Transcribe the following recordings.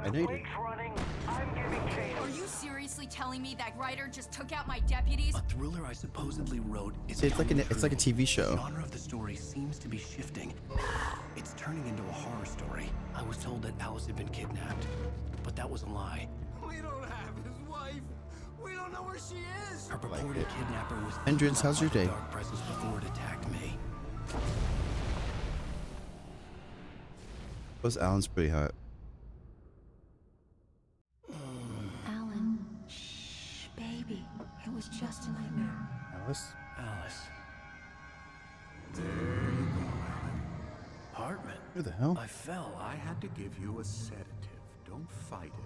I know you do. Are you seriously telling me that writer just took out my deputies? A thriller I supposedly wrote is See, it's like a TV The show. genre of the story seems to be shifting. It's turning into a horror story. I was told that Alice had been kidnapped, but that was a lie. We don't have his wife. We don't know where she is. Her purported kidnapper was Hendrix, how's your by the day? dark presence before it attacked me. Plus, Alan's pretty hot. Alan, shh, baby. It was just a nightmare. Alice? Alice. There you go, Alan. Hartman. Who the hell? I fell. I had to give you a sedative. Don't fight it.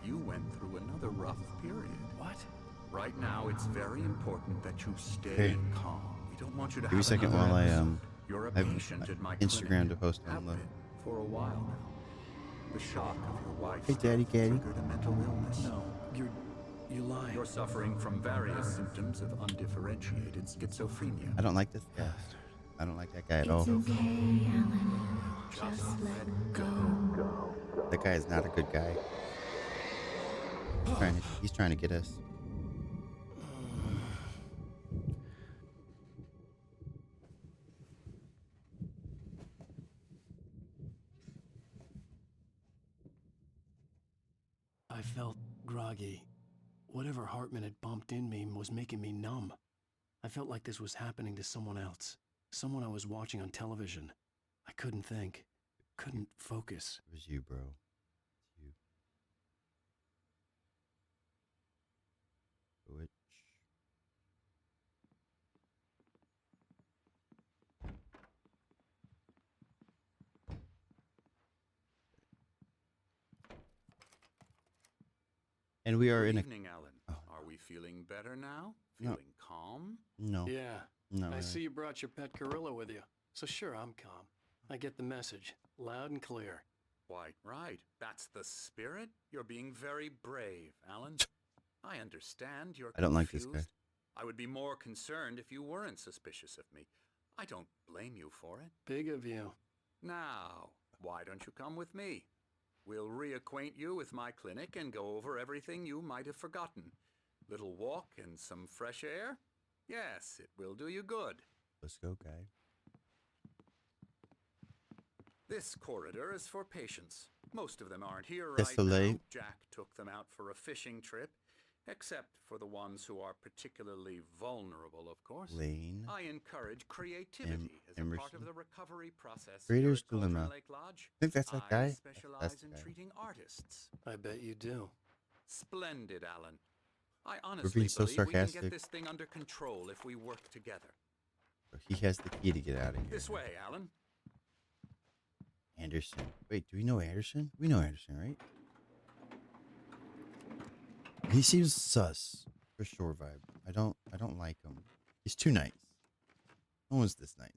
You went through another rough period. What? Right now, it's very important that you stay Hey. calm. We don't want you to Give me a have second another while I episode. You're a have patient at my Instagram clinic. to post on Have the. been for a while now. The shock of your wife's Hey, Daddy, death Daddy. triggered a mental illness. No, you're lying. You're suffering from various symptoms of undifferentiated schizophrenia. I don't like this guy. I don't like that guy at all. It's okay, Alan. Just let go. That guy is not a good guy. He's trying to get us. I felt groggy. Whatever Hartman had bumped in me was making me numb. I felt like this was happening to someone else. Someone I was watching on television. I couldn't think. Couldn't focus. It was you, bro. It's you. Which? And we are Good in a. evening, Alan. Oh. Are we feeling better now? No. Feeling calm? No. Yeah. No. I see you brought your pet gorilla with you. So sure, I'm calm. I get the message. Loud and clear. Why, right. That's the spirit. You're being very brave, Alan. I understand you're I don't like this confused. guy. I would be more concerned if you weren't suspicious of me. I don't blame you for it. Big of you. Now, why don't you come with me? We'll reacquaint you with my clinic and go over everything you might have forgotten. Little walk and some fresh air? Yes, it will do you good. Let's go, guy. This corridor is for patients. Most of them aren't here Yes, right Soleil. now. Jack took them out for a fishing trip, except for the ones who are particularly vulnerable, of course. Lane. I encourage creativity as a part Emerson. of the recovery process. Creators here at Dilemma. Cauldron Lake Lodge. I think that's that guy. I specialize That's the in guy. treating artists. I bet you do. Splendid, Alan. I honestly being so believe we can sarcastic. get this thing under control if we work together. He has the key to get out of here. This way, Alan. Anderson. Wait, do we know Anderson? We know Anderson, right? He seems sus for sure. Vibe. I don't like him. He's too nice. No one's this nice.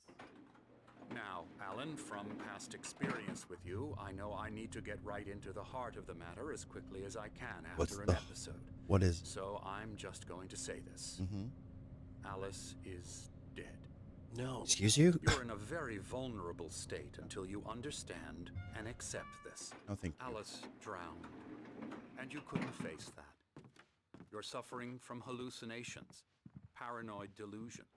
Now, Alan, from past experience with you, I know I need to get right into the heart of the matter as quickly as I can What's after an the- episode. What is? So I'm just going to say this. Mm-hmm. Alice is dead. No. Excuse you? You're in a very vulnerable state until you understand and accept this. No, thank you. Alice drowned, and you couldn't face that. You're suffering from hallucinations, paranoid delusions,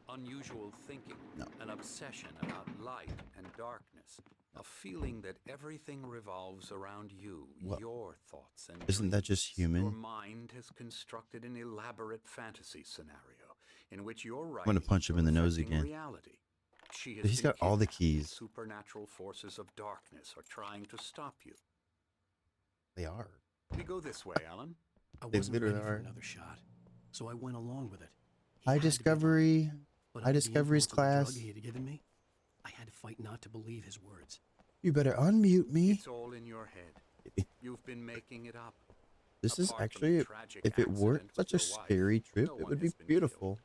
unusual thinking, No. an obsession about light and darkness, a feeling that everything revolves around you, What? your thoughts and Isn't that just dreams. Your human? mind has constructed an elaborate fantasy scenario in which you're right. I'm gonna punch him in the nose again. Reality. She has He's been got all the kidnapped. keys. Supernatural forces of darkness are trying to stop you. They are. We go this way, Alan. I They wasn't ready literally for are. another shot. So I went along with it. He High had to be discovery. lying. But High under the discovery's influence of the class. drug he had given me, I had to fight not to believe his words. You better unmute me. It's all in your head. You've been making it up. This is Apart from actually, the tragic if it weren't accident such with a your wife, scary trip, no it one would be has been beautiful. killed.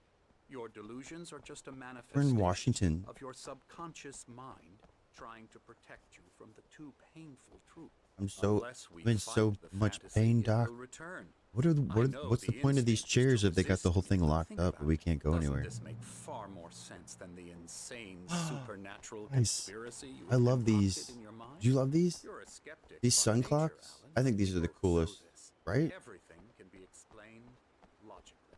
Your delusions are just a We're manifestation in Washington. of your subconscious mind trying to protect you from the too painful truth. I'm so Unless we I'm in fight so the much fantasy, pain, it Doc. will return. What's the point of these chairs if they got the whole thing locked up and we can't go Doesn't anywhere? this make far more sense than the insane supernatural Nice. conspiracy you I have love concocted these. in your mind? Do you love these? You're a skeptic These by sun nature, clocks? Alan. I think these are the So coolest, this. right? Everything can be explained logically.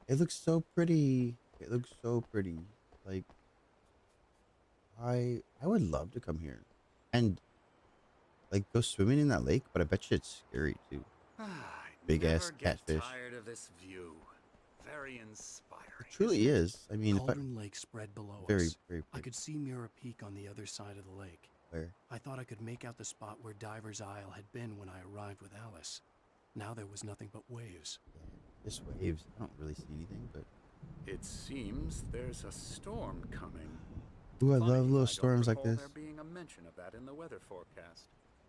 It looks so pretty. It looks so pretty. Like I would love to come here and like go swimming in that lake, but I bet you it's scary too. I Big never ass get catfish. tired of this view. Very inspiring. It truly is. I mean, if I, Cauldron Lake spread below very, us. very I pretty. could see Mirror Peak on the other side of the lake. Where? I thought I could make out the spot where Diver's Isle had been when I arrived with Alice. Now there was nothing but waves. Just waves. I don't really see anything, but It seems there's a storm coming. ooh, I Funny, love little don't storms like recall this. There being a mention of that in the weather forecast.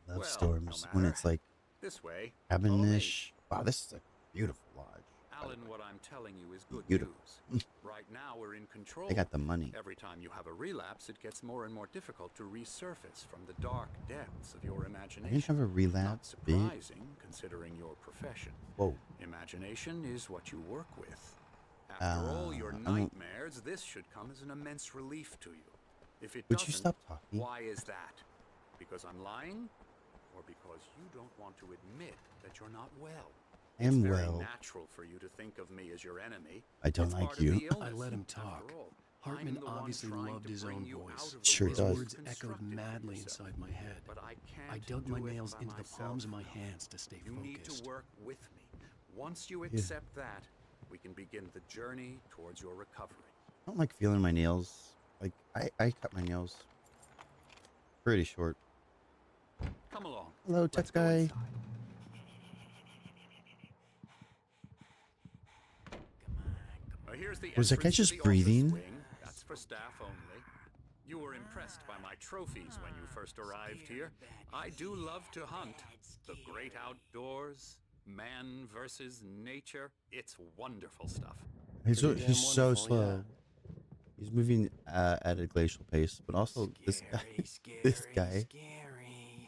Love Well, storms no when matter. it's like This way. follow me. cabin-ish. Wow, this is a beautiful lodge. by the Alan, way. what I'm telling you is good Beautiful. news. Right now we're in control. They got the money. Every time you have a relapse, it gets more and more difficult to resurface from the dark depths of your I imagination. didn't have a Not relapse, bitch. surprising, considering your profession. Whoa. Imagination is what you work with. After all your I don't- nightmares, this should come as an immense relief to you. If it Would you doesn't, stop talking? why is that? Because I'm lying? Or because you don't want to admit that you're not well? I am It's very well. natural for you to think of me as your enemy. I don't It's like part of you. the illness, I let him after talk. all. Hartman I'm the one obviously trying loved to his bring own you voice. out of the Sure world does. His you've words echoed constructed for madly yourself. inside my head. But I can't I dug my do it nails by into the palms of my myself. hands to stay You need focused. to work with me. Once you accept that, we can begin the journey towards your recovery. I don't like feeling my nails. Like I cut my nails pretty short. Come along. Hello, Let's tech go guy. inside. Here's the Was that guy entrance to just the office breathing? wing. That's for staff only. You were impressed by my trophies when you first arrived here. I do love to hunt. The great outdoors, man versus nature. It's wonderful stuff. He's so, Pretty damn he's so wonderful, yeah. slow. He's moving at a glacial pace, but also this guy. This guy.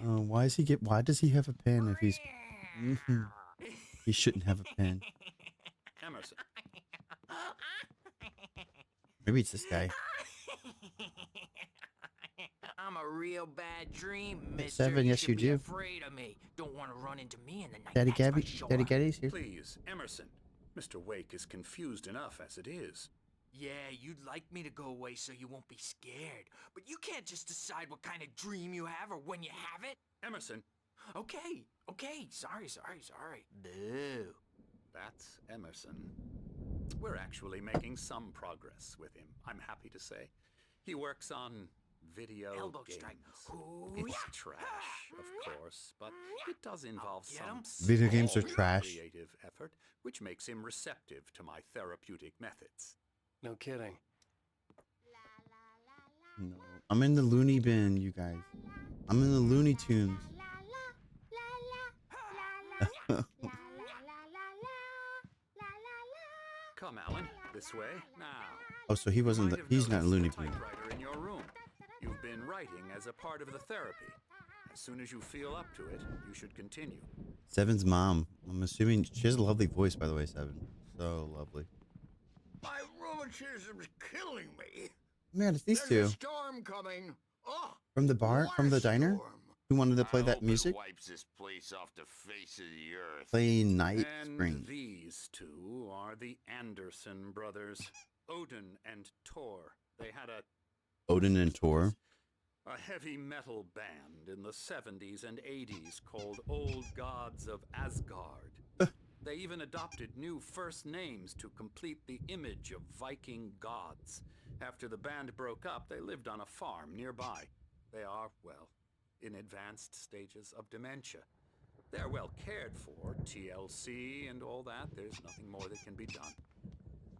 Why does he have a pen if he's? He shouldn't have a pen. Emerson. Maybe it's this guy. I'm a real bad dream, Hey, mister. Seven, yes, should you be do. afraid of me. Don't want to run into me in the night. Daddy that's for Gabby, sure. Daddy Gaddy's here. Please, Emerson. Mr. Wake is confused enough as it is. Yeah, you'd like me to go away so you won't be scared. But you can't just decide what kind of dream you have or when you have it. Emerson. Okay. Sorry. Boo. That's Emerson. We're actually making some progress with him, I'm happy to say. He works on video Elbow games. strike. It's trash, of course, but it does involve Get some 'em. Video games are small trash. creative effort, which makes him receptive to my therapeutic methods. No kidding. No, I'm in the loony bin, you guys. I'm in the Looney Tunes. Come, Alan, this way, now. Oh, so he wasn't. You might have He's not a noticed Looney the Tune. typewriter in your room. You've been writing as a part of the therapy. As soon as you feel up to it, you should continue. Seven's mom. I'm assuming she has a lovely voice, by the way. Seven, so lovely. My rheumatism's killing me. Man, it's these There's two a storm coming. Oh, from the bar, what from a the diner. storm. Who wanted to play I that hope music? It wipes this place off the face of the earth. Playing Night And Spring. these two are the Anderson brothers, Odin and Tor. They had Odin and Tor. a heavy metal band in the 70s and 80s called Old Gods of Asgard. They even adopted new first names to complete the image of Viking gods. After the band broke up, they lived on a farm nearby. They are, well, in advanced stages of dementia. They're well cared for, TLC and all that. There's nothing more that can be done.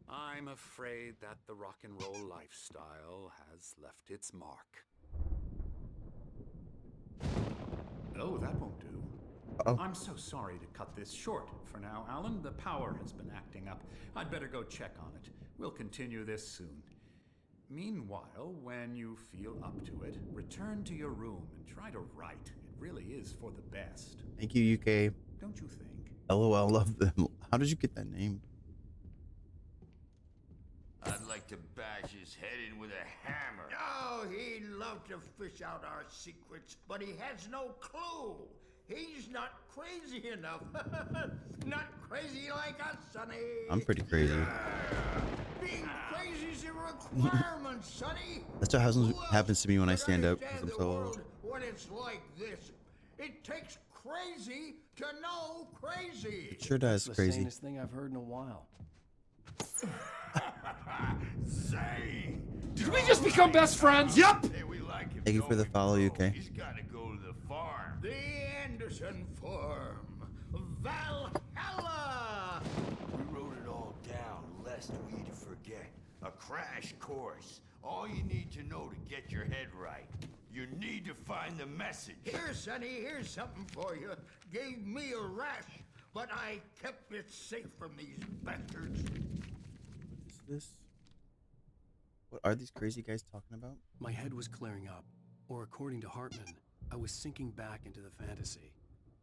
I'm afraid that the rock and roll lifestyle has left its mark. Oh, that won't do. Uh-oh. I'm so sorry to cut this short for now, Alan. The power has been acting up. I'd better go check on it. We'll continue this soon. Meanwhile, when you feel up to it, return to your room and try to write. It really is for the best. Thank you, UK. Don't you think? LOL, love them. How did you get that name? I'd like to bash his head in with a hammer. Oh, he'd love to fish out our secrets, but he has no clue. He's not crazy enough. Not crazy like us, Sonny. I'm pretty crazy. Being crazy's a requirement, Sonny. That's what happens to me when I Could stand up because understand I'm the so old. world when it's like this. It takes crazy to know crazy. It sure does, The crazy. sanest thing I've heard in a while. Say, Did we just become best friends? Yep. Hey, we like him, Thank you don't for the we, follow, Bo? UK. He's got to go to the farm. The Anderson Farm. Valhalla! We wrote it all down, lest we forget. A crash course. All you need to know to get your head right. You need to find the message. Here, Sonny, here's something for you. Gave me a rash, but I kept it safe from these bastards. What is this? What are these crazy guys talking about? My head was clearing up, or according to Hartman, I was sinking back into the fantasy.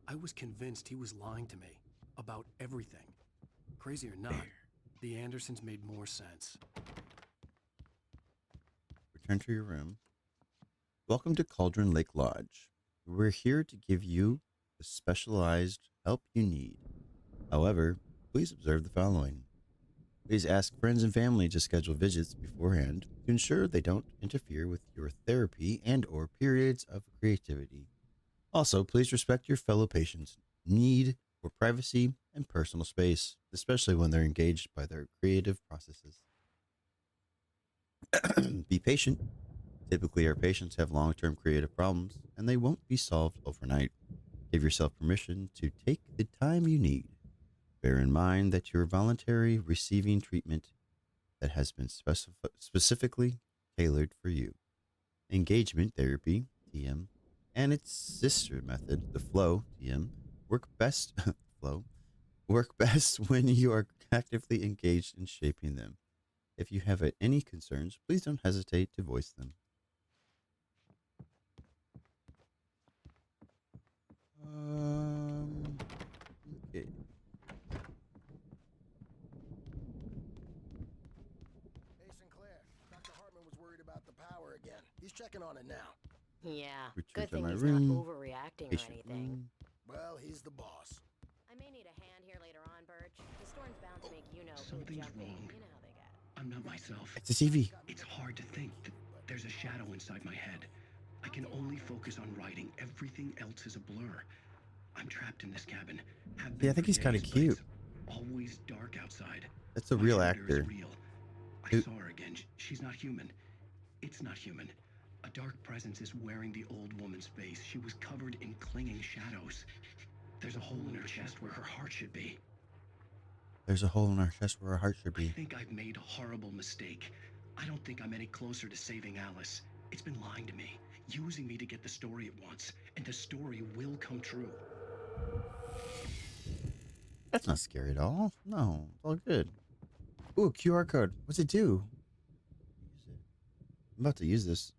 I was convinced he was lying to me about everything. Crazy or not, the Andersons made more sense. Return to your room. Welcome to Cauldron Lake Lodge. We're here to give you the specialized help you need. However, please observe the following. Please ask friends and family to schedule visits beforehand to ensure they don't interfere with your therapy and or periods of creativity. Also, please respect your fellow patients' need for privacy and personal space, especially when they're engaged by their creative processes. Be patient. Typically, our patients have long-term creative problems, and they won't be solved overnight. Give yourself permission to take the time you need. Bear in mind that you're voluntarily receiving treatment that has been specifically tailored for you. Engagement therapy, TM, and its sister method, the flow, TM, work best when you are actively engaged in shaping them. If you have any concerns, please don't hesitate to voice them. Okay. Hey, Sinclair. Dr. Hartman was worried about the power again. He's checking on it now. Yeah, Return good to thing my he's room. not overreacting or Patient anything. room. Well, he's the boss. I may need a hand here later on, Birch. The storm's bound to make you know who Something's jumping. wrong. You know how they get. I'm not myself. It's a TV. It's hard to think that there's a shadow inside my head. I can only focus on writing. Everything else is a blur. I'm trapped in this cabin. Have been Yeah, I think for he's kind of days, but cute. it's always dark outside. That's a My real editor is actor. real. I Who- saw her again. She's not human. It's not human. A dark presence is wearing the old woman's face. She was covered in clinging shadows. There's a hole in her chest where her heart should be. There's a hole in our chest where our heart should I be. think I've made a horrible mistake. I don't think I'm any closer to saving Alice. It's been lying to me, using me to get the story it wants, and the story will come true. That's not scary at all. No, it's all good. Ooh, QR code. What's it do? I'm about to use this.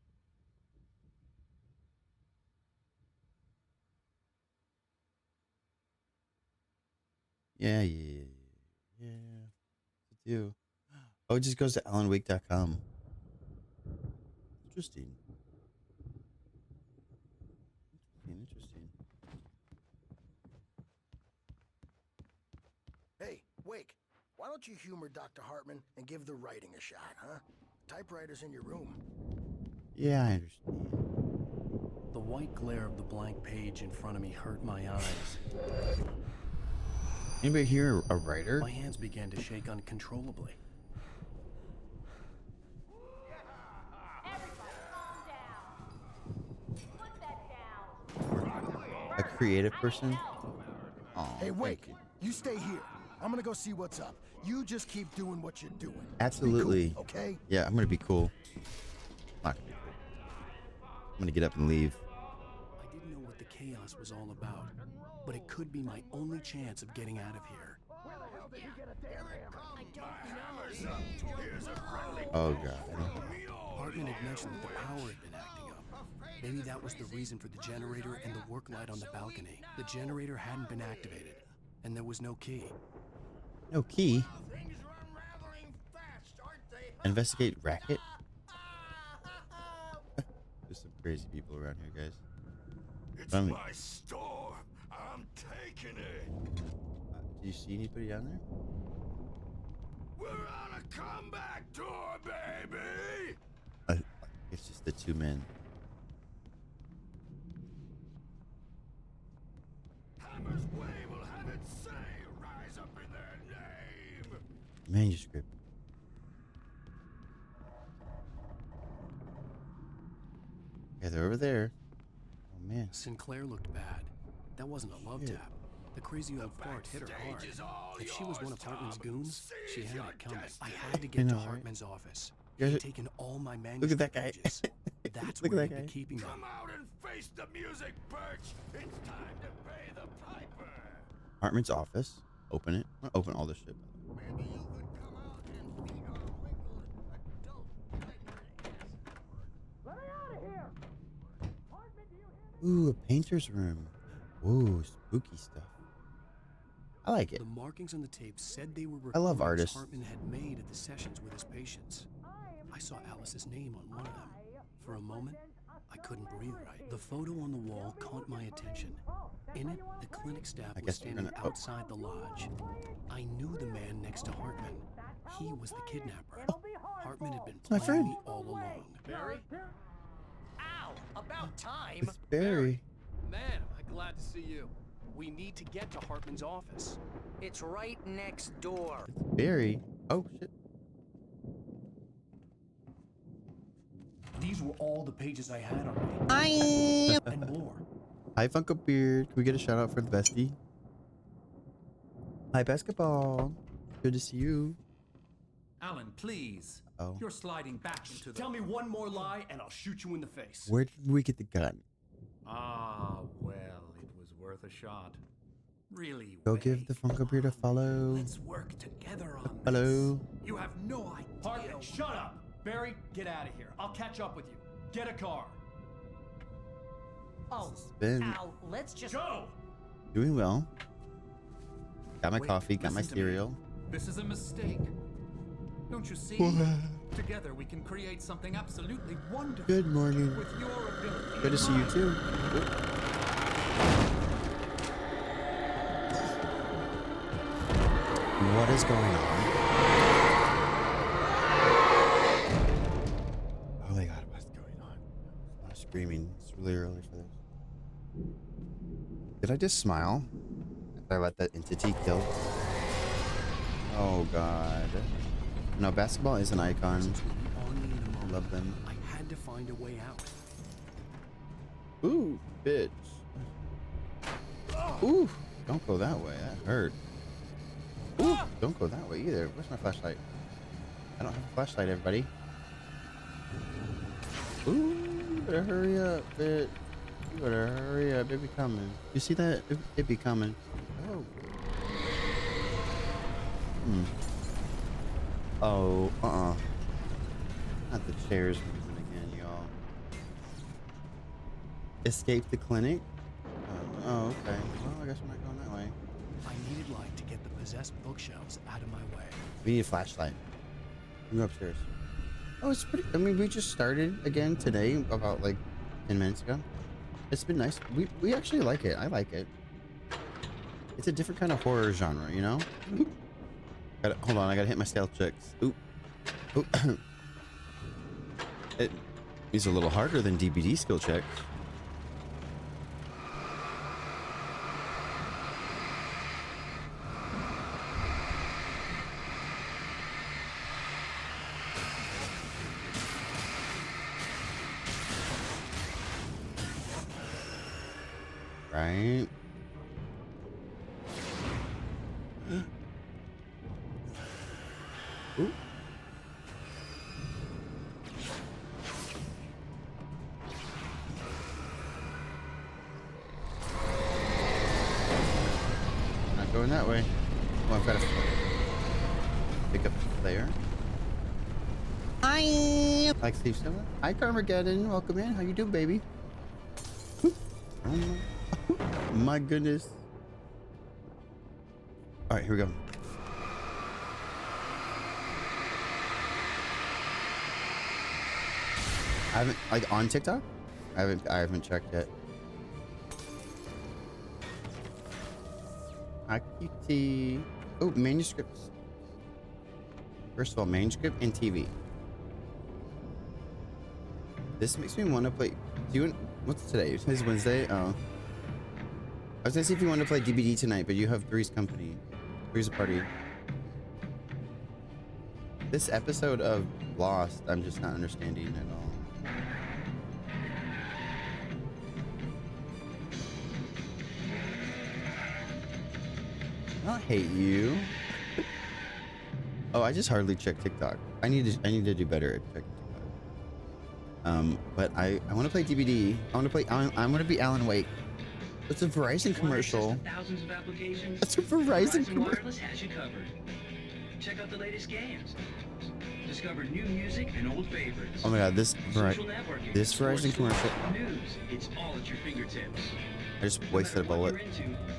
Yeah. What's it do? Oh, it just goes to alanwake.com. Interesting. Interesting. Hey, Wake, why don't you humor Dr. Hartman and give the writing a shot, huh? Typewriter's in your room. Yeah, I understand. The white glare of the blank page in front of me hurt my eyes. Anybody here a writer? My hands began to shake uncontrollably. Everybody calm down. Put that down. A creative person? Oh, Hey, thank Wake, you. you stay here. I'm gonna go see what's up. You just keep doing what you're doing. Be Absolutely. cool, okay? Yeah, I'm gonna be cool. Not gonna be cool. I'm gonna get up and leave. I didn't know what the chaos was all about, but it could be my only chance of getting out of here. Oh god. Hartman had mentioned that the power had been acting up. Maybe that was the reason for the generator and the work light on the balcony. The generator hadn't been activated, and there was no key. No key? Investigate racket? There's some crazy people around here, guys. It's my storm. I'm taking it. Do you see anybody down there? We're on a comeback tour, baby. It's just the two men. Hammer's Way will have it say, rise up in their name. Manuscript. Yeah, they're over there. Oh man. Sinclair looked bad. That wasn't a love tap. The crazy old fart hit her hard. If she was one of Hartman's goons, she had it coming. I had to get to Hartman's office. He'd taken all my manuscript. Look at that guy. pages. That's Look where at he'd that be guy. keeping them. Come out and face the music, Birch. It's time to pay the piper. Hartman's office. Open it. I'm gonna open all this shit. Maybe you could come out and feed our wrinkled adult ass. Let me out of here! Hartman, do you hear me? Ooh, a painter's room. Ooh, spooky stuff. I like it. The markings on the tape said they were I love recordings artists. Hartman had made at the sessions with his patients. I saw Alice's name on one of them. For a moment, I couldn't breathe right. The photo on the wall caught my attention. In it, the clinic staff was guess we're standing gonna- oh. outside the lodge. I knew the man next to Hartman. He was the kidnapper. Hartman had been my playing friend. me all along. Barry? Ow! About time! It's Barry. Man, I'm glad to see you. We need to get to Hartman's office. It's right next door. It's Barry. Oh shit. These were all the pages I had on me. And more. Hi, Funko Beard. Can we get a shout out for the bestie? Hi, basketball. Good to see you. Alan, please. Oh. You're sliding back into the... Tell me one more lie and I'll shoot you in the face. Where did we get the gun? Ah, well, it was worth a shot. Really, Go Wade, give the Funko Beard a follow. let's work together on Follow. this. You have no idea. Hartman, shut up! Barry, get out of here. I'll catch up with you. Get a car. Oh, Ben. Al, let's just Go! Doing well. Got my Wait, coffee. Got my listen to me. cereal. This is a mistake. Don't you see? Together we can create something absolutely wonderful. Good morning. With your ability. Good to see you too. What is going on? Oh my god, what's going on? I'm screaming. It's really early for this. Did I just smile? Did I let that entity kill? Oh god. No, basketball is an icon. I love them. I had to find a way out. Ooh, bitch. Ooh, don't go that way. That hurt. Ooh, don't go that way either. Where's my flashlight? I don't have a flashlight, everybody. Ooh, you better hurry up, bitch. You better hurry up. It be coming. You see that? It be coming. Oh. Oh, Not the chairs moving again, y'all. Escape the clinic? Oh, okay. Well, I guess we're not going that way. I needed light to get the possessed bookshelves out of my way. We need a flashlight. We go upstairs. Oh, it's pretty. I mean, we just started again today, about like 10 minutes ago. It's been nice. We actually like it. I like it. It's a different kind of horror genre, you know? Hold on, I gotta hit my stealth checks. Oop. Oop. It is a little harder than DBD skill checks. Right? Ooh. Not going that way. Oh, I've got to pick up there. Hi. Like Steve Summer. Hi, Carmageddon. Welcome in. How you doing, baby? Oh my goodness. All right, here we go. I haven't, like, on TikTok? I haven't checked yet. IQT. Oh, manuscripts. First of all, manuscript and TV. This makes me want to play. Do you? What's today? Today's Wednesday. Oh. I was gonna see if you want to play DBD tonight, but you have Three's Company. Three's a party. This episode of Lost, I'm just not understanding at all. I don't hate you. Oh, I just hardly check TikTok. I need to do better at checking TikTok. But I want to play DBD. I want to play. I'm going to be Alan Wake. It's a Verizon commercial. Thousands of applications. That's a Verizon commercial. Wireless has you covered. Check out the latest games. Discover new music and old favorites. Oh my God, this Social networking, Verizon sports, commercial. News. It's all at your fingertips. I just wasted a bullet.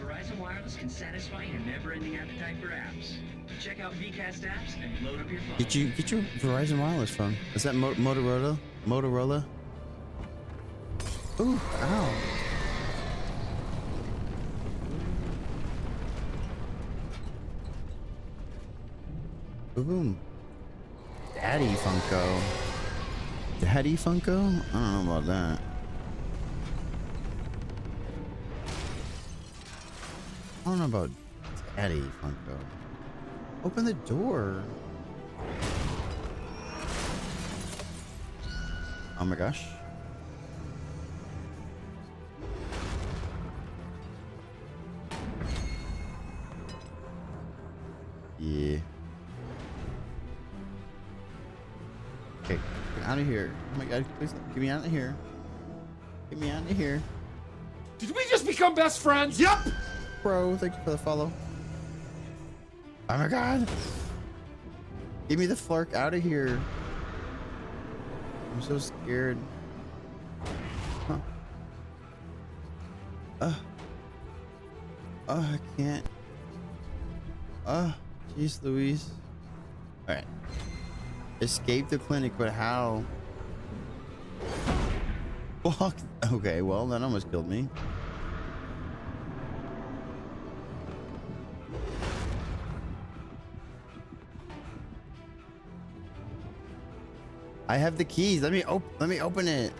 Verizon Wireless can satisfy your never-ending appetite for apps. Check out VCast apps and load up your phone. Get your Verizon Wireless phone. Is that Motorola? Motorola? Ooh, ow. Boom. Daddy Funko. Daddy Funko? I don't know about that. I don't know about Daddy Funko. Open the door. Oh my gosh. Yeah. Okay, get out of here. Oh my God, please get me out of here. Get me out of here. Did we just become best friends? Yep! Bro, thank you for the follow. Oh my God. Give me the flark out of here. I'm so scared. Huh. I can't. Jeez Louise. Alright. Escape the clinic, but how? Fuck. Okay, well, that almost killed me. I have the keys. Let me open it.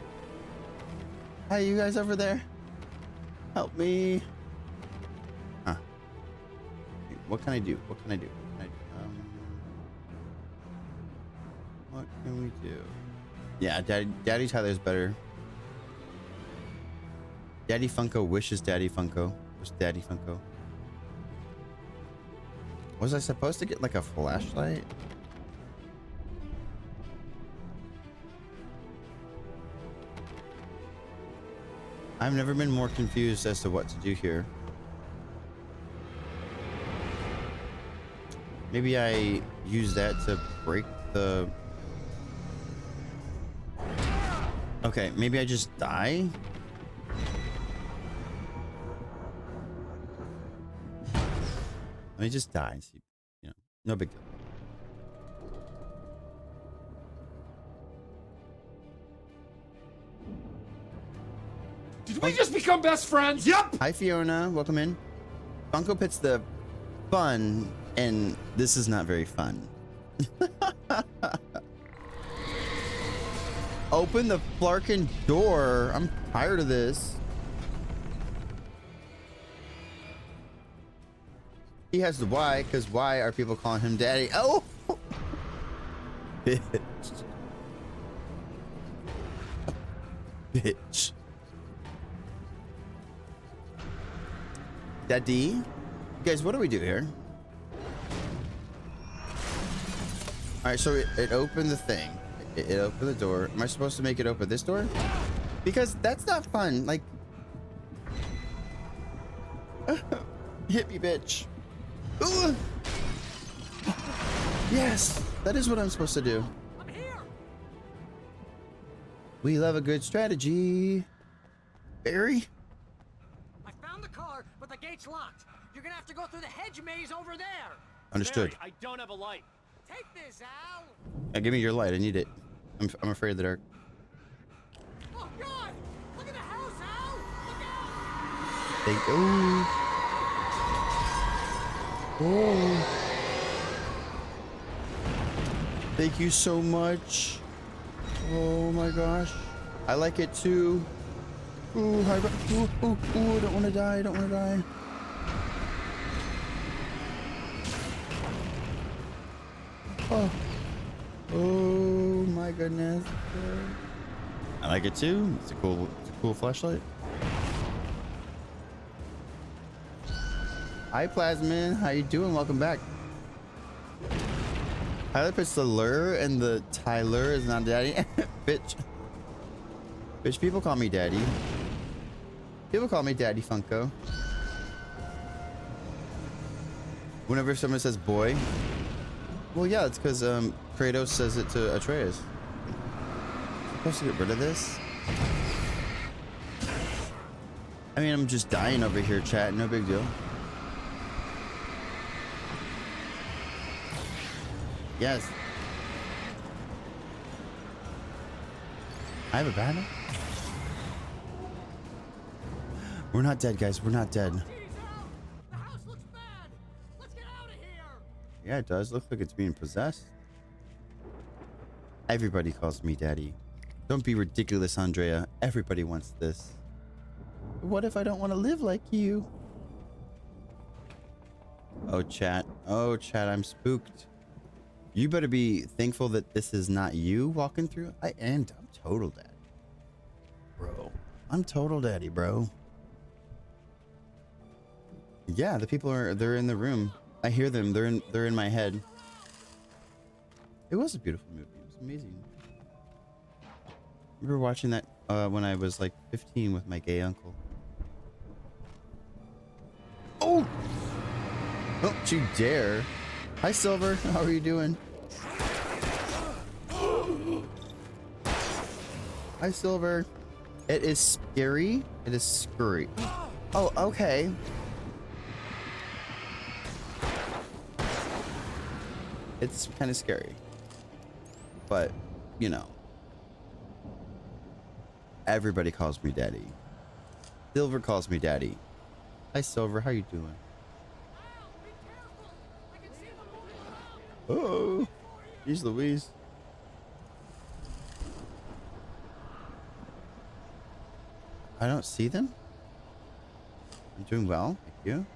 Hi, you guys over there? Help me. Huh. What can I do? What can I do? What can we do? Yeah, Daddy Tyler's better. Daddy Funko wishes Daddy Funko. Wish Daddy Funko. Was I supposed to get like a flashlight? I've never been more confused as to what to do here. Maybe I use that to break the... Okay, maybe I just die? Let me just die and see. You know, no big deal. Did we just become best friends? Yep! Hi, Fiona. Welcome in. Funko pits the fun, and this is not very fun. Open the Flarkin door. I'm tired of this. He has the why, because why are people calling him daddy? Oh! Bitch. Bitch. Daddy? Guys, what do we do here? Alright, so it opened the thing. It opened the door. Am I supposed to make it open this door? Because that's not fun. Like... Hit me, bitch. Ooh. Yes! That is what I'm supposed to do. I'm here. We love a good strategy. Barry? I found the car, but the gate's locked. You're gonna have to go through the hedge maze over there. Understood. Barry, I don't have a light. Take this, Al. Give me your light. I need it. I'm afraid of the dark. Oh God! Look at the house, Al. Look out! Oh. Thank you so much. Oh my gosh. I like it too. Ooh, hi, ooh, ooh, ooh, I don't want to die. I don't want to die. Oh. Oh my goodness. I like it too. It's a cool flashlight. Hi Plasmin, how you doing? Welcome back. Tyler puts the lure and the Tyler is not daddy. Bitch. Bitch, people call me daddy. People call me Daddy Funko. Whenever someone says boy. Well, yeah, it's because Kratos says it to Atreus. I'm supposed to get rid of this? I mean, I'm just dying over here, chat. No big deal. Yes. I have a banner. We're not dead, guys. We're not dead. The house looks bad. Let's get out of here. Yeah, it does. Look like it's being possessed. Everybody calls me daddy. Don't be ridiculous, Andrea. Everybody wants this. What if I don't want to live like you? Oh, chat. Oh, chat. I'm spooked. You better be thankful that this is not you walking through. I'm total daddy. Bro. I'm total daddy, bro. Yeah, the people they're in the room. I hear them. They're in my head. It was a beautiful movie. It was amazing. I remember watching that when I was like 15 with my gay uncle. Oh! Don't you dare. Hi, Silver. How are you doing? Hi, Silver. It is scary. It is scary. Oh, okay. It's kind of scary. But, you know. Everybody calls me daddy. Silver calls me daddy. Hi, Silver. How you doing? Oh, jeez Louise. I don't see them. I'm doing well. Thank you.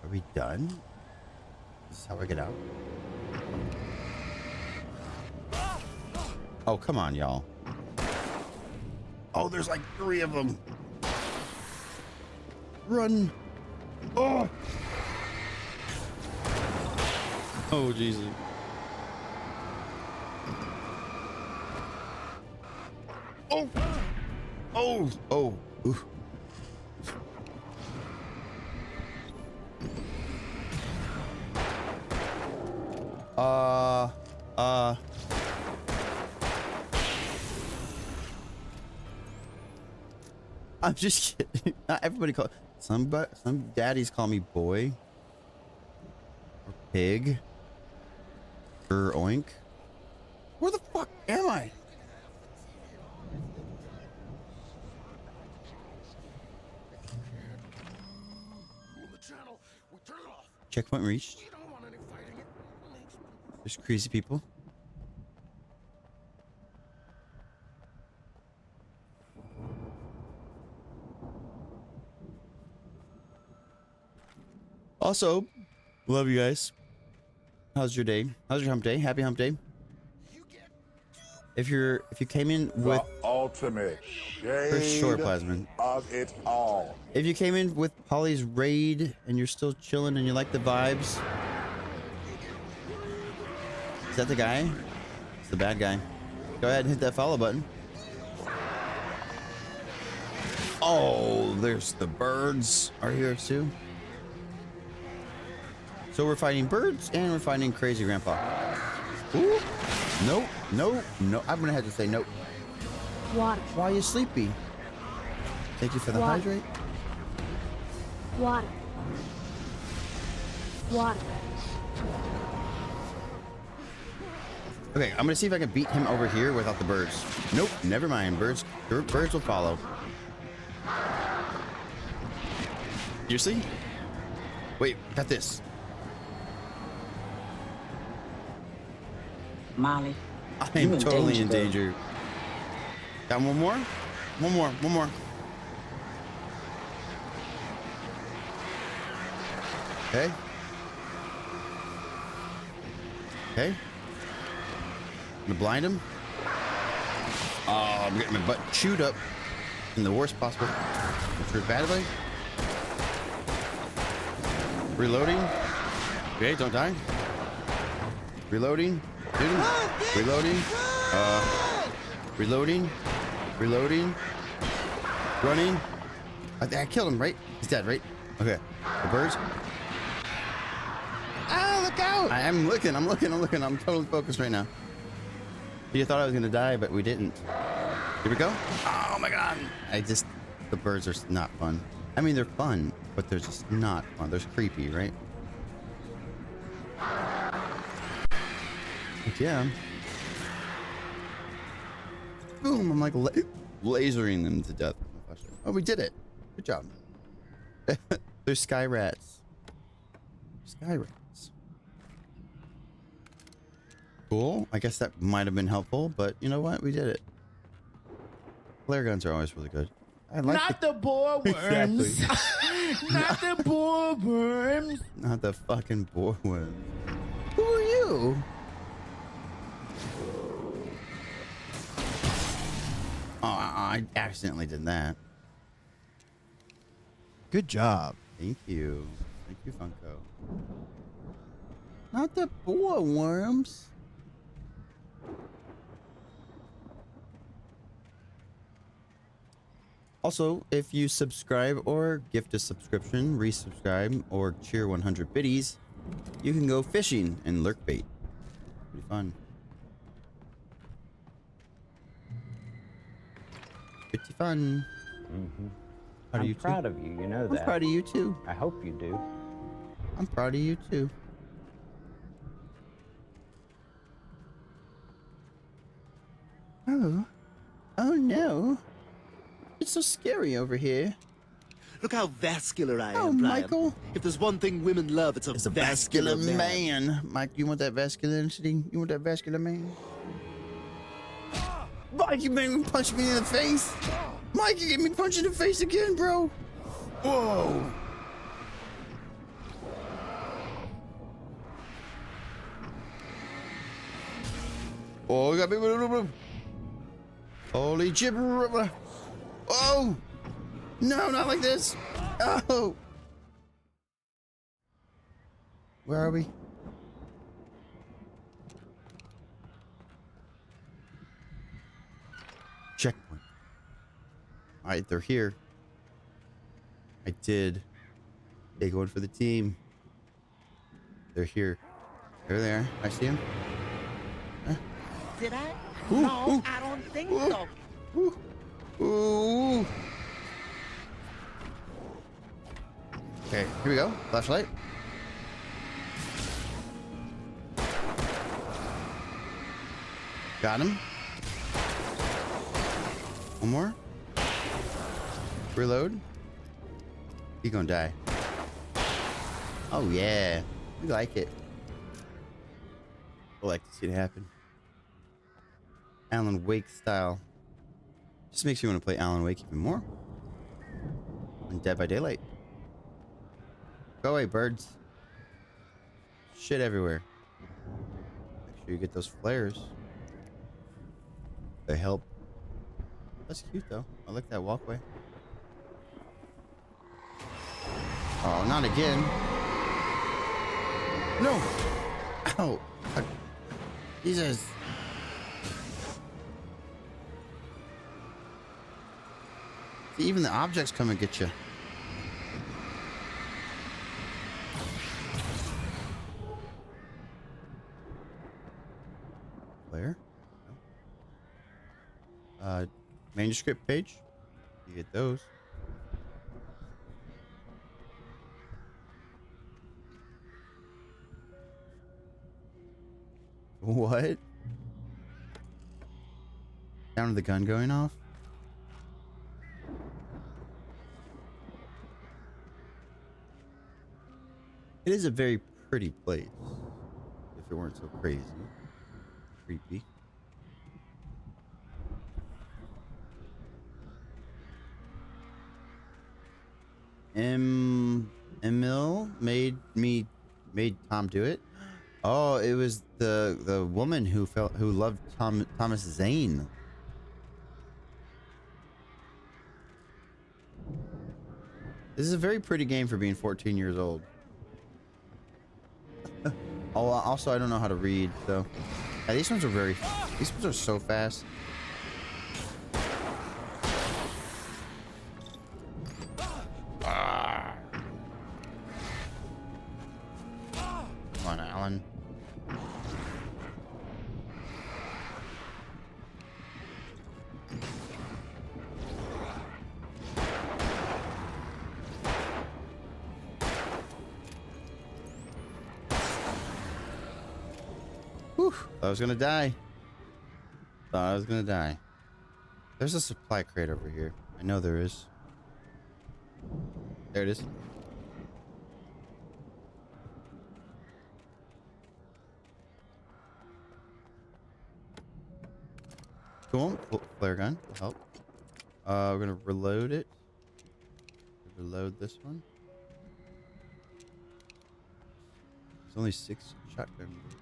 Are we done? This is how I get out. Oh, come on, y'all. Oh, there's like 3 of them. Run. Oh. Oh, Jesus. Oh. Oh. Oh. Oof. I'm just kidding. Not everybody call some daddies call me boy or pig or oink. Where the fuck am I? Checkpoint reached. There's crazy people. Also, love you guys. How's your day? How's your hump day? Happy hump day. If you came in with the ultimate shade for sure, Plasmin, of it all. If you came in with Polly's raid and you're still chilling and you like the vibes, is that the guy? It's the bad guy. Go ahead and hit that follow button. Oh, there's the birds are here too. So we're fighting birds and we're fighting crazy grandpa. Ooh. Nope, no, no. I'm gonna have to say nope. Water. Why are you sleepy? Thank you for the Water. hydrate. Water. Water. Okay, I'm gonna see if I can beat him over here without the birds. Nope, never mind. Birds will follow. Seriously? Wait, got this. Molly, I am totally in danger. Got one more? One more. Okay. Okay. I'm gonna blind him. Oh, I'm getting my butt chewed up in the worst possible. Bad way. Reloading. Okay, don't die. Reloading. Shoot him. Reloading. Reloading. Reloading. Running. I killed him, right? He's dead, right? Okay. The birds. Ah, look out! I'm looking. I'm totally focused right now. You thought I was gonna die, but we didn't. Here we go. Oh my god! The birds are not fun. I mean, they're fun, but they're just not fun. They're creepy, right? But yeah. Boom! I'm like lasering them to death. Oh, we did it. Good job. There's sky rats. Sky rats. Cool. I guess that might have been helpful, but you know what? We did it. Flare guns are always really good. I like Not the boar worms. Exactly. Not the boar worms. Not the fucking boar worms. Who are you? Oh, I accidentally did that. Good job. Thank you. Thank you, Funko. Not the boar worms. Also, if you subscribe or gift a subscription, resubscribe, or cheer 100 biddies, you can go fishing and lurk bait. Pretty fun. Pretty fun. Mm-hmm. I'm proud of you, you know that. I'm proud of you too. I hope you do. I'm proud of you too. Oh. Oh no. It's so scary over here. Look how vascular I Oh, am, Brian. Michael. If there's one thing women love, it's a Vascular man. Mike, you want that vascularity? You want that vascular man? Mike, you made me punch me in the face. Mike, you gave me punch in the face again, bro. Whoa. Oh, we got me. Holy gibber. Oh. No, not like this. Oh. Where are we? Checkpoint. All right, they're here. I did. They going for the team. They're here. There they are. I see them. Huh? Did I? Ooh, No, ooh, I don't think ooh, so. Ooh. Okay, here we go. Flashlight. Got him. One more. Reload. He's gonna die. Oh yeah. We like it. I like to see it happen. Alan Wake style. Just makes you want to play Alan Wake even more. And Dead by Daylight. Go away, birds. Shit everywhere. Make sure you get those flares. They help. That's cute though. I like that walkway. Oh, not again. No. Ow. Jesus. Even the objects come and get you. Where? Manuscript page. You get those. What? Sound of the gun going off? It is a very pretty place. If it weren't so crazy. Creepy. Emil made Tom do it. Oh, it was the woman who loved Thomas Zane. This is a very pretty game for being 14 years old. Oh, also I don't know how to read, so yeah, these ones are so fast. Come on, Alan. Whew, I was gonna die. Thought I was gonna die. There's a supply crate over here. I know there is. There it is. Cool. Flare gun will help. We're gonna reload it. Reload this one. There's only 6 shotgun bullets.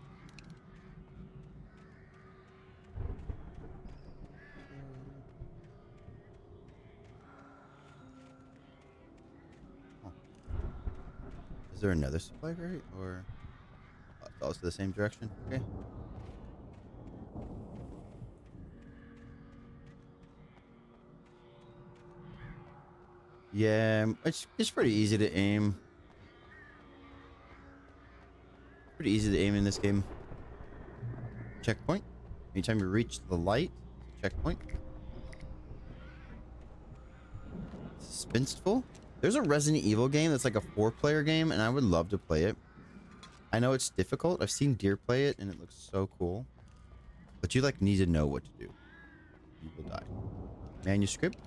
Is there another supply crate, or it's also the same direction? Okay. Yeah, it's pretty easy to aim. Pretty easy to aim in this game. Checkpoint. Anytime you reach the light, checkpoint. Suspenseful. There's a Resident Evil game that's like a 4-player game, and I would love to play it. I know it's difficult. I've seen Deer play it, and it looks so cool. But you like need to know what to do. You will die. Manuscript.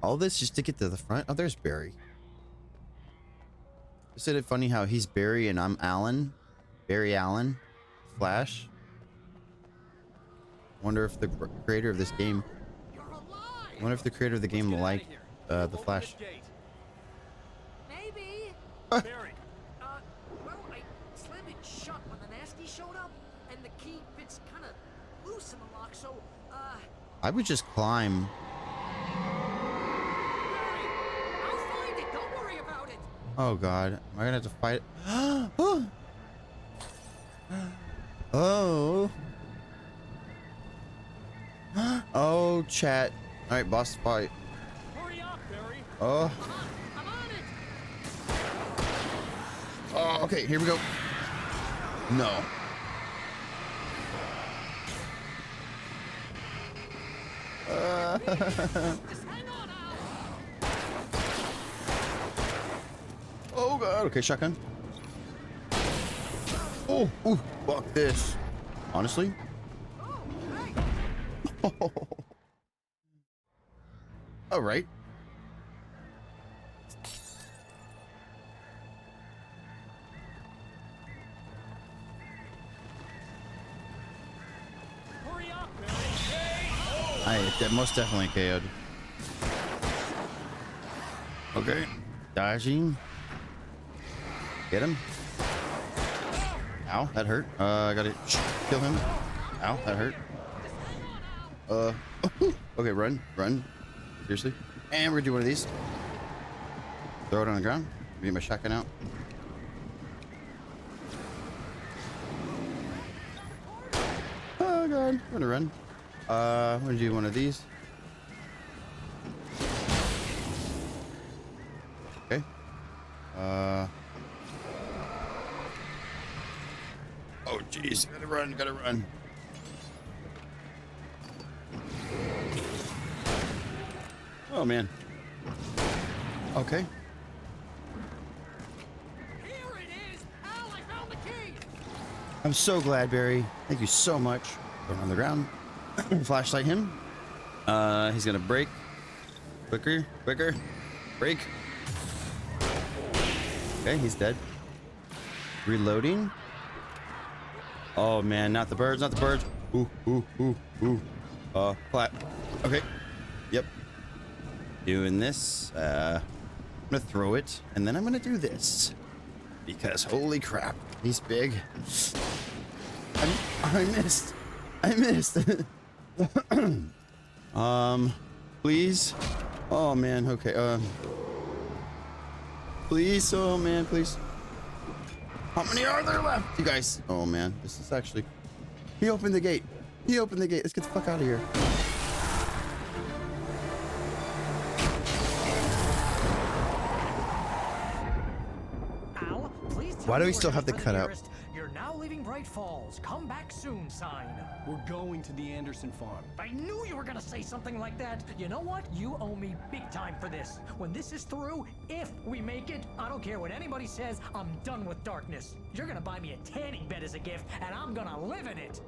All this just to get to the front. Oh, there's Barry. Isn't it funny how he's Barry and I'm Alan? Barry Allen. Flash. Wonder if the creator of this game... wonder if the creator of the game will like the Flash. Maybe. Barry. Well, I slammed it shut when the nasty showed up, and the key fits kind of loose in the lock, so, I would just climb. I'll find it. Don't worry about it. Oh god, am I gonna have to fight it? Oh. Oh, chat. All right, boss fight. Hurry up, Barry. Oh. I'm on it. Oh, okay, here we go. No. Just hang on, Al. Oh god. Okay, shotgun. Oh, ooh, fuck this. Honestly. All right. Hurry up, Barry. I most definitely KO'd. Okay. Dodging. Get him. Ow, that hurt. I gotta kill him. Ow, that hurt. Okay, run. Seriously. And we're gonna do one of these. Throw it on the ground. Get my shotgun out. run. I'm gonna run. I'm gonna do one of these. Okay. Oh jeez, gotta run, gotta run. Oh man. Okay. Here it is! Al, I found the key! I'm so glad, Barry. Thank you so much. Going on the ground. Flashlight him. He's gonna break. Quicker, quicker. Break. Okay, he's dead. Reloading. Oh man, not the birds, not the birds. Ooh, ooh, ooh, ooh. Flat. Okay. Yep. Doing this. I'm gonna throw it, and then I'm gonna do this. Because holy crap, he's big. I missed. I missed. Please. Oh man, okay. Please, oh man, please. How many are there left? You guys. Oh man, this is actually. He opened the gate. He opened the gate. Let's get the fuck out of here. Al, please tell Why do me we still we're have the headed for cutout? nearest "You're now leaving Bright Falls. Come back soon" sign. We're going to the Anderson farm. I knew you were gonna say something like that. You know what? You owe me big time for this. When this is through, if we make it, I don't care what anybody says, I'm done with darkness. You're gonna buy me a tanning bed as a gift, and I'm gonna live in it.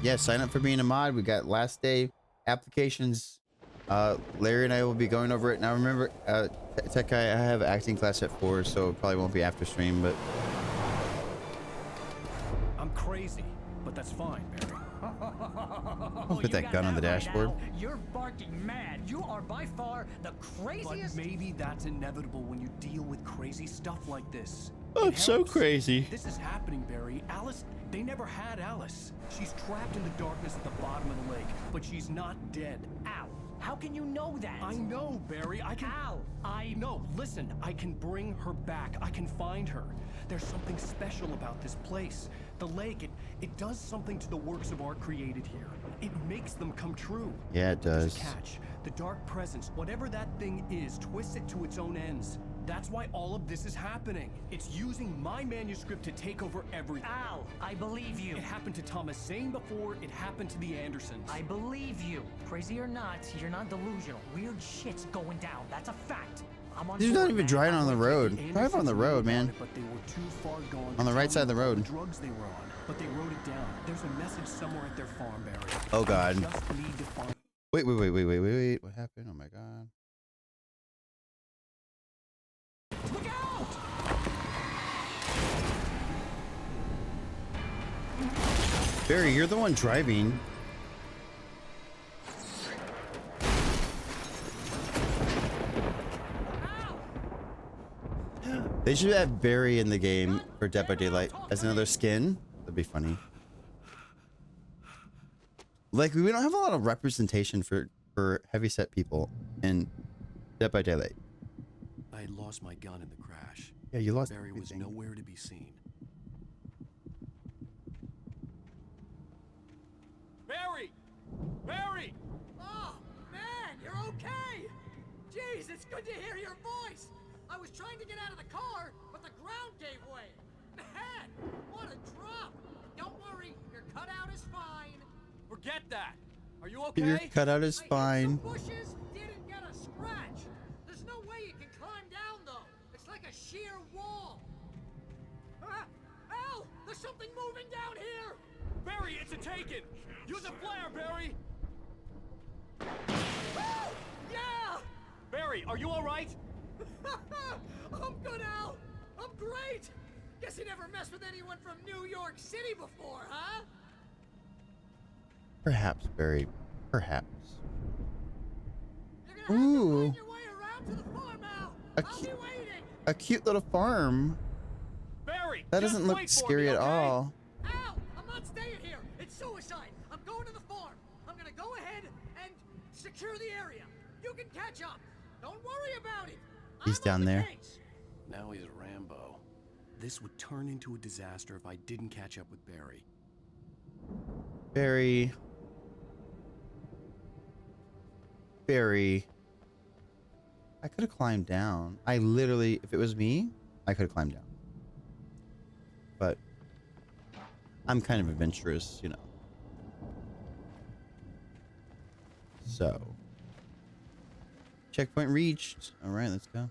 Yeah, sign up for being a mod. We got last day applications. Larry and I will be going over it. Now remember, Tech Guy, I have acting class at 4, so it probably won't be after stream, but I'm crazy, but that's fine, Barry. I'll put that gun on the dashboard. Al, you're barking mad. You are by far the craziest. But maybe that's inevitable when you deal with crazy stuff like this. I'm It so helps. crazy. This is happening, Barry. Alice, they never had Alice. She's trapped in the darkness at the bottom of the lake, but she's not dead. Al, how can you know that? I know, Barry. I can. Al, No, listen. I can bring her back. I can find her. There's something special about this place. The lake, it does something to the works of art created here. It makes them come true. Yeah, it There's does. a catch. The dark presence, whatever that thing is, twists it to its own ends. That's why all of this is happening. It's using my manuscript to take over everything. Al, I believe you. It happened to Thomas Zane before. It happened to the Andersons. I believe you. Crazy or not, you're not delusional. Weird shit's going down. That's a fact. I'm on He's board, not even man. driving on the road. The Drive on the Andersons road, knew about man. it, but they were too far gone On the to right tell side of the me about road. the drugs they were on, but they wrote it down. There's a message somewhere at their farm, Barry. Oh god. I just need to find. Wait. What happened? Oh my god. Look out! Barry, you're the one driving. They should have Barry in the game for Dead by Daylight as another skin. That'd be funny. Like, we don't have a lot of representation for heavyset people in Dead by Daylight. I had lost my gun in the crash. Yeah, you lost Barry was everything. nowhere to be seen. Barry! Barry! Oh, man, you're okay! Jeez, it's good to hear your voice! I was trying to get out of the car, but the ground gave way. Man, what a drop! Don't worry, your cutout is fine. Forget that! Are you okay? Your cutout is fine. Bushes didn't get a scratch. There's no way you can climb down, though. It's like a sheer wall. Al, there's something moving down here! Barry, it's a taken! Use a flare, Barry! Oh, yeah! Barry, are you alright? I'm good, Al. I'm great. Guess you never messed with anyone from New York City before, huh? Perhaps, Barry. Perhaps. You're gonna have to Ooh. find your way around to the farm, Al. I'll be waiting. A cute little farm. Barry, That just doesn't look wait for scary me, at okay? all. Al, I'm not staying here. It's suicide. I'm going to the farm. I'm gonna go ahead and secure the area. You can catch up. Don't worry about it. He's down there. Now he's Rambo. This would turn into a disaster if I didn't catch up with Barry. Barry. I could have climbed down. I literally, if it was me, I could have climbed down. But I'm kind of adventurous, you know. So. Checkpoint reached. All right, let's go.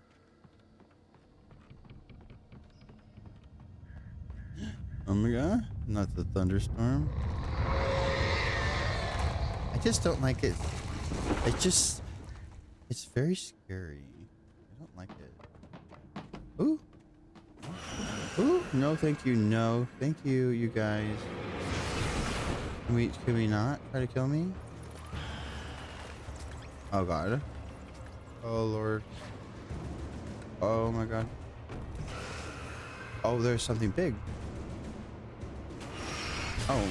Oh my god, not the thunderstorm. I just don't like it. It's very scary. I don't like it. Ooh. Ooh, no thank you, no. Thank you, you guys. Can we not try to kill me? Oh god. Oh lord. Oh my god. Oh, there's something big. Oh.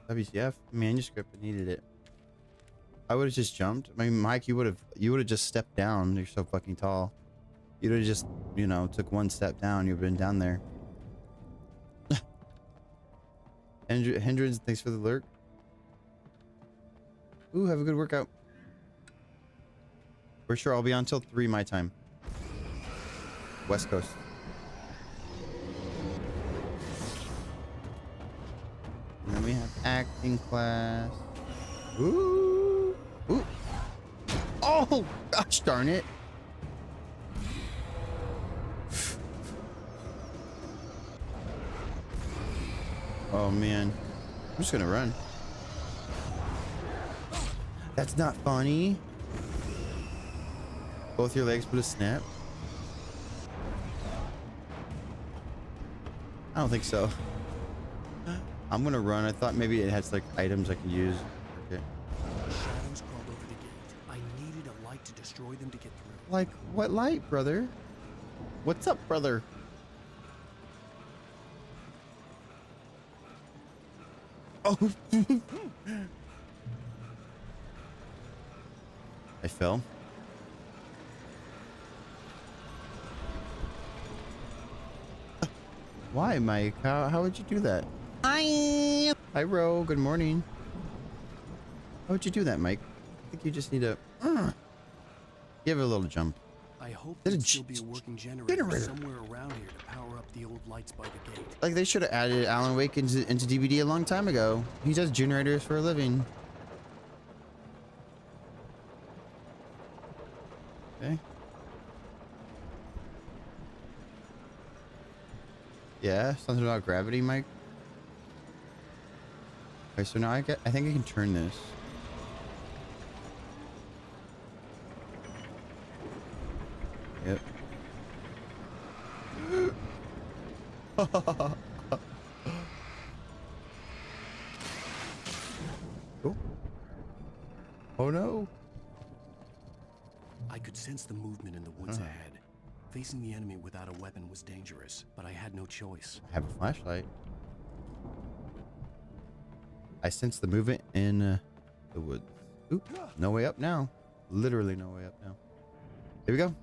WTF manuscript, I needed it. I would have just jumped. I mean, Mike, you would have just stepped down. You're so fucking tall. You'd have just, you know, took one step down. You've been down there. Hindrance, thanks for the lurk. Ooh, have a good workout. For sure, I'll be on till 3 my time. West Coast. And then we have acting class. Ooh. Ooh. Oh, gosh darn it. Oh, man. I'm just gonna run. That's not funny. Both your legs put a snap. I don't think so. I'm gonna run. I thought maybe it has like items I can use. Okay. Shadows crawled over the gate. I needed a light to destroy them to get through. Like what light, brother? What's up, brother? Oh. I fell. Why, Mike? How would you do that? Hi, Ro. Good morning. How would you do that, Mike? I think you just need to give it a little jump. I hope there'd still be a working generator somewhere around here to power up the old lights by the gate. Like they should have added Alan Wake into DVD a long time ago. He does generators for a living. Okay. Yeah, something about gravity, Mike. Okay, so now I think I can turn this. Yep. Cool. Oh no. I could sense the movement in the woods ahead. Facing the enemy without a weapon was dangerous, but I had no choice. I have a flashlight. I sense the movement in the woods. Oop, no way up now. Literally no way up now. Here we go.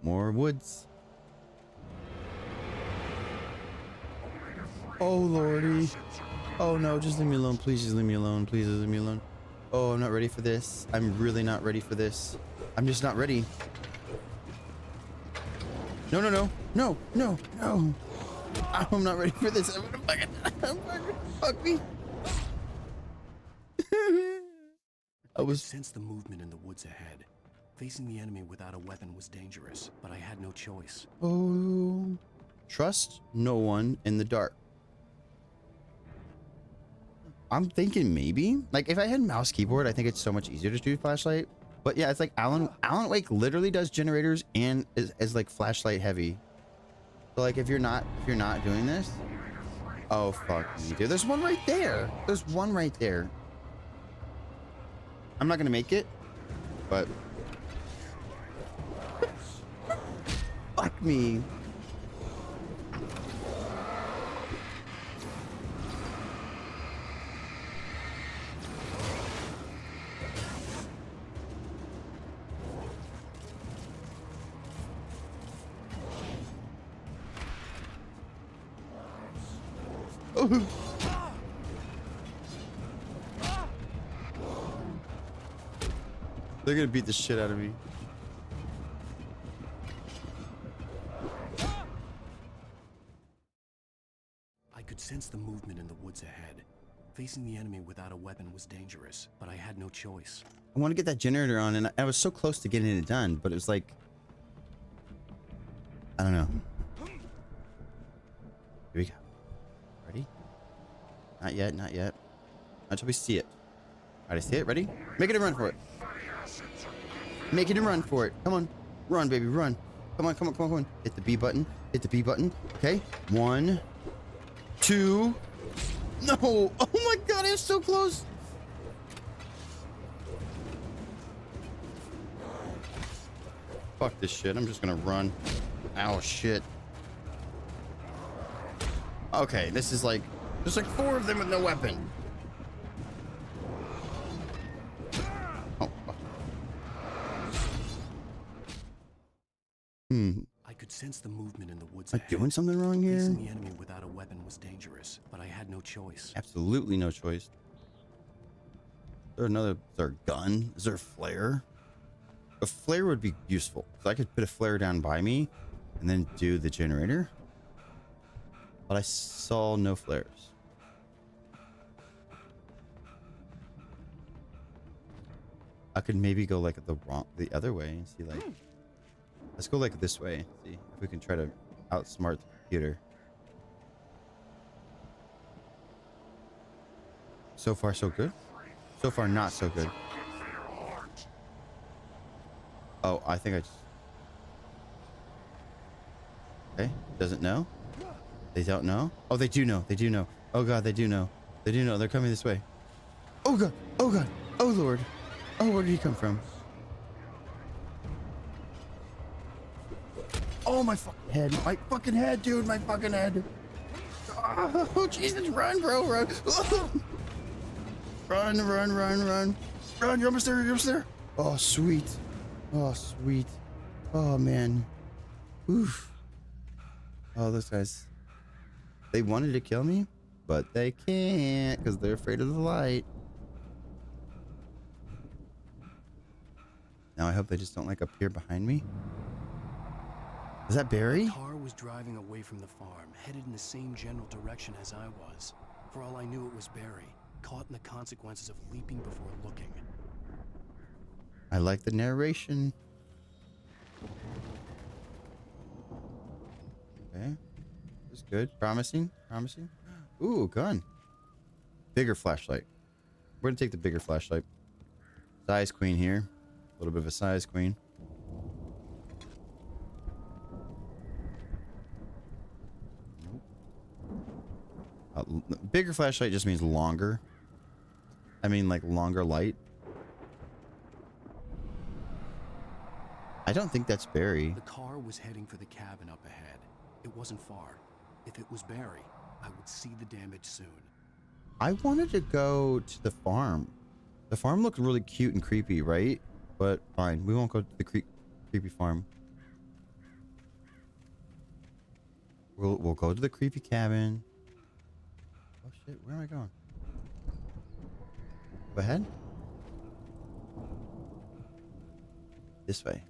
More woods. Oh lordy. Oh no, just leave me alone. Please just leave me alone. Please just leave me alone. Oh, I'm not ready for this. I'm really not ready for this. I'm just not ready. No, no, no. No, no, no. I'm not ready for this. I'm gonna fuck me. I could sense the movement in the woods ahead. Facing the enemy without a weapon was dangerous, but I had no choice. Oh. Trust no one in the dark. I'm thinking maybe. Like, if I had mouse keyboard, I think it's so much easier to do flashlight. But yeah, it's like Alan Wake literally does generators and is like flashlight heavy. So like if you're not doing this. Oh fuck me, dude. There's one right there. There's one right there. I'm not gonna make it, but fuck me. No! They're gonna beat the shit out of me. I could sense the movement in the woods ahead. Facing the enemy without a weapon was dangerous, but I had no choice. I want to get that generator on, and I was so close to getting it done, but it was like, I don't know. Here we go. Ready? Not yet, not yet. Not until we see it. All right, I see it. Ready? Make it a run for it. Make it a run for it. Come on. Run, baby, run. Come on, come on, come on, come on. Hit the B button. Hit the B button. Okay. 1, 2. No. Oh my God, I'm so close. Fuck this shit. I'm just gonna run. Ow, shit. Okay, this is like, there's like 4 of them with no weapon. Oh, fuck. I could sense the movement in the woods Am I doing something wrong here? Facing the enemy without a weapon was dangerous, but I had no choice. Absolutely no choice. Is there another? Is there a gun? Is there a flare? A flare would be useful. So I could put a flare down by me and then do the generator. But I saw no flares. I could maybe go like the other way and see like, let's go like this way. See if we can try to outsmart the computer. So far, so good. So far, not so good. Oh, I think I just... Okay, doesn't know. They don't know. Oh, they do know. They do know. Oh God, they do know. They do know. They're coming this way. Oh God. Oh God. Oh Lord. Oh, where did he come from? Oh, my fucking head. My fucking head, dude. My fucking head. Oh, Jesus. Run, bro. Run. Run, run, run, run. Run. You're almost there. You're almost there. Oh, sweet. Oh, sweet. Oh, man. Oof. Oh, those guys. They wanted to kill me, but they can't because they're afraid of the light. Now I hope they just don't like appear behind me. Is that Barry? The car was driving away from the farm, headed in the same general direction as I was. For all I knew, it was Barry, caught in the consequences of leaping before looking. I like the narration. Okay. This is good. Promising. Promising. Ooh, gun. Bigger flashlight. We're gonna take the bigger flashlight. Size queen here. A little bit of a size queen. Bigger flashlight just means longer. I mean, like longer light. I don't think that's Barry. The car was heading for the cabin up ahead. It wasn't far. If it was Barry, I would see the damage soon. I wanted to go to the farm. The farm looked really cute and creepy, right? But fine, we won't go to the creepy farm. We'll go to the creepy cabin. Oh shit, where am I going? Go ahead. This way.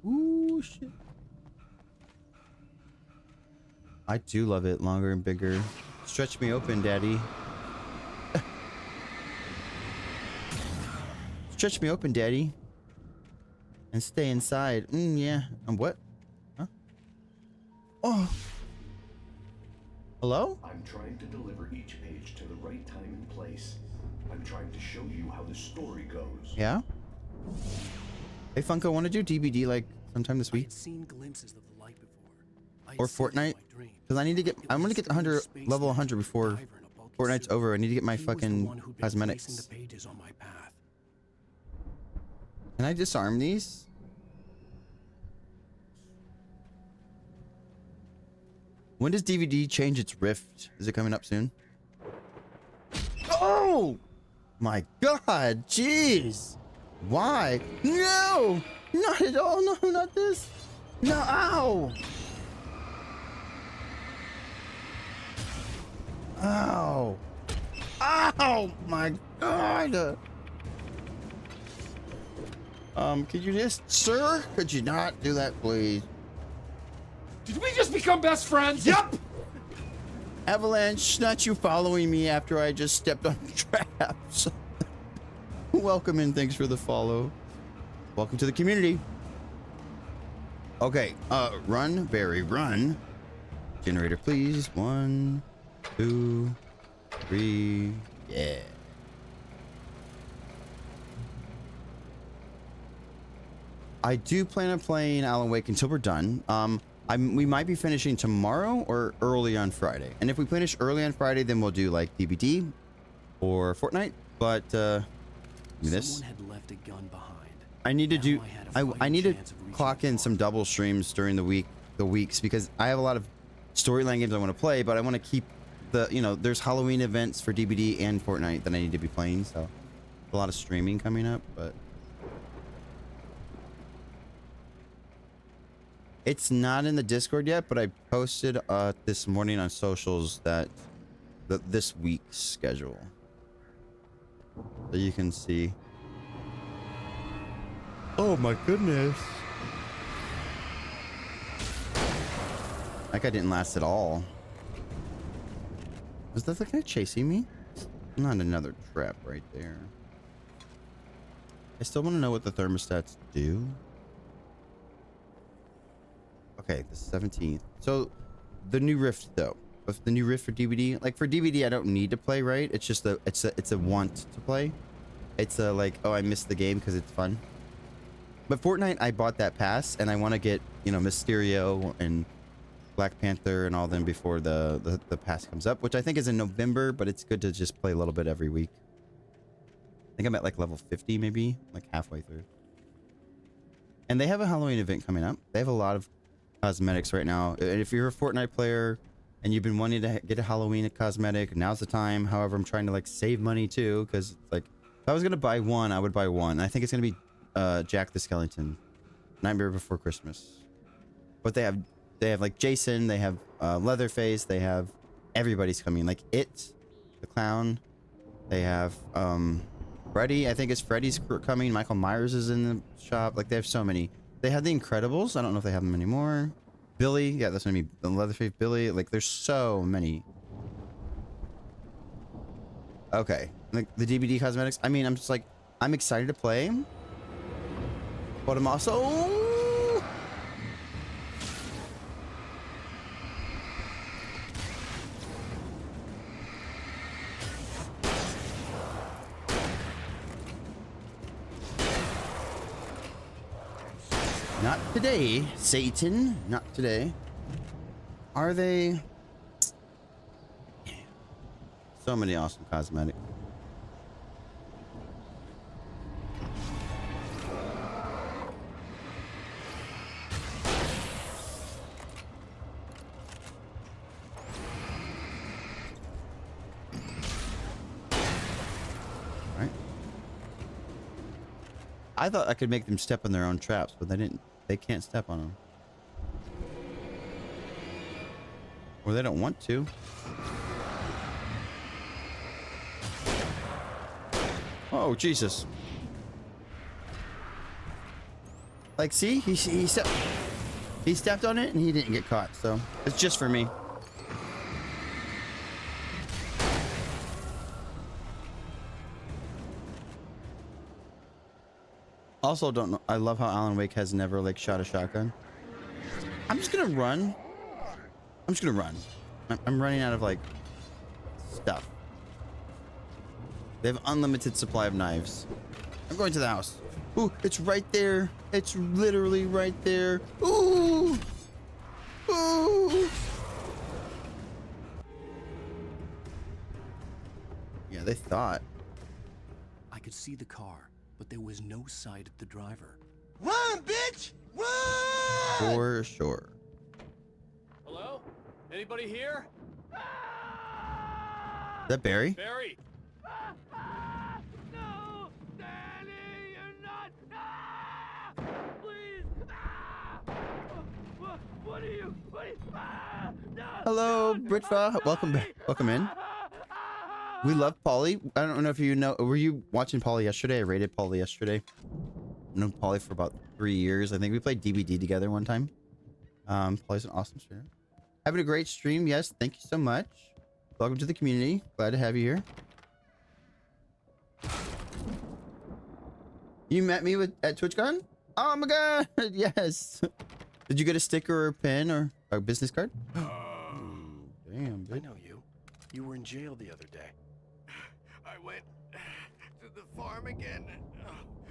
Ooh shit. I do love it longer and bigger. Stretch me open, daddy. Stretch me open, daddy. And stay inside. Yeah. And what? Huh? Oh. Hello? I'm trying to deliver each page to the right time and place. I'm trying to show you how the story goes. Yeah? Hey, Funko, want to do DBD like sometime this week? I'd seen glimpses of the light before. Or Fortnite? Because I need to get... I'm going to get 100, level 100 before Fortnite's over. I need to get my fucking cosmetics. The pages on my path. Can I disarm these? When does DVD change its rift? Is it coming up soon? Oh! My God! Jeez! Why? No! Not at all! No, not this! No! Ow! Ow. Ow, my God. Could you just, sir, could you not do that, please? Did we just become best friends? Yep. Avalanche, not you following me after I just stepped on traps. Welcome and thanks for the follow. Welcome to the community. Okay, run, Barry, run. Generator, please. 1, 2, 3. Yeah. I do plan on playing Alan Wake until we're done. We might be finishing tomorrow or early on Friday. And if we finish early on Friday, then we'll do like DBD or Fortnite. But this, someone had left a gun behind. I need to Now do. I had a I need to fighting chance of reaching clock in some double streams during the weeks because I have a lot of storyline games I want to play, but I want to keep there's Halloween events for DBD and Fortnite that I need to be playing. So a lot of streaming coming up, but. It's not in the Discord yet, but I posted this morning on socials that this week's schedule, so you can see. Oh my goodness! That guy didn't last at all. Was that the guy chasing me? Not another trap right there. I still want to know what the thermostats do. Okay, the 17th. So, the new Rift though. The new Rift for DVD. Like for DVD, I don't need to play, right? It's just it's a want to play. It's a like, oh, I missed the game because it's fun. But Fortnite, I bought that pass, and I want to get Mysterio and Black Panther and all them before the pass comes up, which I think is in November. But it's good to just play a little bit every week. I think I'm at like level 50, maybe like halfway through. And they have a Halloween event coming up. They have a lot of cosmetics right now. And if you're a Fortnite player and you've been wanting to get a Halloween cosmetic, now's the time. However, I'm trying to like save money too, because like if I was gonna buy one, I would buy one. I think it's gonna be Jack the Skellington, Nightmare Before Christmas. But they have like Jason, they have Leatherface, they have everybody's coming, like It, the clown. They have Freddy. I think it's Freddy's coming. Michael Myers is in the shop. Like they have so many. They have the Incredibles. I don't know if they have them anymore. Billy. Yeah, that's gonna be the Leatherface Billy. Like there's so many. Okay. Like the DVD cosmetics. I mean, I'm just like, I'm excited to play. But I'm also... Not today, Satan. Not today. Are they? So many awesome cosmetics. Right. I thought I could make them step on their own traps, but they didn't. They can't step on them. Or they don't want to. Oh, Jesus. Like, see? He stepped on it and he didn't get caught, so it's just for me. Also, don't know. I love how Alan Wake has never like shot a shotgun. I'm just gonna run. I'm just gonna run. I'm running out of like stuff. They have unlimited supply of knives. I'm going to the house. Ooh, it's right there. It's literally right there. Ooh, ooh. Yeah, they thought. I could see the car, but there was no sight of the driver. Run, bitch! Run! For sure. Hello? Anybody here? Is that Barry? Barry! No! Danny, you're not! Please! Hello, Britva. Welcome back. Welcome in. We love Polly. I don't know if you know. Were you watching Polly yesterday? I rated Polly yesterday. I've known Polly for about 3 years. I think we played DBD together one time. Polly's an awesome streamer. Having a great stream. Yes, thank you so much. Welcome to the community. Glad to have you here. You met me at TwitchCon? Oh my god, yes. Did you get a sticker or a pen or a business card? Damn, dude. I know you. You were in jail the other day. I went to the farm again.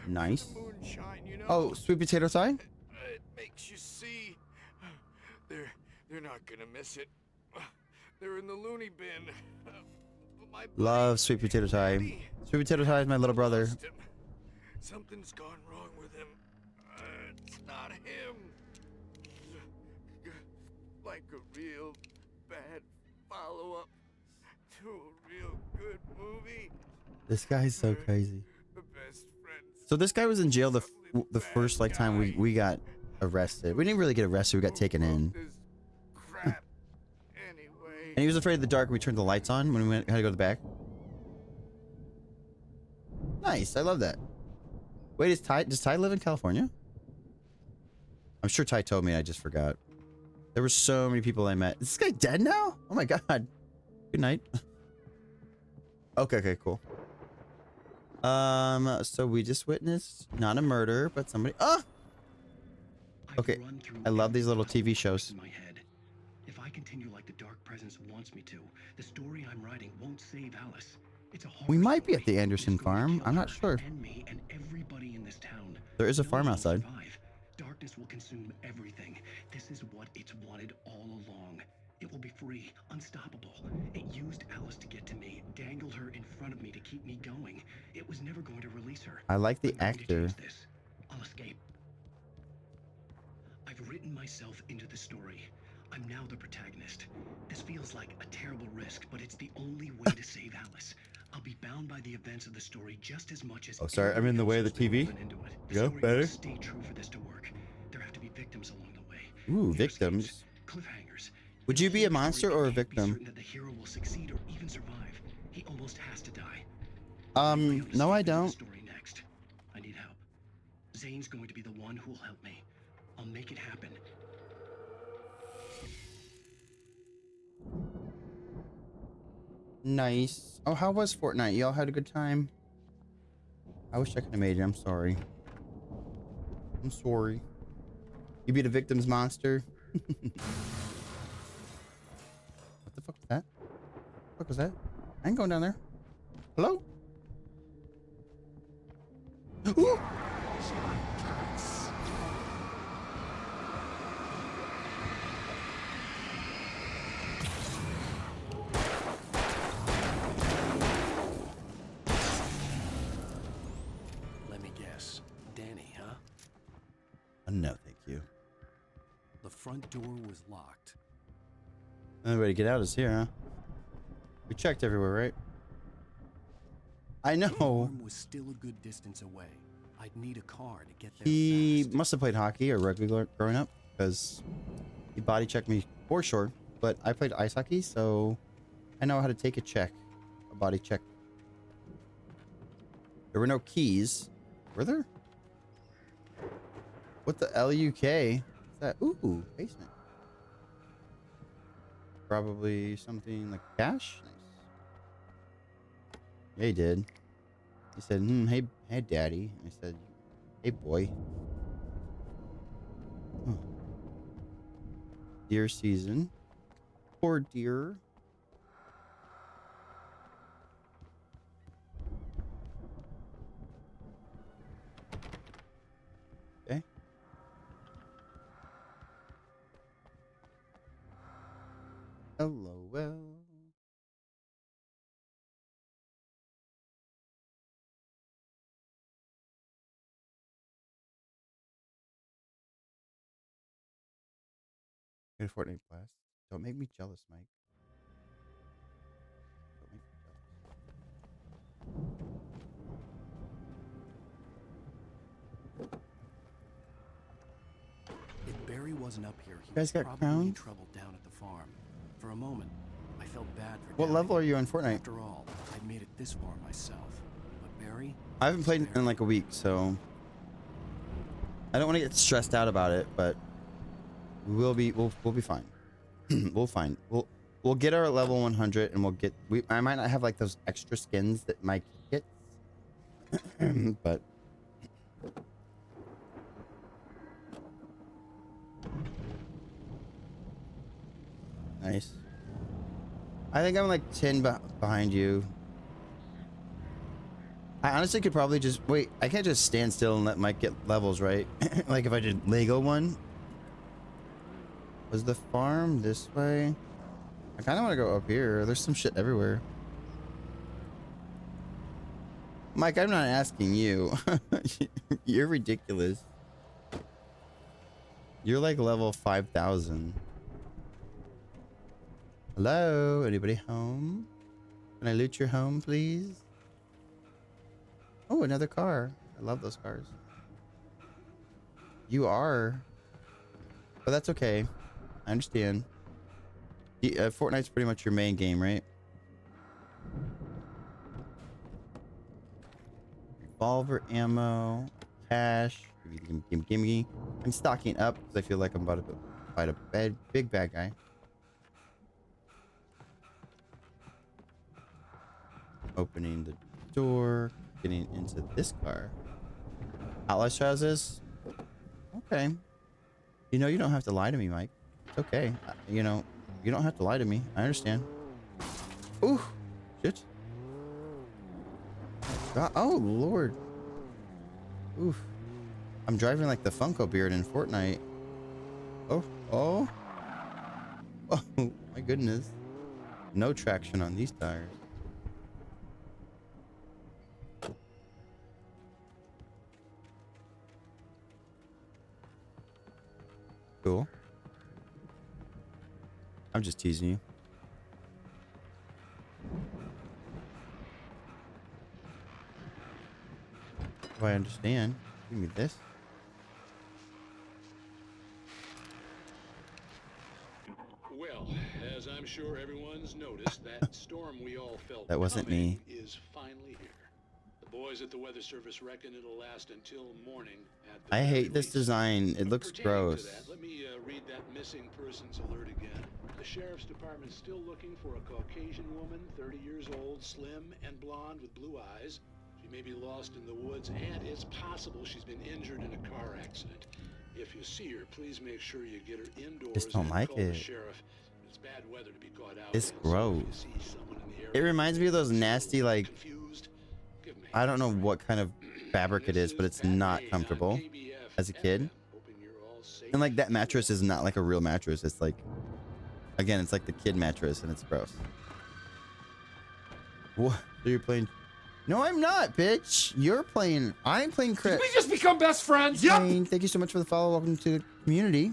Nice. Moonshine, you know. Oh, sweet potato side? It makes you see. They're not gonna miss it. They're in the loony bin. Love sweet potato tie. Sweet potato tie is my little brother. Something's gone wrong with him. It's not him. Like a real bad follow-up to a real good movie. This guy's so crazy. The best friends. So this guy was in jail the first like time we got arrested. We didn't really get arrested. We got taken in. And he was afraid of the dark. We turned the lights on when we had to go to the back. Nice. I love that. Wait, does Ty live in California? I'm sure Ty told me. I just forgot. There were so many people I met. Is this guy dead now? Oh my god. Good night. Okay, cool. So we just witnessed not a murder, but somebody. Oh! Okay. I love these little TV shows. If I continue like the dark presence wants me to, the story I'm writing won't save Alice. It's a We might be at the Anderson farm. I'm not sure. and me and everybody in this town. There is a farm outside. Darkness will consume everything. This is what it's wanted all along. It will be free, unstoppable. It used Alice to get to me, dangled her in front of me to keep me going. It was never going to release her. I like the I'm going to actor. change this. I'll escape. I've written myself into the story. I'm now the protagonist. This feels like a terrible risk, but it's the only way to save Alice. I'll be bound by the events of the story just as much as. Oh, sorry. I'm in the way of the TV. Go better. Stay true for this to work. There have to be victims along the way. Ooh, victims. Cliffhangers. Would you be a monster or a victim? That the hero will succeed or even survive. He almost has to die. No, I don't. Story next. I need help. Zane's going to be the one who will help me. I'll make it happen. Nice. Oh, how was Fortnite? Y'all had a good time? I wish I could have made it. I'm sorry. I'm sorry. You beat a victim's monster? What the fuck was that? What the fuck was that? I ain't going down there. Hello? Ooh! Let me guess. Danny, huh? No, thank you. The front door was locked. The only way to get out is here, huh? We checked everywhere, right? I The know. farm was still a good distance away. I'd need a car to get there. He must have played hockey or rugby growing up, because he body checked me for sure. But I played ice hockey, so I know how to take a check, a body check. There were no keys, were there? What the LUK? Is that? Ooh, basement. Probably something like cash. Nice. Yeah, he did. He said, hey, daddy. I said, hey, boy. Huh. Deer season. Poor deer. Okay. LOL. Get a Fortnite blast. Don't make me jealous, Mike. Don't make me jealous. If Barry wasn't up here, he You guys was got probably in crowns? trouble down at the farm. For a moment, I felt bad for What Danny. level are you on Fortnite? After all, I'd this far myself. But Barry, I haven't played in like a week, so I don't want to get stressed out about it, but we'll be fine. We'll get our level 100 and I might not have like those extra skins that Mike gets. But nice. I think I'm like 10 behind you. I honestly could probably just wait. I can't just stand still and let Mike get levels, right? Like if I did Lego one. Was the farm this way? I kind of want to go up here. There's some shit everywhere. Mike, I'm not asking you. You're ridiculous. You're like level 5,000. Hello? Anybody home? Can I loot your home, please? Oh, another car. I love those cars. You are. But that's okay. I understand. Fortnite's pretty much your main game, right? Revolver ammo, cash. Gimme. I'm stocking up because I feel like I'm about to fight a big bad guy. Opening the door, getting into this car. Outlast trousers. Okay. You know you don't have to lie to me, Mike. It's okay. You know, you don't have to lie to me. I understand. Ooh, shit. God, oh Lord. Oof. I'm driving like the Funko Beard in Fortnite. Oh my goodness. No traction on these tires. Cool. I'm just teasing you. Oh, I understand. Give me this. Well, as I'm sure everyone's noticed, that storm we all felt That wasn't me. is finally here. The boys at the Weather Service reckon it'll last until morning. At the I very hate this least. design. It looks Pertaining gross. to that, let me read that missing persons alert again. The sheriff's department's still looking for a Caucasian woman, 30 years old, slim and blonde with blue eyes. She may be lost in the woods, and it's possible she's been injured in a car accident. If you see her, please make sure you get her indoors. Just don't and like call the it. sheriff. It's bad weather to be caught out. It's in, gross. so if you see someone in the area It reminds me of those nasty, like, confused, give me I don't know what kind of fabric it is, but it's not comfortable as a kid. And like that mattress is not like a real mattress. It's like, again, it's like the kid mattress and it's gross. What? So you're playing? No, I'm not, bitch. You're playing. I'm playing Chris. Did we just become best friends? Yep. Jane, thank you so much for the follow. Welcome to the community.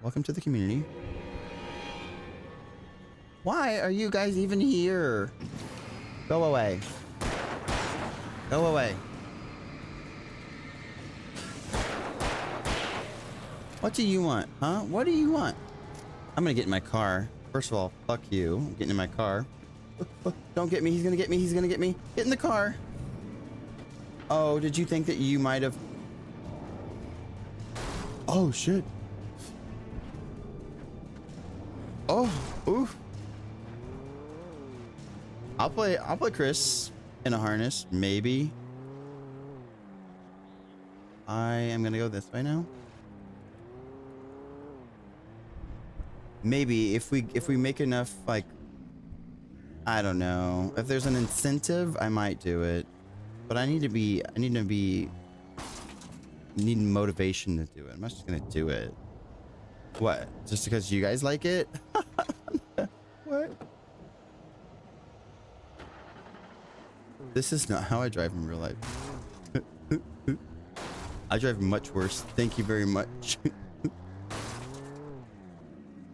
Welcome to the community. Why are you guys even here? Go away. Go away. What do you want, huh? What do you want? I'm gonna get in my car. First of all, fuck you. I'm getting in my car. Don't get me. He's gonna get me. He's gonna get me. Get in the car. Oh, did you think that you might have... Oh, shit. Oh, oof. I'll play Chris in a harness, maybe. I am gonna go this way now. Maybe if we make enough, like, I don't know, if there's an incentive, I might do it. But I need motivation to do it. I'm not just gonna do it. What? Just because you guys like it? What? This is not how I drive in real life. I drive much worse. Thank you very much.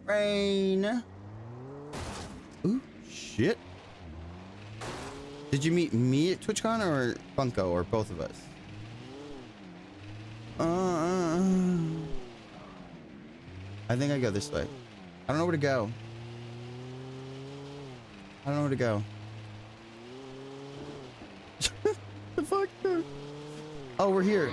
Rain. Ooh, shit. Did you meet me at TwitchCon or Funko or both of us? I think I go this way. I don't know where to go. I don't know where to go. The fuck? Oh, we're here.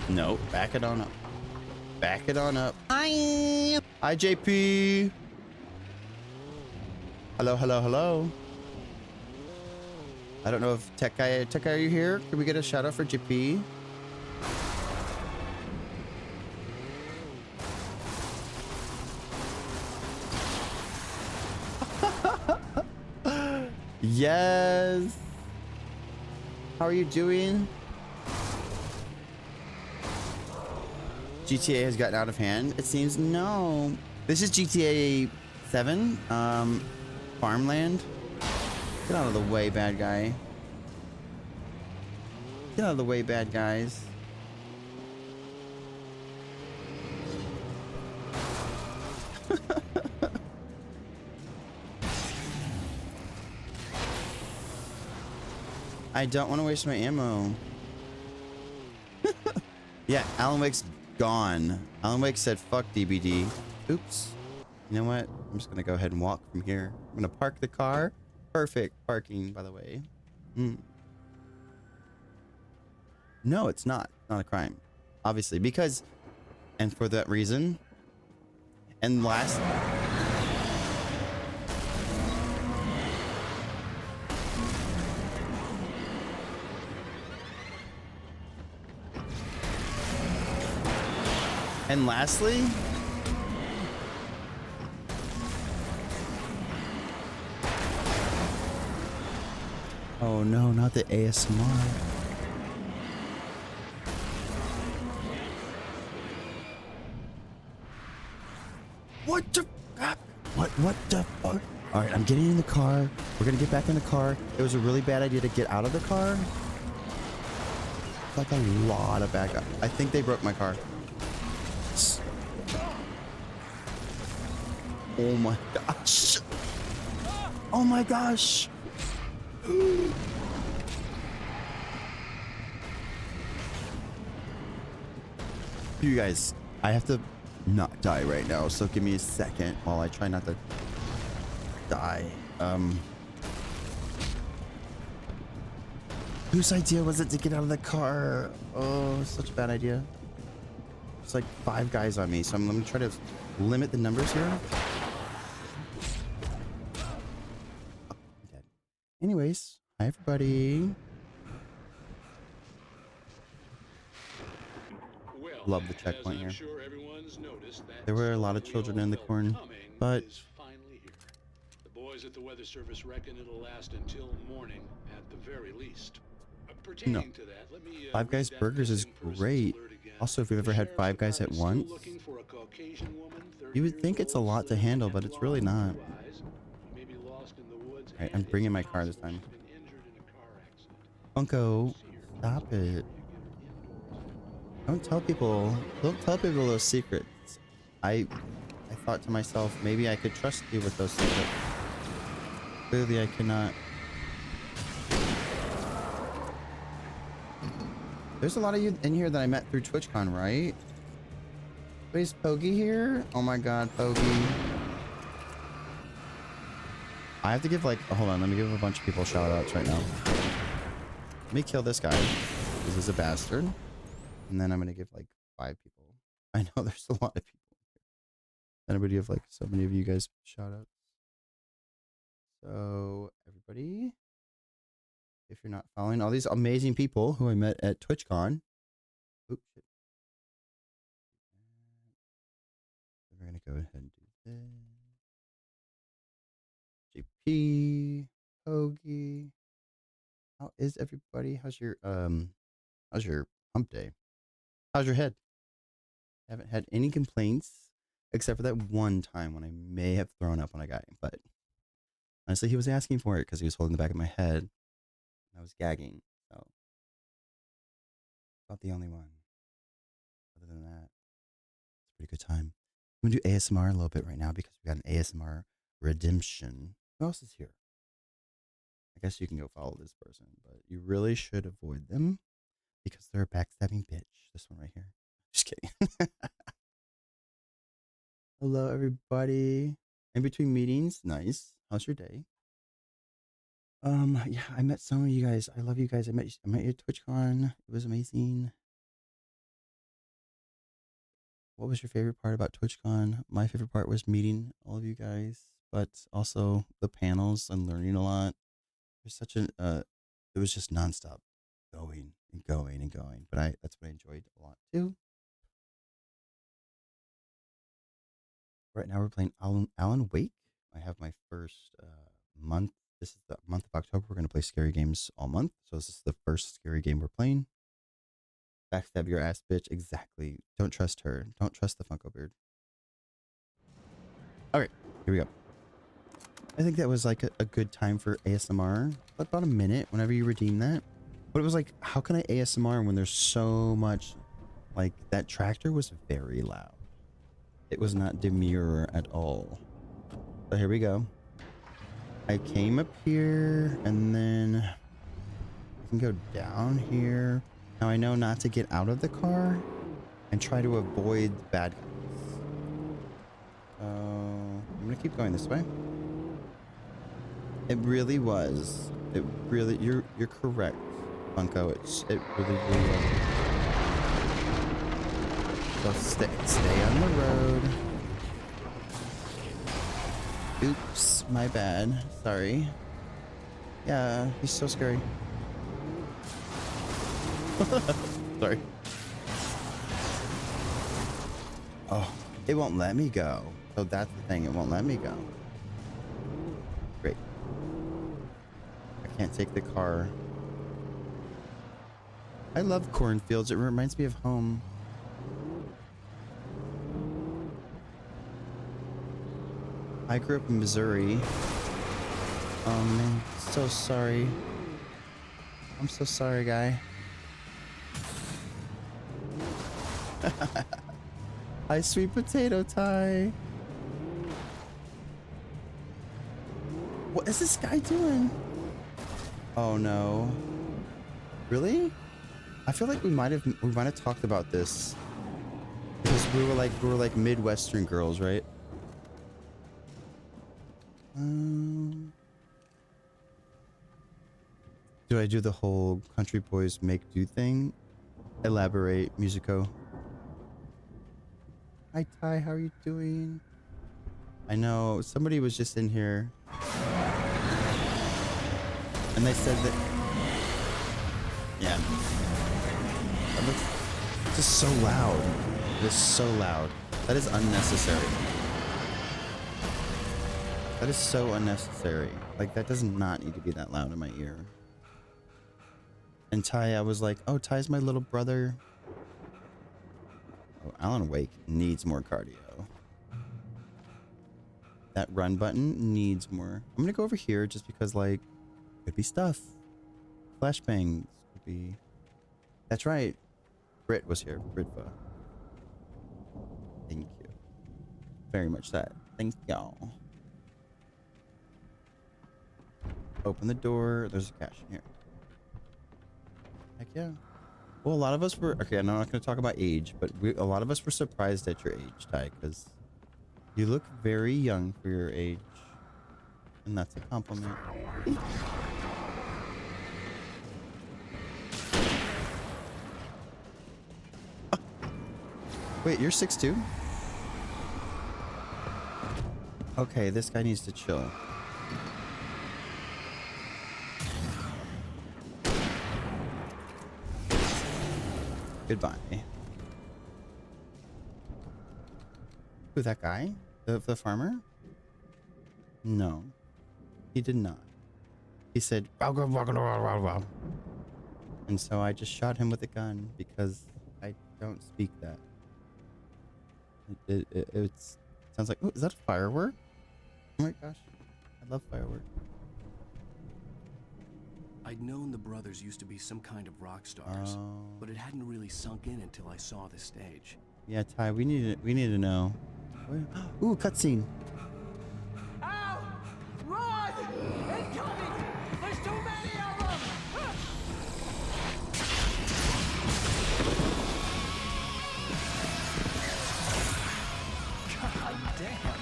No, back it on up. Back it on up. Hi, JP. Hello, hello, hello. I don't know if Tech Guy, are you here? Can we get a shout out for JP? Yes. How are you doing? GTA has gotten out of hand. It seems no. This is GTA 7. Farmland. Get out of the way, bad guy. Get out of the way, bad guys. I don't want to waste my ammo. Yeah, Alan Wake's gone. Alan Wake said, fuck DBD. Oops. You know what? I'm just going to go ahead and walk from here. I'm going to park the car. Perfect parking, by the way. No, it's not. Not a crime. Obviously, because... And for that reason... And last... And lastly... Oh no, not the ASMR. What the fuck? What the fuck? Alright, I'm getting in the car. We're gonna get back in the car. It was a really bad idea to get out of the car. Like a lot of backup. I think they broke my car. Oh my gosh. Oh my gosh. You guys, I have to not die right now, so give me a second while I try not to die. Whose idea was it to get out of the car? Oh, such a bad idea. It's like 5 guys on me, so I'm gonna try to limit the numbers here. Anyways, hi everybody. Love the checkpoint here. There were a lot of children in the corn, but the boys at the Weather Service reckon it'll last until morning at the very least. no. Five Guys Burgers is great. Also, if you've ever had 5 Guys at once, you would think it's a lot to handle, but it's really not. Alright, I'm bringing my car this time. Funko, stop it. Don't tell people those secrets. I thought to myself, maybe I could trust you with those secrets. Clearly I cannot. There's a lot of you in here that I met through TwitchCon, right? Is Pogi here? Oh my god, Pogi. I have to give like, hold on, let me give a bunch of people shout outs right now. Let me kill this guy. This is a bastard. And then I'm gonna give like 5 people. I know there's a lot of people. Anybody have like so many of you guys shout outs? So everybody, if you're not following all these amazing people who I met at TwitchCon. Oops, shit. We're gonna go ahead and do this. JP, Hoagie. How is everybody? How's your hump day? How's your head? Haven't had any complaints except for that one time when I may have thrown up on a guy, but honestly he was asking for it because he was holding the back of my head and I was gagging, so not the only one. Other than that, it's a pretty good time. I'm gonna do ASMR a little bit right now because we got an ASMR redemption. Who else is here? I guess you can go follow this person, but you really should avoid them because they're a backstabbing bitch. This one right here. Just kidding. Hello, everybody. In between meetings. Nice. How's your day? Yeah, I met some of you guys. I love you guys. I met you at TwitchCon. It was amazing. What was your favorite part about TwitchCon? My favorite part was meeting all of you guys, but also the panels and learning a lot. There's such an it was just nonstop going and going and going. But that's what I enjoyed a lot too. Right now we're playing Alan Wake. I have my first month. This is the month of October. We're going to play scary games all month. So this is the first scary game we're playing. Backstab your ass, bitch. Exactly. Don't trust her. Don't trust the Funko Beard. Okay, here we go. I think that was like a good time for ASMR. About a minute whenever you redeem that. But it was like, how can I ASMR when there's so much, like that tractor was very loud. It was not demure at all. So here we go. I came up here and then I can go down here. Now I know not to get out of the car and try to avoid bad guys. I'm gonna keep going this way. It really was. It really, you're correct, Funko. It really was. So stay on the road. Oops, my bad. Sorry. Yeah, he's so scary. Sorry. Oh, it won't let me go. So that's the thing, it won't let me go. Great. I can't take the car. I love cornfields. It reminds me of home. I grew up in Missouri. Oh man, so sorry. I'm so sorry, guy. Hi, sweet potato Ty. What is this guy doing? Oh no. Really? I feel like we might have talked about this because we were like Midwestern girls, right? Do I do the whole country boys make do thing? Elaborate, Musico. Hi Ty, how are you doing? I know somebody was just in here and they said that, yeah, it's just so loud. It is so loud. That is unnecessary. That is so unnecessary. Like, that does not need to be that loud in my ear. And Ty, I was like, oh, Ty's my little brother. Oh, Alan Wake needs more cardio. That run button needs more. I'm gonna go over here just because, like, could be stuff. Flashbangs could be. That's right. Brit was here. Britva. Thank you. Very much that. Thank y'all. Open the door. There's a cash in here. Heck yeah. Well, a lot of us were... Okay, I'm not going to talk about age, but a lot of us were surprised at your age, Ty, because you look very young for your age. And that's a compliment. Wait, you're 6'2"? Okay, this guy needs to chill. Goodbye. Who, that guy? The farmer? No. He did not. He said, "Wow." And so I just shot him with a gun because I don't speak that. It sounds like, oh, is that a firework? Oh my gosh. I love fireworks. I'd known the brothers used to be some kind of rock stars, but it hadn't really sunk in until I saw the stage. Yeah, Ty, we need to know. Ooh, cutscene. Ow! Run! Incoming! There's too many of them! God damn.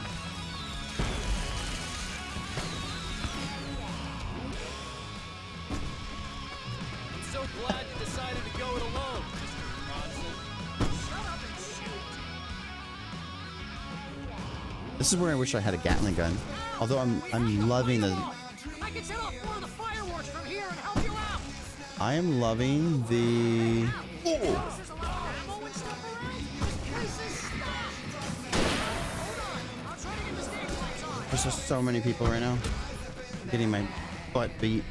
This is where I wish I had a Gatling gun. Although I'm loving the. I can set off more of the fireworks from here and help you out. I am loving the. Oh. There's a lot of ammo and stuff around. This place is stocked. Hold on. I'll try to get the stage lights on. There's just so many people right now. I'm getting my butt beat.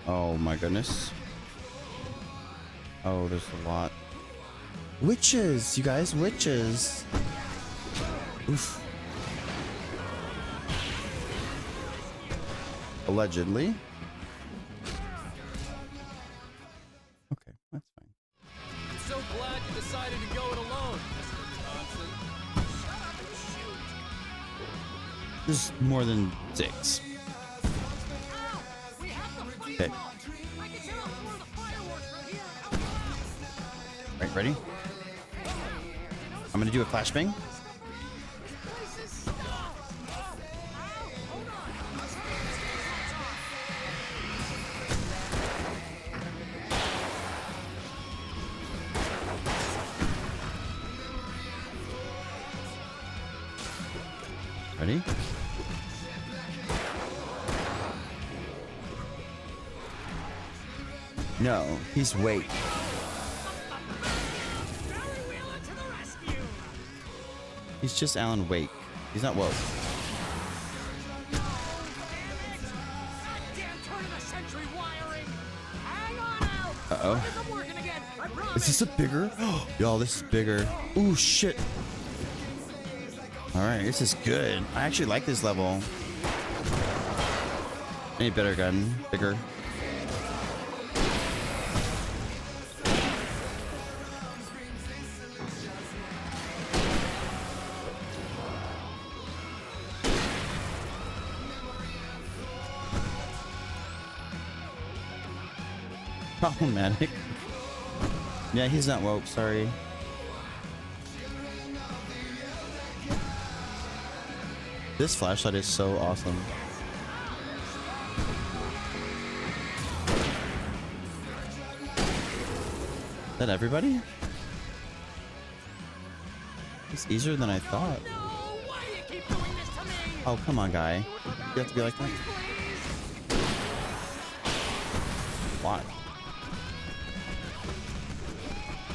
Oh my goodness. Oh, there's a lot. Witches, you guys, witches. Oof. Allegedly. Okay, that's fine. I'm so glad you decided to go it alone, Mr. Thompson. Shut up and shoot. There's more than 6. Okay. Right, ready? I'm gonna do a flashbang. Ready? No, he's Wake. He's just Alan Wake. He's not woke. Uh-oh. Is this a bigger? Y'all, this is bigger. Ooh, shit. Alright, this is good. I actually like this level. I need a better gun. Bigger. Problematic. Yeah, he's not woke, sorry. This flashlight is so awesome. Is that everybody? It's easier than I thought. Oh, come on, guy. You have to be like that? Why?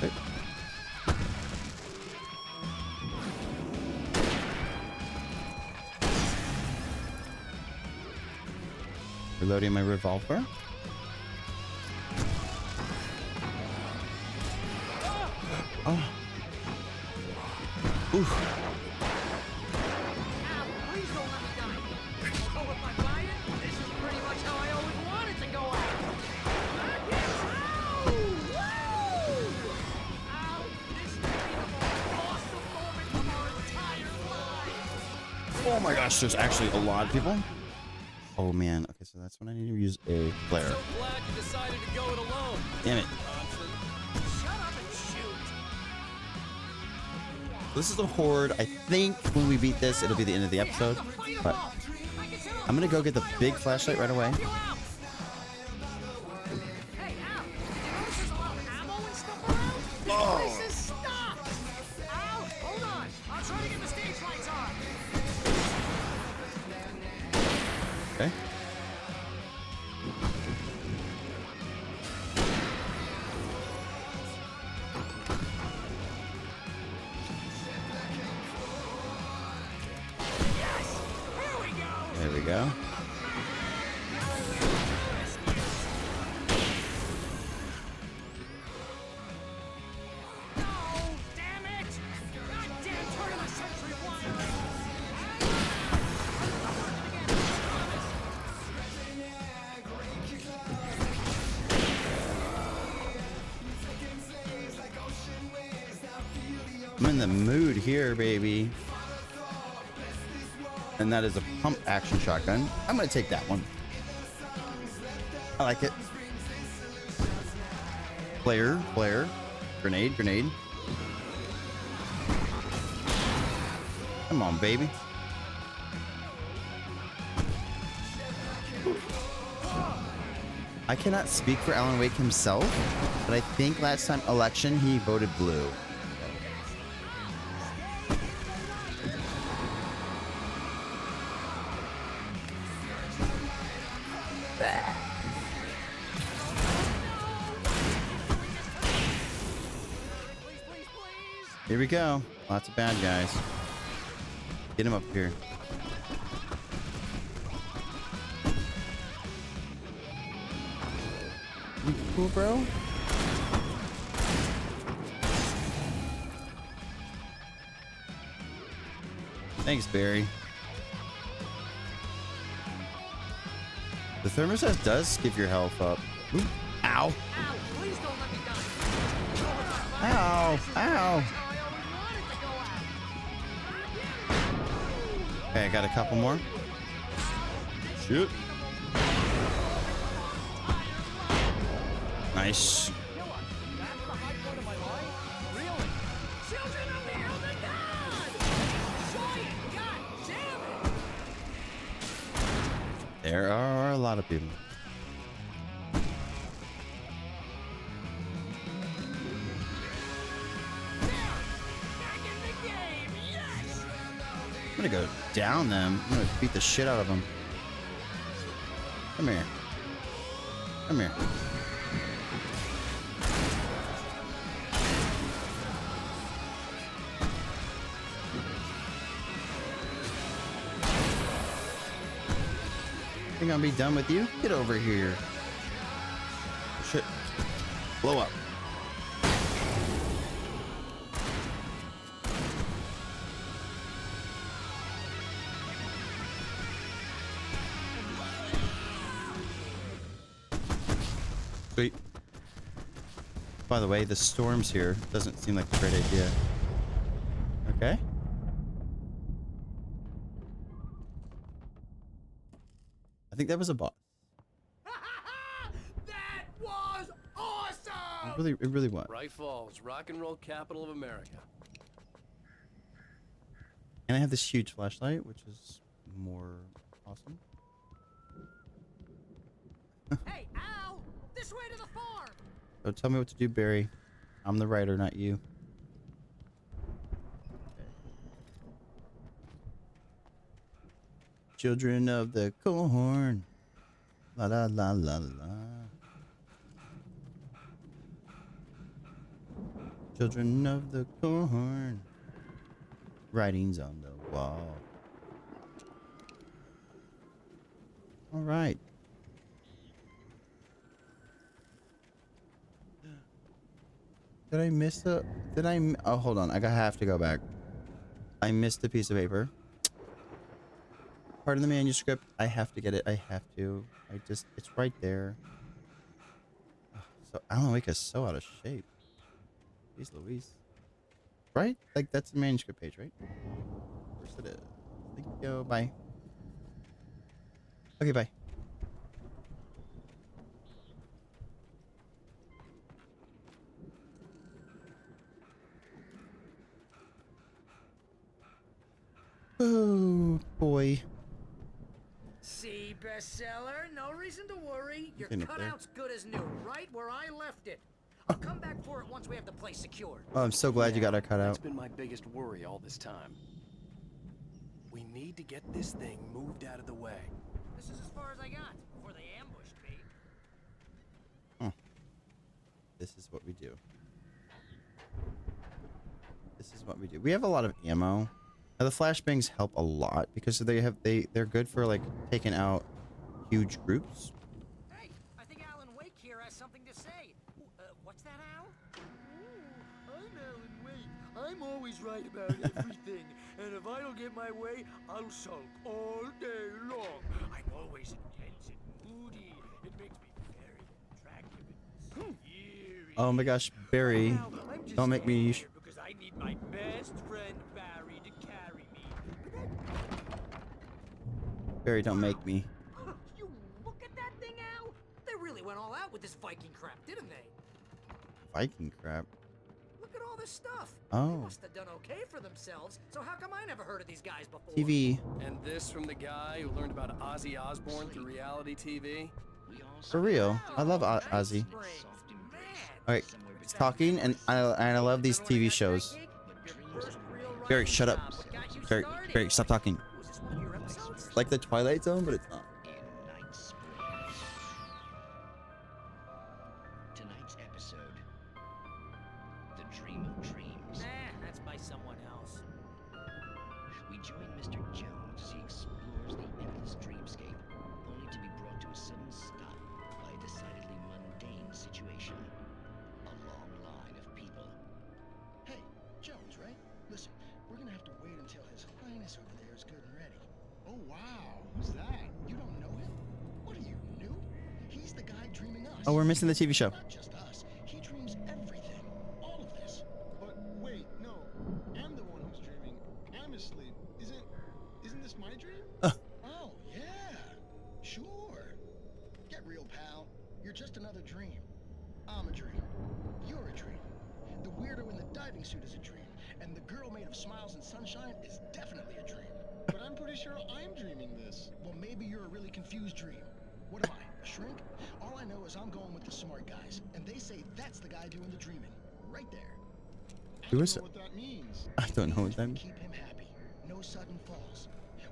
Wait. Reloading my revolver. Oh. Oof. Oh my gosh, there's actually a lot of people. Oh man, okay, so that's when I need to use a flare. So glad you decided to go it alone. Damn it. Shut up and shoot. This is a horde. I think when we beat this, it'll be the end of the episode. But I'm gonna go get the big flashlight right away. Oh. Stop! Ow! Hold on! I'll try to get the stage lights on. Okay. Yes! Here we go! There we go. I'm in the mood here, baby. And that is a pump action shotgun. I'm gonna take that one. I like it. Flare, flare. Grenade, grenade. Come on, baby. I cannot speak for Alan Wake himself, but I think last time election he voted blue. Here we go. Lots of bad guys. Get him up here. You cool, bro? Thanks, Barry. The thermostat does give your health up. Ooh. Ow. Ow. Ow. Okay, I got a couple more. Shoot. Nice. There are a lot of people. I'm gonna go down them. I'm gonna beat the shit out of them. Come here. Come here. Think I'm gonna be done with you? Get over here. Shit. Blow up. Sweet. By the way, the storms here doesn't seem like a great idea. Okay. I think that was a boss. That was awesome! It really was. Bright Falls, rock and roll capital of America. And I have this huge flashlight, which is more awesome. Hey, Al! This way to the farm! So tell me what to do, Barry. I'm the writer, not you. Children of the corn. La la la la la. Children of the corn. Writings on the wall. All right. Did I miss a... Oh, hold on. I have to go back. I missed a piece of paper. Part of the manuscript. I have to get it. I have to. It's right there. So Alan Wake is so out of shape. Jeez Louise. Right? Like, that's the manuscript page, right? Of course it is. Thank you. Bye. Okay, bye. Oh, boy. See, bestseller? No reason to worry. Your Nothing up there. cutout's good as new, right where I left it. I'll come back for it once we have the place secured. Oh, I'm so glad you got our That's cutout. been my biggest worry all this time. We need to get this thing moved out of the way. This is as far as I got before they ambushed me. This is what we do. This is what we do. We have a lot of ammo. Now, the flashbangs help a lot because they're good for like taking out huge groups. Hey, I think Alan Wake here has something to say. What's that, Al? I'm Alan Wake. I'm always right about everything. And if I don't get my way, I'll sulk all day long. I'm always intense and moody. It makes me very attractive and scary. Oh my gosh, Barry, Well, I'm just don't make me. here because I need my best friend Barry to carry me. Barry, don't make me. You look at that thing, Al. They really went all out with this Viking crap, didn't they? Viking crap. Look at all this stuff. Oh. They must have done okay for themselves. So how come I never heard of these guys before? TV. And this from the guy who learned about Ozzy Osbourne through reality TV? For real. I love Ozzy. Alright, he's talking, and I love these TV shows. Barry, shut up. Barry, stop talking. It's like the Twilight Zone, but it's not. Tonight's episode, The Dream of Dreams. Nah, that's by someone else. We join Mr. Jones as he explores the endless dreamscape, only to be brought to a sudden stop by a decidedly mundane situation. A long line of people. Hey, Jones, right? Listen, we're gonna have to wait until His Highness over there is good and ready. Oh, wow. Who's that? You don't know him? What are you, new? He's the guy dreaming us. Oh, we're missing the TV show. Not just us. He dreams everything. All of this. But wait, no. I'm the one who's dreaming. I'm asleep. Isn't this my dream? Oh, yeah. Sure. Get real, pal. You're just another dream. I'm a dream. You're a dream. The weirdo in the diving suit is a dream. And the girl made of smiles and sunshine is definitely a dream. But I'm pretty sure I'm dreaming this. Well, maybe you're a really confused dream. What am I, a shrink? All I know is I'm going with the smart guys, and they say that's the guy doing the dreaming. Right there. Who is it? What that means. I don't know what that means. Keep him happy. No sudden falls.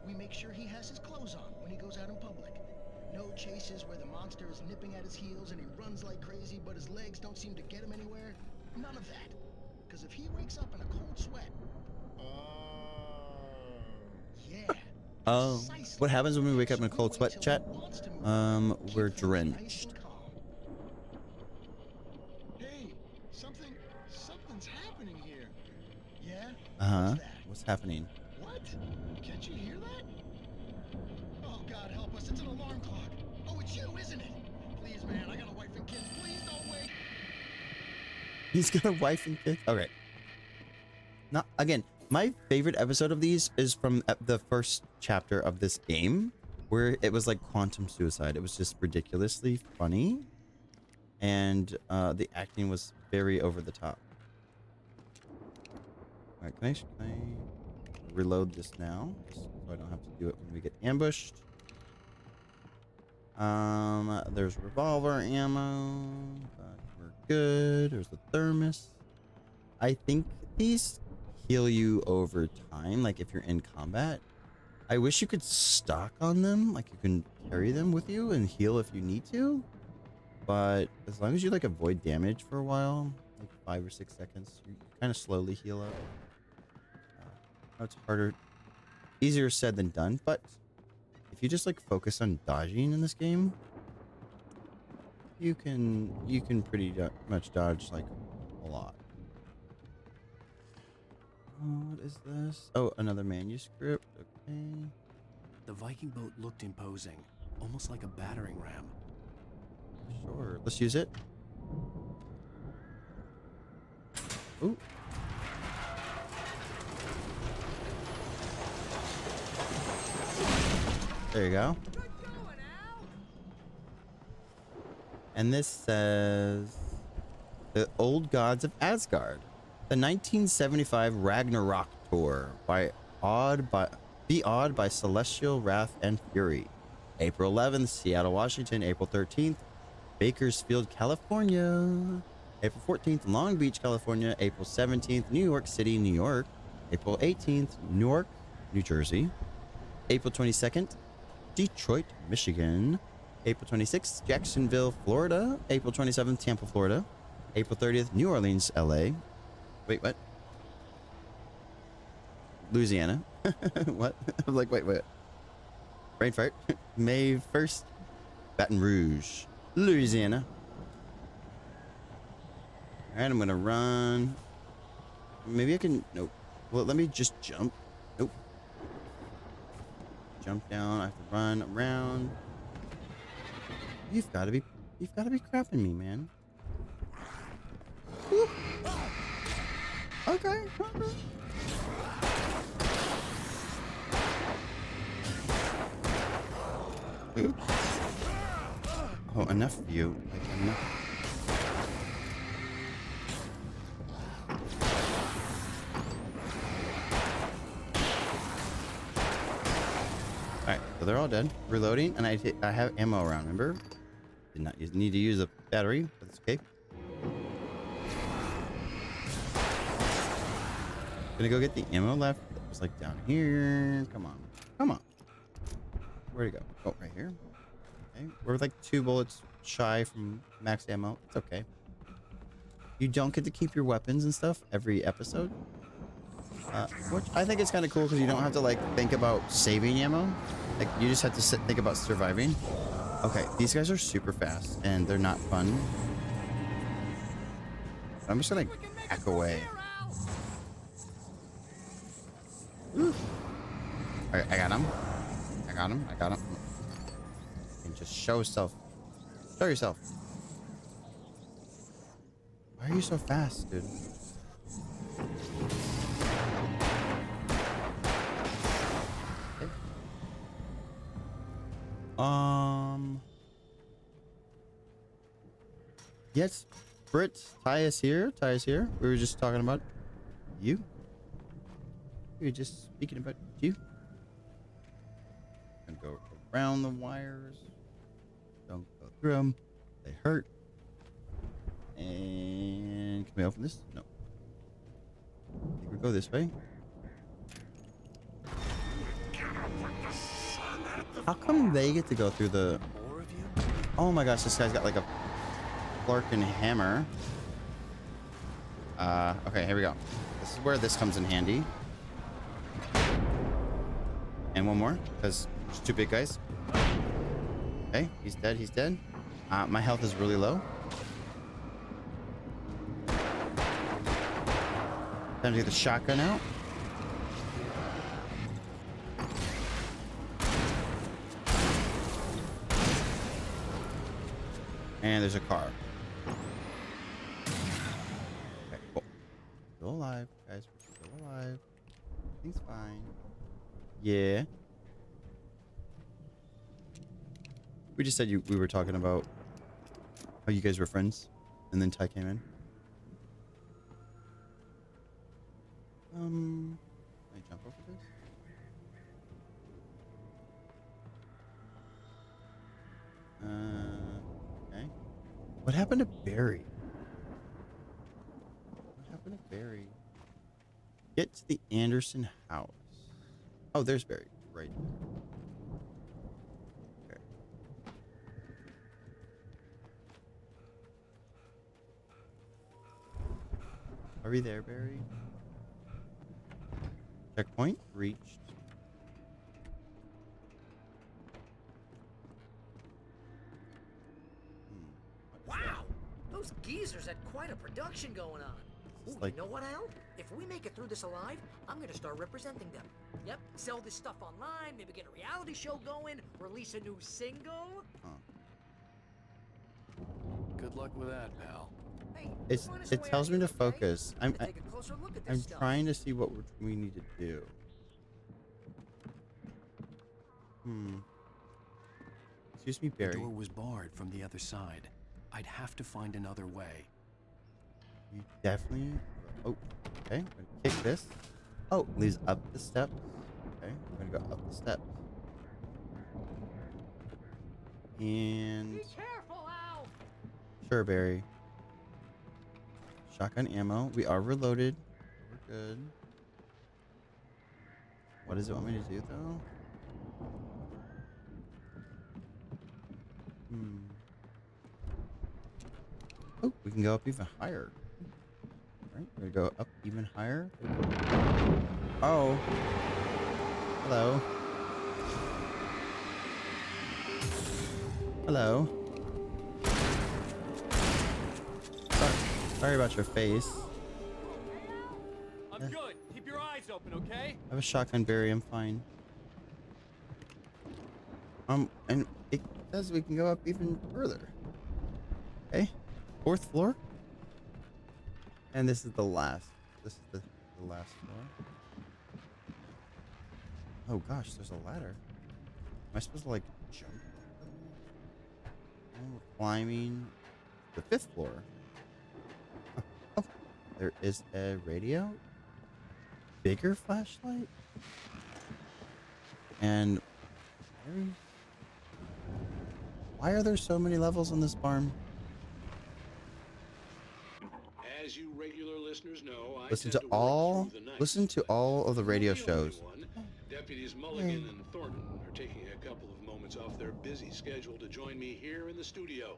We make sure he has his clothes on when he goes out in public. No chases where the monster is nipping at his heels and he runs like crazy, but his legs don't seem to get him anywhere. None of that. Because if he wakes up in a cold sweat... Yeah. Oh, what happens when we wake up in a cold sweat, chat? We're drenched. Hey, something's happening here. Yeah? Uh-huh. What's happening? What? Can't you hear that? Oh, God help us. It's an alarm clock. Oh, it's you, isn't it? Please, man, I got a wife and kids. Please don't wait. He's got a wife and kids? Okay. Not again. My favorite episode of these is from the first chapter of this game, where it was like quantum suicide. It was just ridiculously funny, and the acting was very over the top. All right, can I reload this now, just so I don't have to do it when we get ambushed? There's revolver ammo, but we're good. There's the thermos. I think these heal you over time, like if you're in combat. I wish you could stock on them, like you can carry them with you and heal if you need to, but as long as you like avoid damage for a while, like 5 or 6 seconds, you kind of slowly heal up. I know it's harder, easier said than done, but if you just like focus on dodging in this game, you can pretty much dodge like a lot. What is this? Oh, another manuscript. Okay. The Viking boat looked imposing, almost like a battering ram. Sure, let's use it. Ooh. There you go. And this says The Old Gods of Asgard. The 1975 Ragnarok tour Be Awed by Celestial Wrath and Fury. April 11th, Seattle, Washington. April 13th, Bakersfield, California. April 14th, Long Beach, California. April 17th, New York City, New York. April 18th, Newark, New Jersey. April 22nd, Detroit, Michigan. April 26th, Jacksonville, Florida. April 27th, Tampa, Florida. April 30th, New Orleans, LA. Wait, what? Louisiana. What? I'm like, wait. Brain fart. May 1st, Baton Rouge, Louisiana. Alright, I'm gonna run. Maybe I can. Nope. Well, let me just jump. Nope. Jump down. I have to run around. You've got to be crapping me, man. Woo. Okay. Oops. Oh, enough of you. Like, enough. Alright, so they're all dead. Reloading, and I have ammo around, remember? Did not need to use a battery, but it's okay. Gonna go get the ammo left. That was like down here. Come on. Come on. Where'd it go? Oh, right here. Okay. We're like 2 bullets shy from max ammo. It's okay. You don't get to keep your weapons and stuff every episode. Which I think is kind of cool because you don't have to like think about saving ammo. Like you just have to think about surviving. Okay, these guys are super fast and they're not fun. I'm just gonna hack away. All right, I got him. I got him. I got him. And just show yourself. Show yourself. Why are you so fast, dude? Yes, Britt, Ty is here. Ty is here. We were just talking about you. We were just speaking about you. Gonna go around the wires. Don't go through them. They hurt. And can we open this? No. I think we go this way. How come they get to go through the... Oh my gosh, this guy's got like a Larkin hammer. Okay, here we go. This is where this comes in handy. And one more, because there's 2 big guys. Okay, he's dead, he's dead. My health is really low. Time to get the shotgun out. And there's a car. Okay, cool. Still alive, guys. We're still alive. Everything's fine. Yeah. We just said we were talking about how you guys were friends, and then Ty came in. Can I jump over this? Okay. What happened to Barry? What happened to Barry? Get to the Anderson house. Oh, there's Barry. Right there. Okay. Are we there, Barry? Checkpoint reached. Wow! Those geezers had quite a production going on. Ooh, like... You know what, Al? If we make it through this alive, I'm gonna start representing them. Yep, sell this stuff online, maybe get a reality show going, release a new single. Good luck with that, pal. Hey, It tells me to focus. I'm take a closer look at this I'm stuff. trying to see what we need to do. Excuse me, Barry. The door was barred from the other side. I'd have to find another way. You definitely... Oh, okay. I'm gonna kick this. Oh, leads up the steps. Okay, I'm gonna go up the steps. And... Be careful, Al! Sure, Barry. Shotgun ammo. We are reloaded. We're good. What does it want me to do, though? Oh, we can go up even higher. Right, we're gonna go up even higher. Oh. Hello. Hello. Sorry about your face. I'm good. Keep your eyes open, okay? I have a shotgun, Barry. I'm fine. And it says we can go up even further. Okay, 4th floor. And this is the last. This is the last floor. Oh gosh, there's a ladder. Am I supposed to like jump? Oh, we're climbing the 5th floor. Oh, there is a radio. Bigger flashlight. And Why are there so many levels in this farm? As you regular listeners know, I Listen tend to work all. through the night. Listen to all of the radio shows. Deputies Mulligan and Thornton are taking a couple of moments off their busy schedule to join me here in the studio.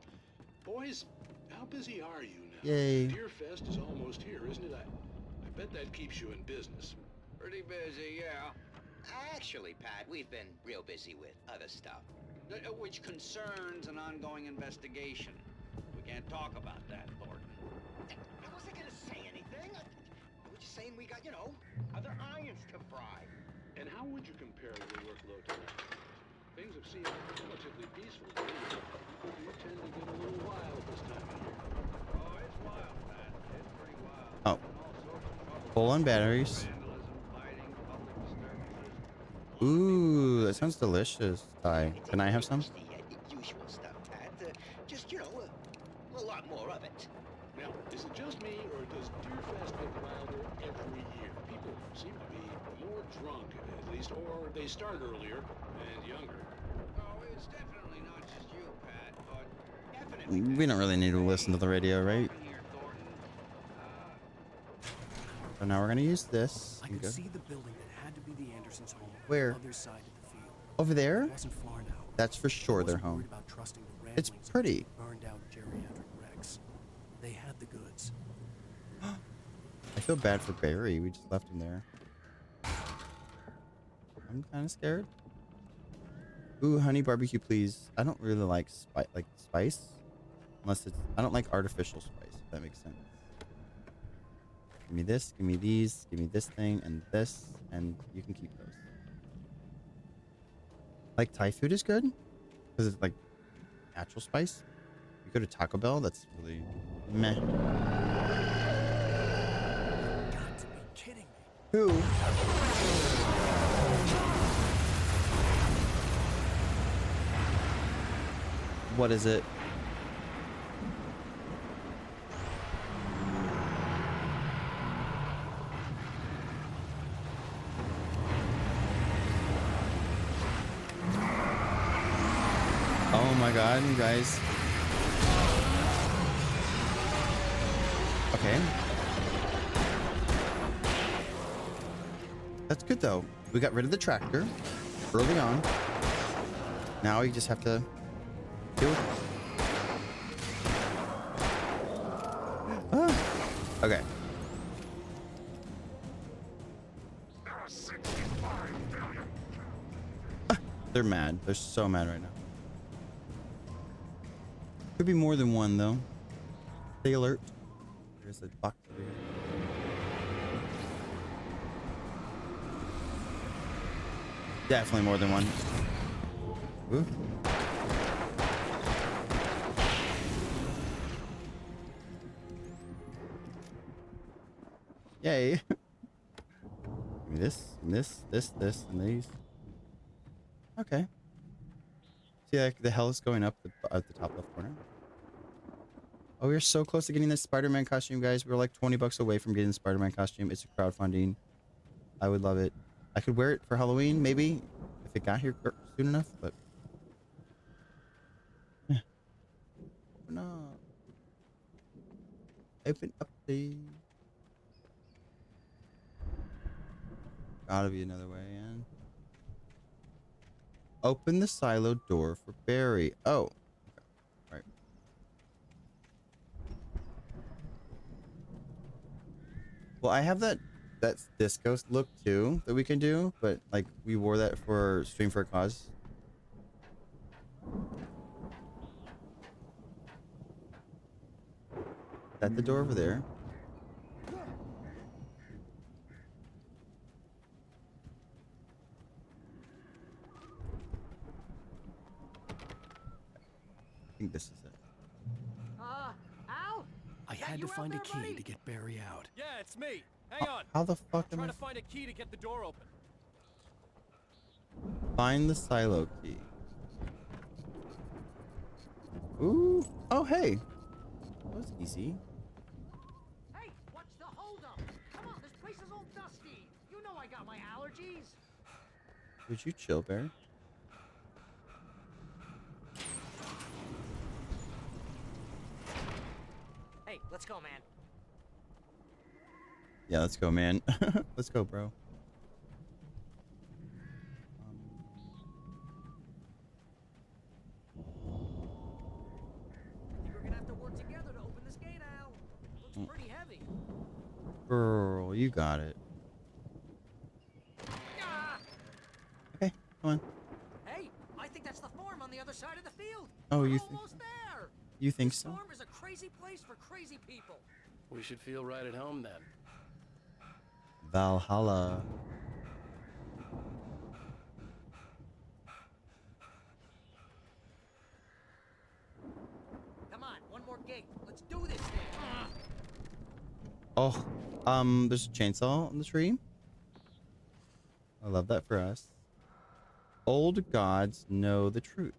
Boys, how busy are you now? Yay. Deerfest is almost here, isn't it? I bet that keeps you in business. Pretty busy, yeah. Actually, Pat, we've been real busy with other stuff, which concerns an ongoing investigation. We can't talk about that, Thornton. I wasn't gonna say anything. I was just saying we got, you know, other irons to fry. And how would you compare your workload to that? Things have seemed relatively peaceful to me. People do tend to get a little wild this time of year. Oh, it's wild, Pat. It's pretty wild. Oh. Full on batteries. Ooh, that sounds delicious. Ty, can I have some? The usual stuff, Pat. Just, you know, a lot more of it. Now, is it just me, or does Deerfest get wilder every year? People seem to be more drunk, at least, or they start earlier and younger. Oh, it's definitely not just you, Pat, but definitely. We don't really need to listen to the radio, right? So now we're gonna use this. I could see the building that had to be the Andersons' home. Where? On the other side of the field. Over there? It wasn't far now. That's for sure their home. About trusting the It's ramblings of pretty. Burned out geriatric wrecks. They had the goods. I feel bad for Barry. We just left him there. I'm kind of scared. Ooh, honey barbecue, please. I don't really like spice, unless it's. I don't like artificial spice. If that makes sense. Give me this. Give me these. Give me this thing and this, and you can keep those. Like Thai food is good because it's like natural spice. You go to Taco Bell, that's really meh. Got to be kidding me. Who? What is it? Oh my god, you guys. Okay. That's good though. We got rid of the tractor early on. Now you just have to deal with it. Ah. Okay. Ah, they're mad. They're so mad right now. Could be more than one though. Stay alert. There's a box over here. Definitely more than one. Ooh. Yay. Give me this, and these. Okay. See, like, the hell is going up at the top left corner. Oh, we're so close to getting this Spider-Man costume, guys. We're like 20 bucks away from getting the Spider-Man costume. It's a crowdfunding. I would love it. I could wear it for Halloween, maybe, if it got here soon enough, but... Yeah. Open up. Open up, please. Gotta be another way in. Open the silo door for Barry. Oh. Okay. Right. Well, I have that disco look too that we can do, but like we wore that for Stream for a Cause. Is that the door over there? I think this is it. Al? I had to find a key to get Barry out. Yeah, it's me. Hang on. How the fuck am Trying I? to find a key to get the door open. Find the silo key. Ooh. Oh, hey. That was easy. Hey, what's the holdup? Come on, this place is all dusty. You know I got my allergies. Would you chill, Barry? Hey, let's go, man. Yeah, let's go, man. Let's go, bro. We're gonna have to work together to open this gate, Al. Looks pretty heavy. Girl, you got it. Okay, come on. Hey, I think that's the farm on the other side of the field. Oh, We're you think? almost there. You think This so? farm is a crazy place for crazy people. We should feel right at home then. Valhalla. Come on, one more gate. Let's do this thing. Oh, there's a chainsaw on the tree. I love that for us. Old gods know the truth.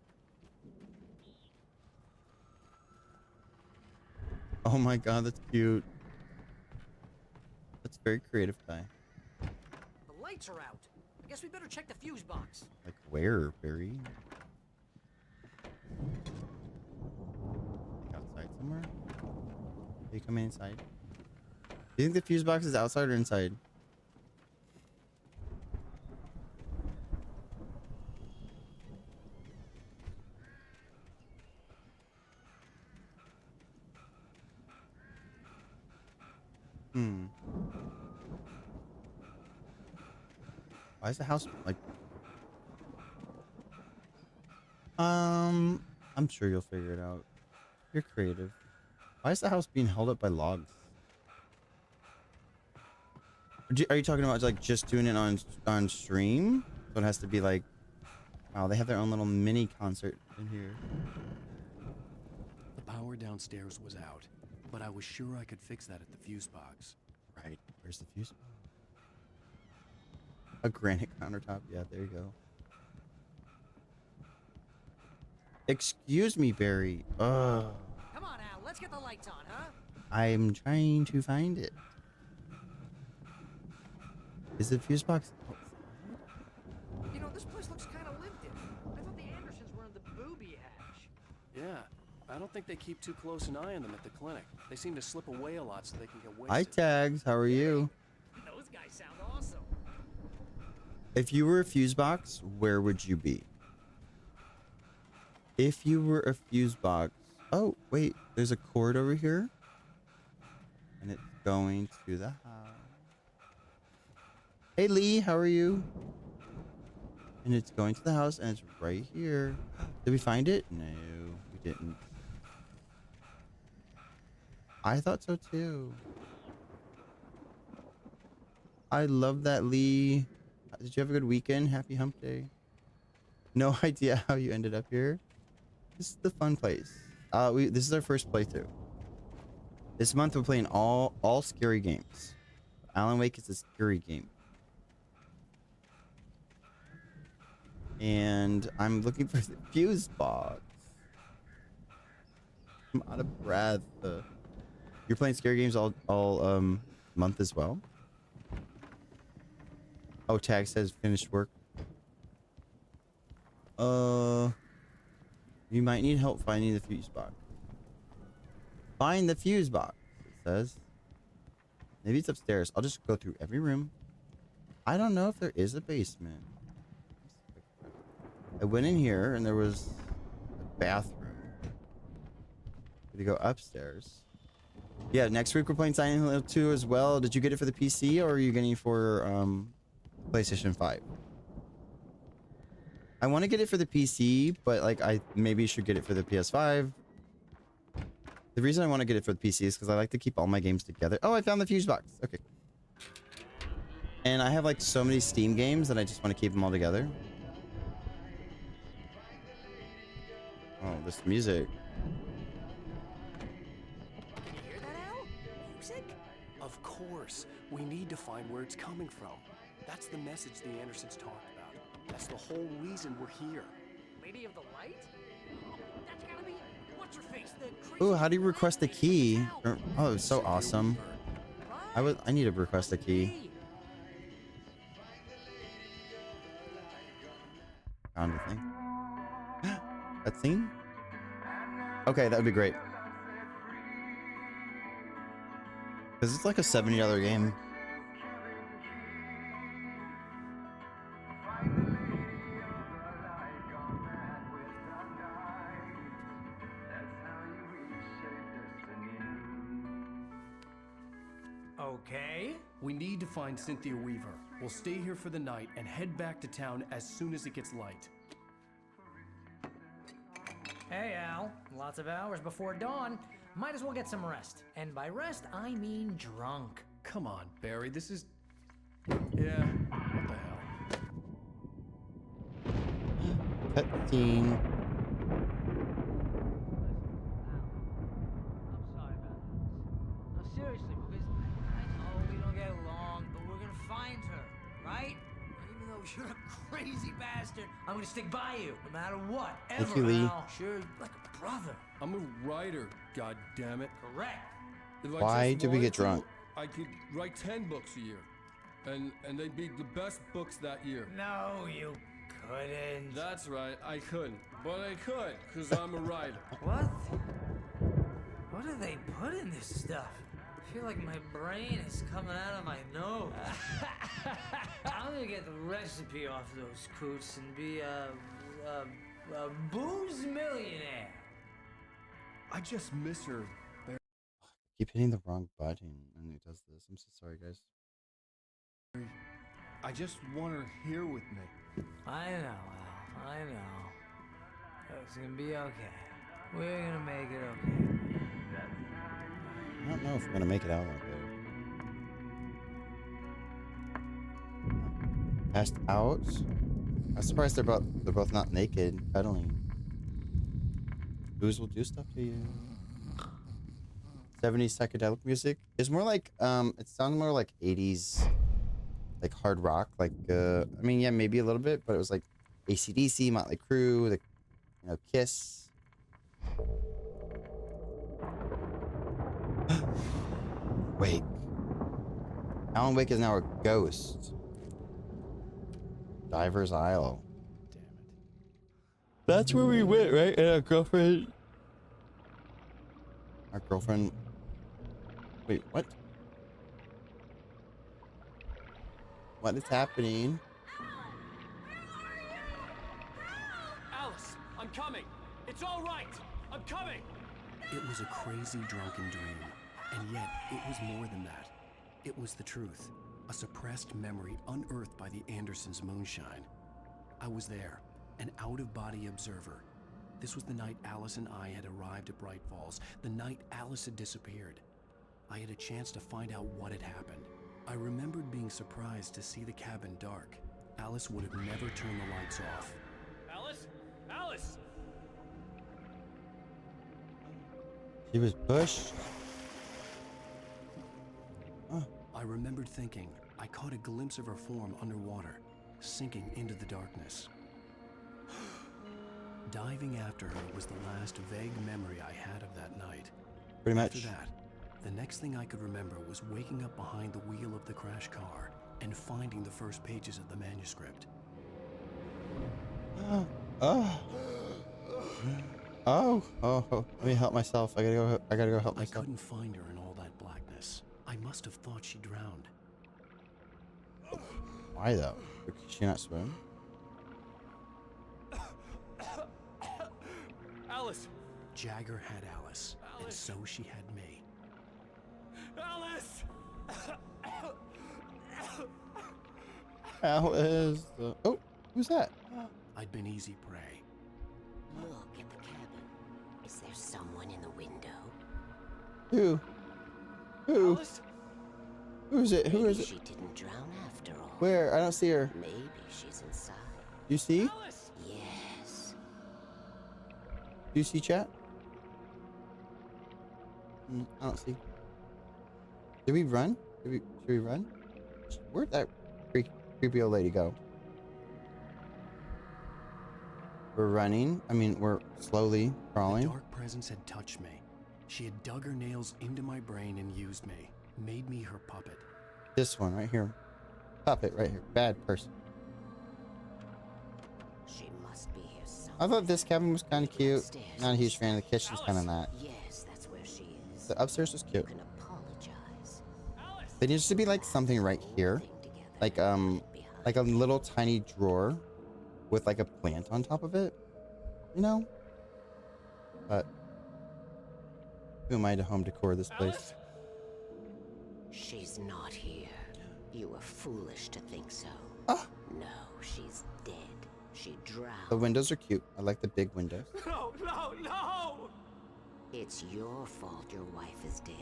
Oh my god, that's cute. That's very creative, Ty. The lights are out. I guess we better check the fuse box. Like where, Barry? Like outside somewhere? Are you coming inside? Do you think the fuse box is outside or inside? Why is the house like... I'm sure you'll figure it out. You're creative. Why is the house being held up by logs? Are you talking about like just doing it on stream? So it has to be like... Wow, they have their own little mini concert in here. The power downstairs was out, but I was sure I could fix that at the fuse box. Right. Where's the fuse box? A granite countertop. Yeah, there you go. Excuse me, Barry. Ugh. Come on, Al. Let's get the lights on, huh? I'm trying to find it. Is the fuse box? You know, this place looks kind of lived in. I thought the Andersons were in the booby hatch. Yeah, I don't think they keep too close an eye on them at the clinic. They seem to slip away a lot so they can get wasted. Hi, Tags. How are you? Those guys sound awesome. If you were a fuse box, where would you be? If you were a fuse box... Oh, wait. There's a cord over here. And it's going to the house. Hey, Lee. How are you? And it's going to the house, and it's right here. Did we find it? No, we didn't. I thought so, too. I love that, Lee. Did you have a good weekend? Happy hump day. No idea how you ended up here. This is the fun place. This is our first playthrough. This month we're playing all scary games. Alan Wake is a scary game. And I'm looking for the fuse box. I'm out of breath. You're playing scary games all month as well? Oh, Tag says finished work. You might need help finding the fuse box. Find the fuse box, it says. Maybe it's upstairs. I'll just go through every room. I don't know if there is a basement. I went in here and there was a bathroom. Did you go upstairs? Yeah, next week we're playing Silent Hill 2 as well. Did you get it for the PC or are you getting it for PlayStation 5? I want to get it for the PC, but like I maybe should get it for the PS5. The reason I want to get it for the PC is because I like to keep all my games together. Oh, I found the fuse box. Okay. And I have like so many Steam games that I just want to keep them all together. Oh, this music. Can you hear that, Al? Music? Of course. We need to find where it's coming from. That's the message the Andersons talked about. That's the whole reason we're here. Lady of the Light? That's gotta be... What's her face? The crazy... Ooh, how do you request a key? Oh, it's so awesome. I need to request a key. Found a thing. That scene? Okay, that would be great. Because it's like a $70 game. Okay. We need to find Cynthia Weaver. We'll stay here for the night and head back to town as soon as it gets light. Hey, Al. Lots of hours before dawn. Might as well get some rest. And by rest, I mean drunk. Come on, Barry, this is... Yeah, what the hell? Cutscene. No, seriously, because I know we don't get along, but we're gonna find her, right? Even though you're a crazy bastard, I'm gonna stick by you, no matter what, ever, Thank you, Lee. Al. Sure, like a brother. I'm a writer, goddammit. Correct. If I Why just did we get wanted to, drunk? I could write 10 books a year. And they'd be the best books that year. No, you couldn't. That's right, I couldn't. But I could, because I'm a writer. What? What do they put in this stuff? I feel like my brain is coming out of my nose. I'm gonna get the recipe off those coots and be a booze millionaire. I just miss her. Keep hitting the wrong button and it does this. I'm so sorry, guys. I just want her here with me. I know, Al. I know. It's gonna be okay. We're gonna make it okay. I don't know if we're gonna make it out like that. Passed out. I'm surprised they're both not naked, cuddling. Booze will do stuff to you. 70s psychedelic music. It's more like it sounds more like 80s, like hard rock. Like I mean, yeah, maybe a little bit, but it was like AC/DC, Motley Crue, the Kiss. Wake. Alan Wake is now a ghost. Diver's Isle. Damn it. That's where we went, right? And our girlfriend. Wait, what? What is happening? Alice, I'm coming. It's all right. I'm coming. It was a crazy drunken dream, and yet it was more than that. It was the truth, a suppressed memory unearthed by the Andersons' moonshine. I was there, an out-of-body observer. This was the night Alice and I had arrived at Bright Falls, the night Alice had disappeared. I had a chance to find out what had happened. I remembered being surprised to see the cabin dark. Alice would have never turned the lights off. Alice? Alice! She was pushed. I remembered thinking I caught a glimpse of her form underwater, sinking into the darkness. Diving after her was the last vague memory I had of that night. Pretty much. After that, the next thing I could remember was waking up behind the wheel of the crash car and finding the first pages of the manuscript. Oh. Let me help myself. I gotta go help myself. I couldn't find her in all that blackness. I must have thought she drowned. Why though? Could she not swim? Alice! Jagger had Alice, and so she had me. Alice! Alice. Oh, who's that? I'd been easy prey. Look at the cabin. Is there someone in the window? Who? Alice? Who's it? Who Maybe is it? she didn't drown after all. Where? I don't see her. Maybe she's inside. Do you see? Yes. Do you see, chat? I don't see. Did we run? Should we run? Where'd that creepy old lady go? We're running. I mean, we're slowly crawling. The dark presence had touched me. She had dug her nails into my brain and used me. Made me her puppet. This one right here. Puppet right here. Bad person. She must be here somewhere. I thought this cabin was kind of cute. Not a huge fan of the kitchen's kind of not. Yes, that's where she is. The upstairs was cute. You can apologize. There needs to be like something right here, like a little tiny drawer with like a plant on top of it, you know. But who am I to home decor this place? She's not here. You were foolish to think so. Ah. No, she's dead. She drowned. The windows are cute. I like the big windows. No, no, no! It's your fault your wife is dead.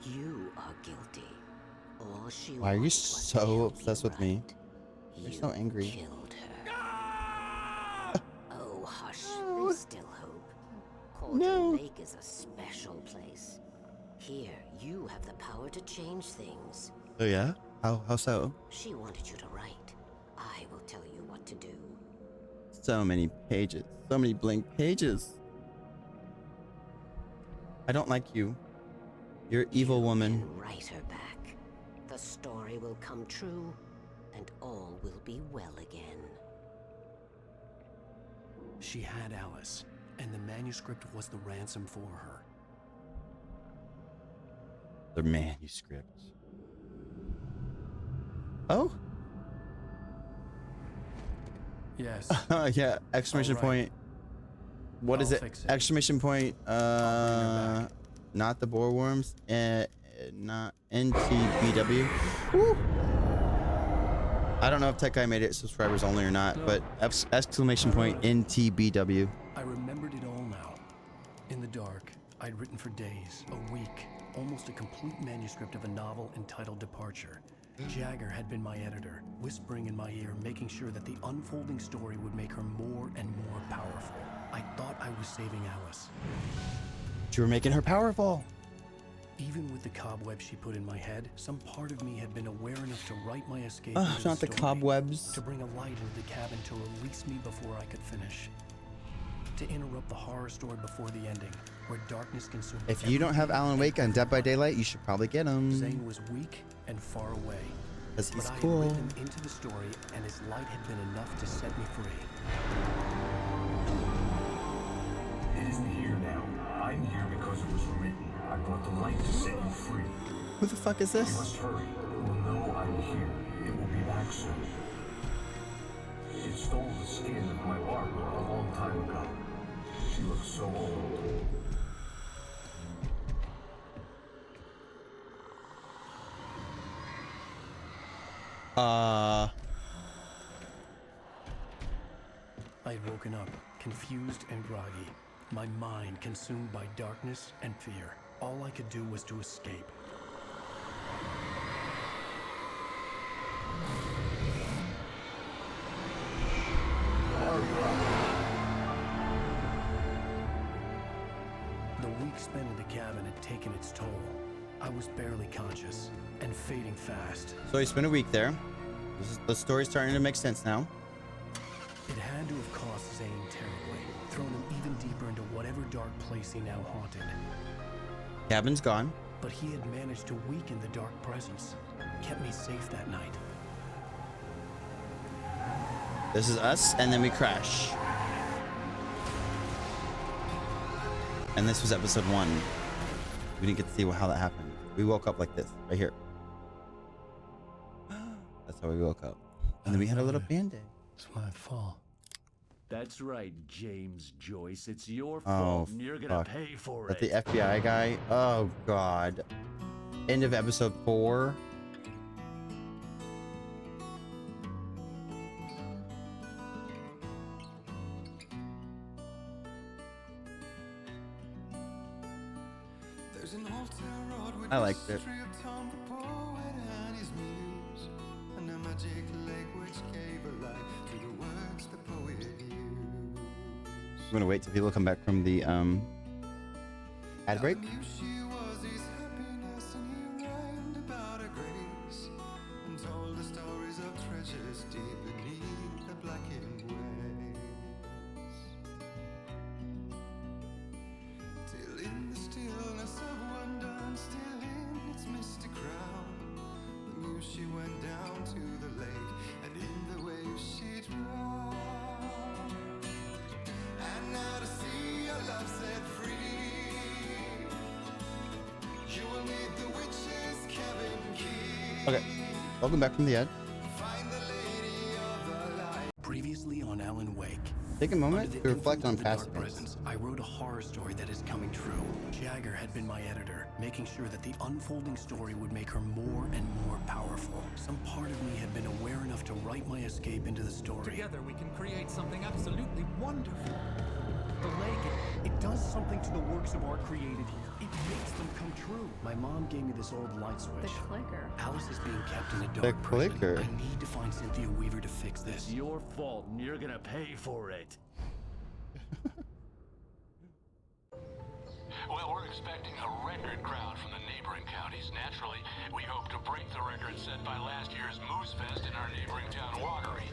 You are guilty. All she Why are you wanted was to so help obsessed you with me? right. You're so angry. Killed her. Oh, hush. There's still hope. Cauldron Lake is a special place. Here, you have the power to change things. Oh yeah? How so? She wanted you to write. I will tell you what to do. So many pages. So many blank pages. I don't like you. You're an evil woman. Write her back. The story will come true, and all will be well again. She had Alice, and the manuscript was the ransom for her. The manuscript. Oh? Yes. Yeah, exclamation point. What is I'll it? fix it. Exclamation point. Not the boar worms. Not NTBW. Woo. I don't know if Tech Guy made it subscribers only or not, but exclamation point NTBW. I remembered it all now. In the dark, I'd written for days, a week, almost a complete manuscript of a novel entitled Departure. Jagger had been my editor, whispering in my ear, making sure that the unfolding story would make her more and more powerful. I thought I was saving Alice. You were making her powerful. Even with the cobwebs she put in my head, some part of me had been aware enough to write my escape. Ugh, into not the story, cobwebs. To bring a light into the cabin to release me before I could finish. To interrupt the horror story before the ending, where darkness consumed. If you don't have Alan Wake on Dead by Daylight, you should probably get him. Zane was weak and far away. Because he's but cool. I had written him into the story, and his light had been enough to set me free. It isn't here now. I'm here because it was written. I brought the light to set you free. Who the fuck is You this? must hurry. It will know I'm here. It will be back soon. It stole the skin of my Barbara a long time ago. She looks so old. I had woken up, confused and groggy, my mind consumed by darkness and fear. All I could do was to escape. The week spent in the cabin had taken its toll. I was barely conscious and fading fast. So he spent a week there. The story's starting to make sense now. It had to have cost Zane terribly, thrown him even deeper into whatever dark place he now haunted. Cabin's gone. But he had managed to weaken the dark presence, kept me safe that night. This is us, and then we crash. And this was episode 1. We didn't get to see how that happened. We woke up like this, right here. That's how we woke up. And then we had a little band-aid. It's my fault. That's right, James Joyce. It's your Oh, fault, and you're gonna fuck. pay for But it. the FBI guy, oh god. End of episode 4. I liked it. I'm gonna wait till people come back from the ad break. She went down to the lake, and in the waves she drowned. And now to see your love set free, you will need the witch's cabin key. Okay. Welcome back from the ad. Previously on Alan Wake. Take a moment to reflect on The past Dark events. Presence, I wrote a horror story that is coming true. Jagger had been my editor, making sure that the unfolding story would make her more and more powerful. Some part of me had been aware enough to write my escape into the story. Together we can create something absolutely wonderful. The lake, it does something to the works of art created here. It makes them come true. My mom gave me this old light switch. The clicker. Alice is being kept in a The dark prison. clicker. I need to find Cynthia Weaver to fix this. It's your fault, and you're gonna pay for it. Well, we're expecting a record crowd from the neighboring counties. Naturally, we hope to break the record set by last year's Moose Fest in our neighboring town, Watery.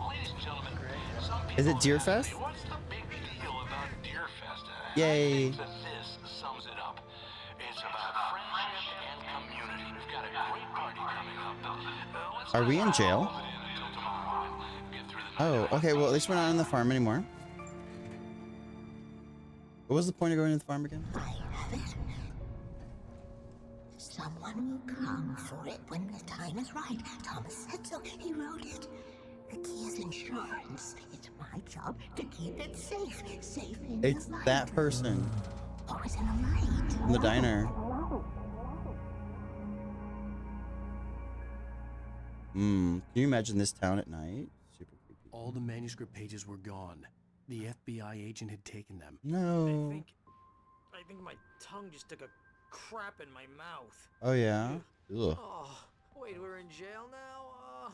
Ladies and gentlemen, some people Is it Deer ask me, Fest? what's the big deal about Deer Fest? Yay. I think that this sums it up. It's about friendship and community. We've got a great party coming up. Let's Are we in jail? hold it in until tomorrow and get through the night. Oh, okay. Well, at least we're not on the farm anymore. What was the point of going to the farm again? Someone will come for it when the time is right. Thomas said so. He wrote it. The key is insurance. It's my job to keep it safe. Safe in It's the light. that person Always in a light. in the diner. Can you imagine this town at night? Super creepy. All the manuscript pages were gone. The FBI agent had taken them. No. I think my tongue just took a crap in my mouth. Oh yeah. Ugh. Oh, wait, we're in jail now?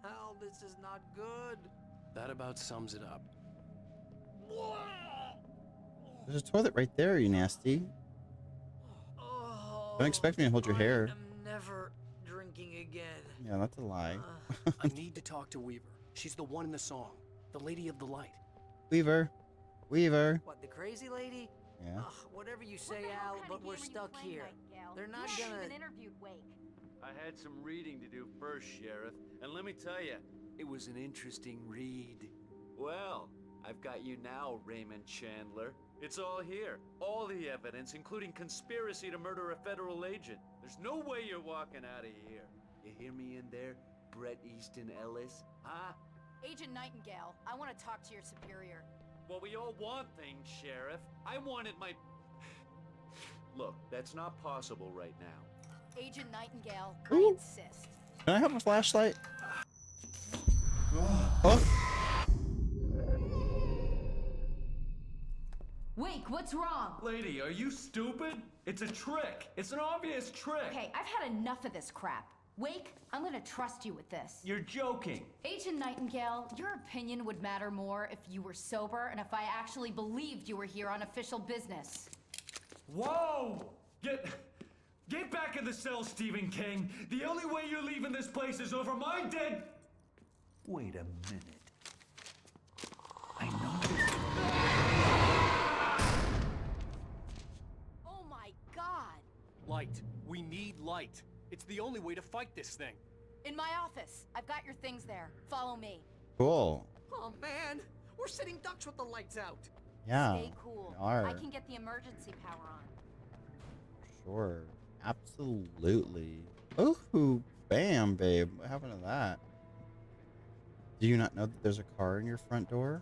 Al, this is not good. That about sums it up. There's a toilet right there, you nasty. Don't expect me to hold your hair. I'm never drinking again. Yeah, that's a lie. I need to talk to Weaver. She's the one in the song. The Lady of the Light. Weaver. Weaver. What, the crazy lady? Yeah. Whatever you say, Al, but we're stuck here. They're not gonna... interviewed Wake. I had some reading to do first, Sheriff, and let me tell you, it was an interesting read. Well, I've got you now, Raymond Chandler. It's all here. All the evidence, including conspiracy to murder a federal agent. There's no way you're walking out of here. You hear me in there, Bret Easton Ellis? Huh? Agent Nightingale, I want to talk to your superior. Well, we all want things, Sheriff. I wanted my... Look, that's not possible right now. Agent Nightingale, Ooh. I insist. Can I have a flashlight? Oh. Wake, what's wrong? Lady, are you stupid? It's a trick. It's an obvious trick. Okay, I've had enough of this crap. Wake, I'm gonna trust you with this. You're joking. Agent Nightingale, your opinion would matter more if you were sober and if I actually believed you were here on official business. Whoa! Get back in the cell, Stephen King. The only way you're leaving this place is over my dead... Wait a minute. I know this... Oh my god! Light. We need light. It's the only way to fight this thing. In my office. I've got your things there. Follow me. Cool. Oh man, we're sitting ducks with the lights out. Yeah. Stay cool. we are. I can get the emergency power on. Sure. Absolutely. Ooh, bam, babe. What happened to that? Do you not know that there's a car in your front door?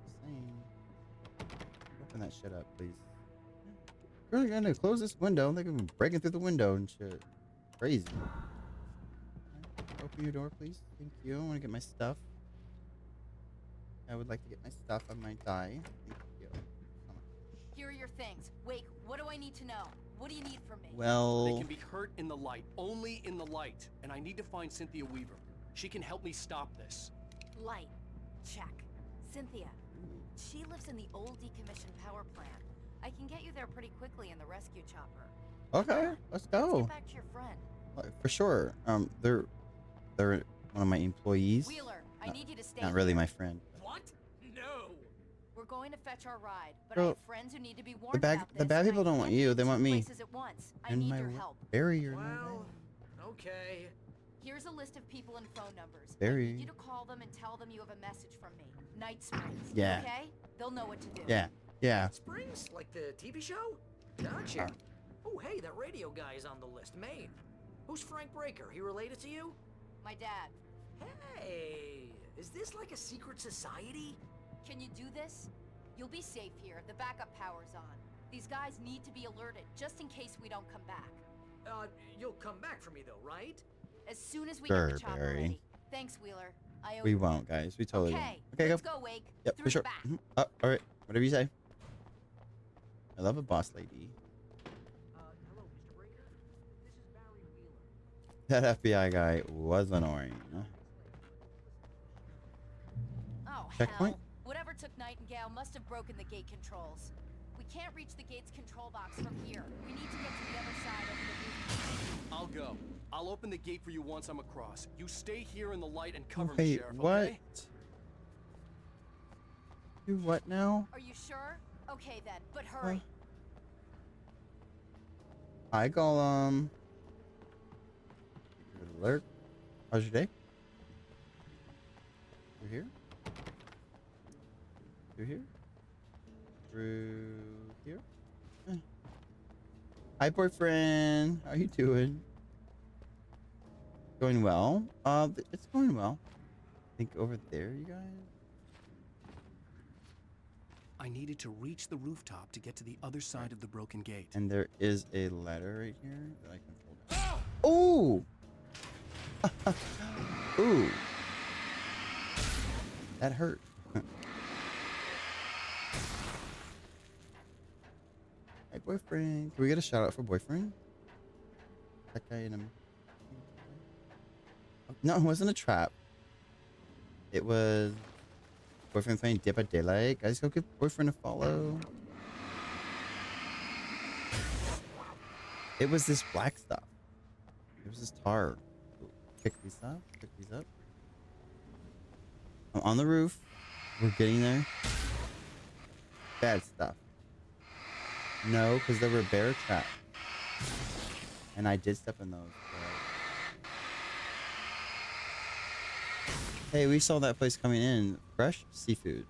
Just saying. Open that shit up, please. We're gonna close this window. They're gonna be breaking through the window and shit. Crazy. Open your door, please. Thank you. I want to get my stuff. I would like to get my stuff. I might die. Thank you. Here are your things. Wake, what do I need to know? What do you need from me? Well... They can be hurt in the light. Only in the light. And I need to find Cynthia Weaver. She can help me stop this. Light. Check. Cynthia. She lives in the old decommissioned power plant. I can get you there pretty quickly in the rescue chopper. Okay, let's go. Let's get back to your friend. For sure. They're one of my employees. Wheeler, I need you to stay Not here. really my friend. What? No. We're going to fetch our ride, but Girl, I have friends who need to be warned The bad about this, people and I don't want can't you. be They in want two me. places at once. I And need my your help. barrier. Well, okay. Here's a list of people and phone numbers. I Barry. need you to call them and tell them you have a message from me. Night Springs. Yeah. Okay? They'll know what to do. Yeah. Yeah. Springs? Like the TV show? Gotcha. Oh, hey, that radio guy is on the list. Maine. Who's Frank Breaker? He related to you? My dad. Hey, is this like a secret society? Can you do this? You'll be safe here if the backup power's on. These guys need to be alerted, just in case we don't come back. You'll come back for me though, right? As soon as we Sure, get the chopper Barry. ready. Thanks, Wheeler. I owe We you won't, guys. We totally won't. Okay, Okay, let's go. go, Wake. Yep, Through for sure. the back. Mhm. Oh, all right. Whatever you say. I love a boss lady. Hello, Mr. Breaker. This is Barry Wheeler. That FBI guy was annoying. Oh, Checkpoint? hell. Whatever took Nightingale must have broken the gate controls. We can't reach the gate's control box from here. We need to get to the other side over the roof. I'll go. I'll open the gate for you once I'm across. You stay here in the light and cover me, Wait, Sheriff, what? okay? Do what now? Are you sure? Okay then, but hurry. Hi, Gollum. Alert. How's your day? Through here? Through here? Through here? Eh. Hi, boyfriend. How you doing? Going well? It's going well. I think over there, you guys? I needed to reach the rooftop to get to the other side of the broken gate. And there is a ladder right here that I can fold down. Ooh! Ooh. That hurt. Hey, boyfriend. Can we get a shout out for boyfriend? That guy in a... No, it wasn't a trap. It was... Boyfriend playing Dead by Daylight. Guys, go give boyfriend a follow. It was this black stuff. It was this tar. Pick these up. Pick these up. I'm on the roof. We're getting there. Bad stuff. No, because there were bear traps. And I did step in those. Hey, we saw that place coming in. Fresh seafood.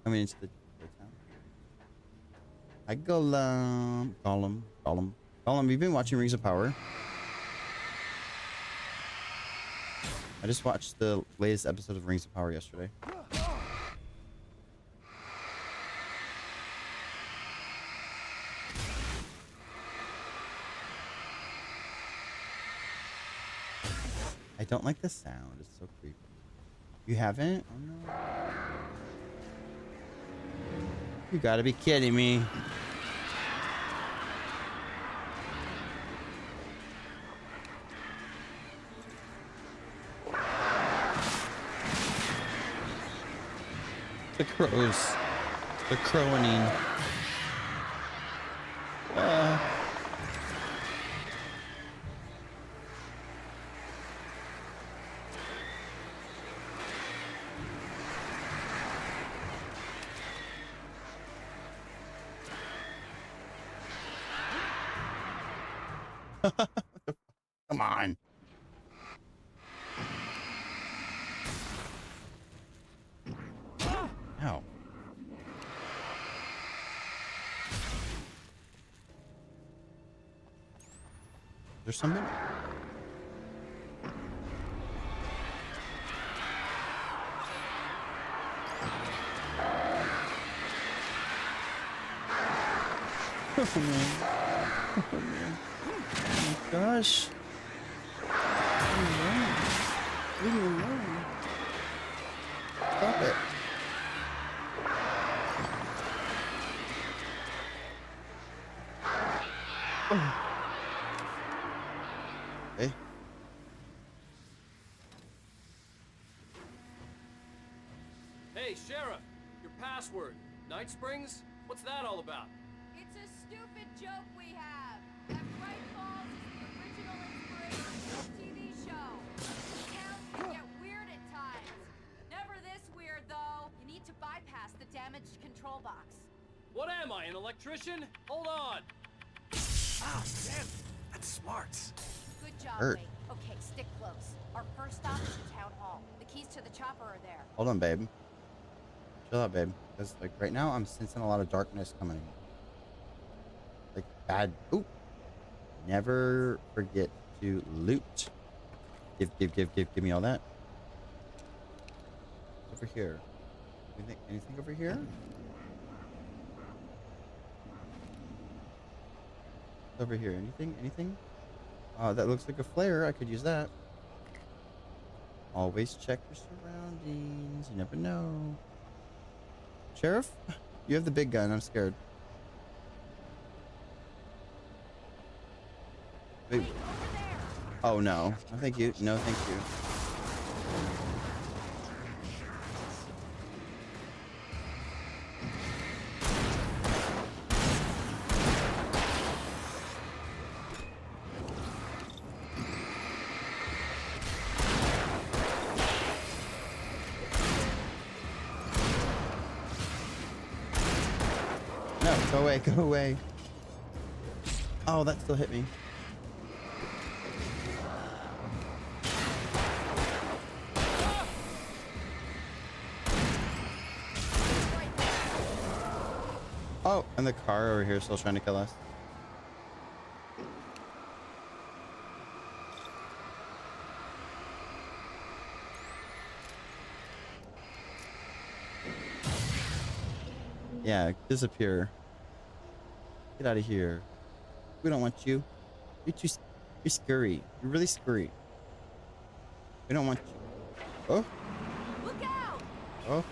Coming into the town. Hi, Gollum. Gollum, you've been watching Rings of Power. I just watched the latest episode of Rings of Power yesterday. I don't like the sound. It's so creepy. You haven't? Oh no. You gotta be kidding me. The crows. The crowing. Come on. Ow. There's something. Oh man. Oh man. Oh my gosh. Leave me alone. Stop it. Oh. Hey. Hey, Sheriff, your password. Night Springs? What's that all about? It's a stupid joke we have. That Bright Falls is the original inspiration for this TV show. The town can get weird at times. Never this weird, though. You need to bypass the damaged control box. What am I, an electrician? Hold on. Ah, damn. That's smart. Good job, Hurt. Wade. Okay, stick close. Our first stop is the town hall. The keys to the chopper are there. Hold on, babe. Chill out, babe. Because like right now, I'm sensing a lot of darkness coming. bad. Ooh. Never forget to loot. Give me all that. Over here. Anything over here? Over here. Anything? That looks like a flare. I could use that. Always check your surroundings. You never know. Sheriff? You have the big gun. I'm scared. Wait. Oh, no. No, thank you. No, thank you. No, go away, go away. Oh, that still hit me. Oh, and the car over here is still trying to kill us. Yeah, disappear. Get out of here. We don't want you. You're scurry. You're really scurry. We don't want you. Oh. Look out! Oh.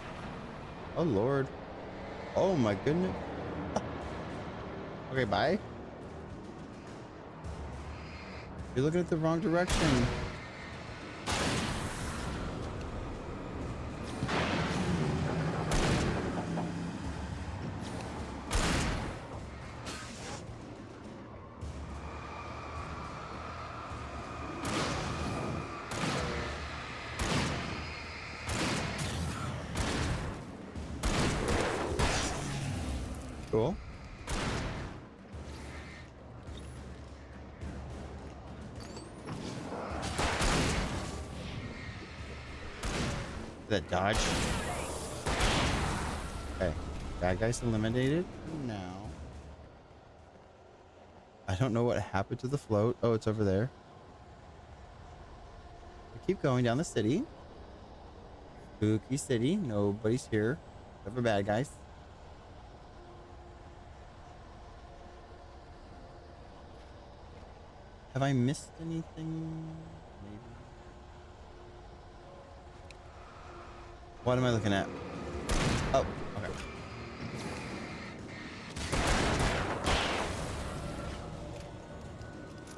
Oh, Lord. Oh, my goodness. Okay, bye. You're looking at the wrong direction. Cool. That dodge. Okay. Bad guys eliminated. Now. I don't know what happened to the float. Oh, it's over there. We keep going down the city. Spooky city. Nobody's here. Except for bad guys. Have I missed anything? Maybe. What am I looking at? Oh, okay.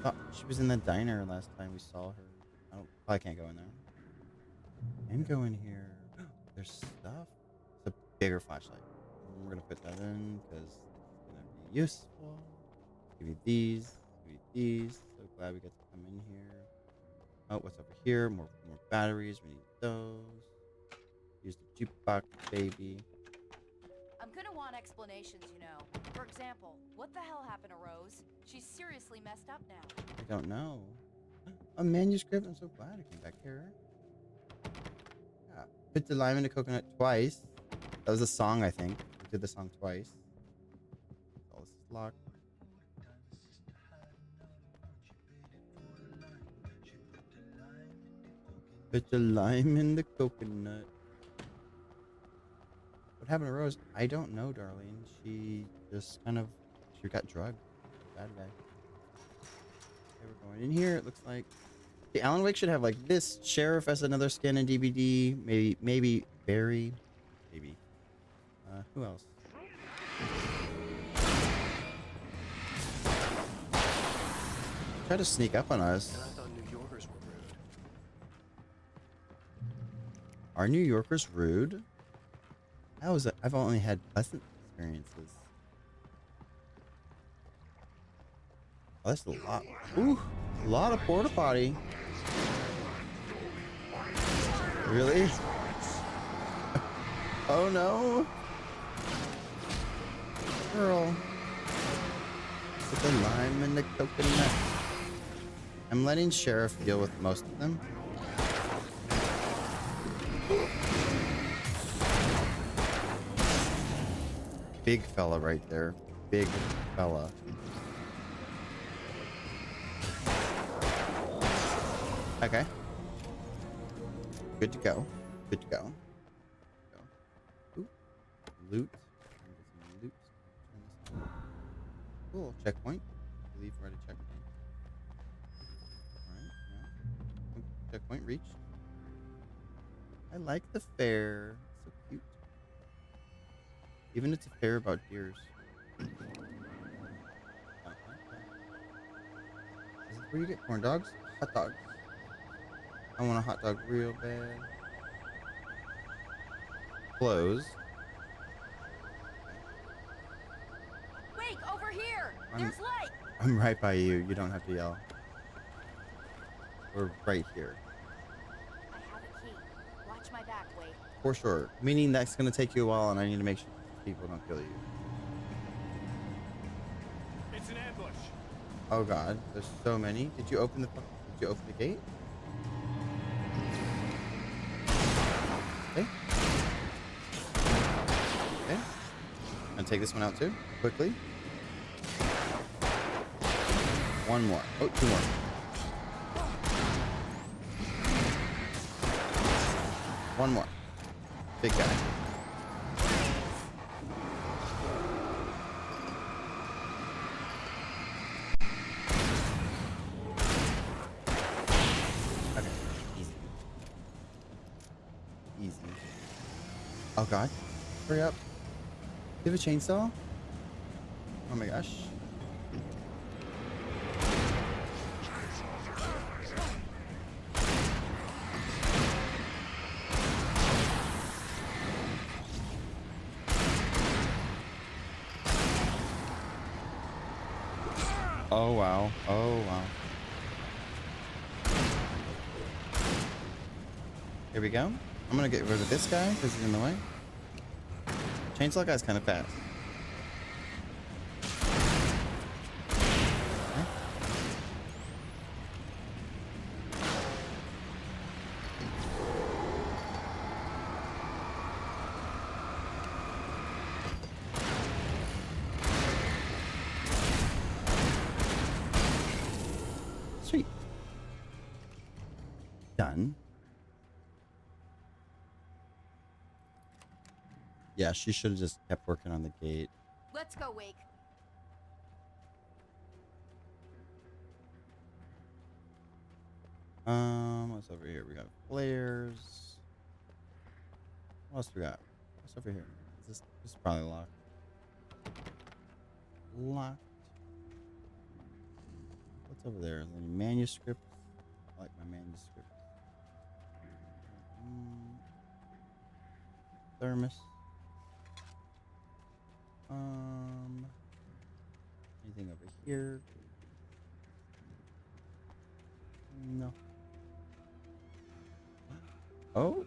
Oh, she was in the diner last time we saw her. I can't go in there. And go in here. There's stuff. It's a bigger flashlight. We're gonna put that in because it's gonna be useful. Give you these. Give you these. So glad we got to come in here. Oh, what's over here? More batteries. We need those. Use the jukebox, baby. I'm gonna want explanations, you know. For example, what the hell happened to Rose? She's seriously messed up now. I don't know. A manuscript. I'm so glad I came back here. Yeah. Put the lime in the coconut twice. That was a song, I think. We did the song twice. Oh, this is locked. Put the lime in the coconut. What happened to Rose? I don't know, darling. She just she got drugged. Bad guy. Okay, we're going in here. It looks like the Alan Wake should have like this. Sheriff has another skin and DVD. Maybe Barry. Maybe. Who else? Try to sneak up on us. I thought New Yorkers were rude. Are New Yorkers rude? I've only had pleasant experiences. Oh, that's a lot. Ooh, a lot of porta potty. Really? Oh no. Girl. Put the lime and the coconut. I'm letting Sheriff deal with most of them. Big fella right there. Big fella. Okay. Good to go. Good to go. Ooh. Loot. Loot. Cool. Checkpoint. I believe we're at a checkpoint. Alright, yeah. Checkpoint reached. I like the fair. It's so cute. Even it's a fair about deers. Is this where you get corn dogs? Hot dogs. I want a hot dog real bad. Close. Wake, over here! There's light! I'm right by you. You don't have to yell. We're right here. I have a key. Watch my back, Wake. For sure. Meaning that's going to take you a while, and I need to make sure people don't kill you. It's an ambush. Oh god, there's so many. Did you open the gate? Okay. Okay. I'm gonna take this one out too, quickly. One more. Oh, two more. One more. Big guy. Okay, easy. Easy. Oh god. Hurry up. Do you have a chainsaw? Oh my gosh. Oh wow. Oh wow. Here we go. I'm gonna get rid of this guy because he's in the way. Chainsaw guy's kind of fast. Okay. Sweet. Done. Yeah, she should have just kept working on the gate. Let's go, Wake. What's over here? We got flares. What else we got? What's over here? This is probably locked. Locked. What's over there? Any manuscripts? I like my manuscripts. Thermos. Anything over here? No. Oh,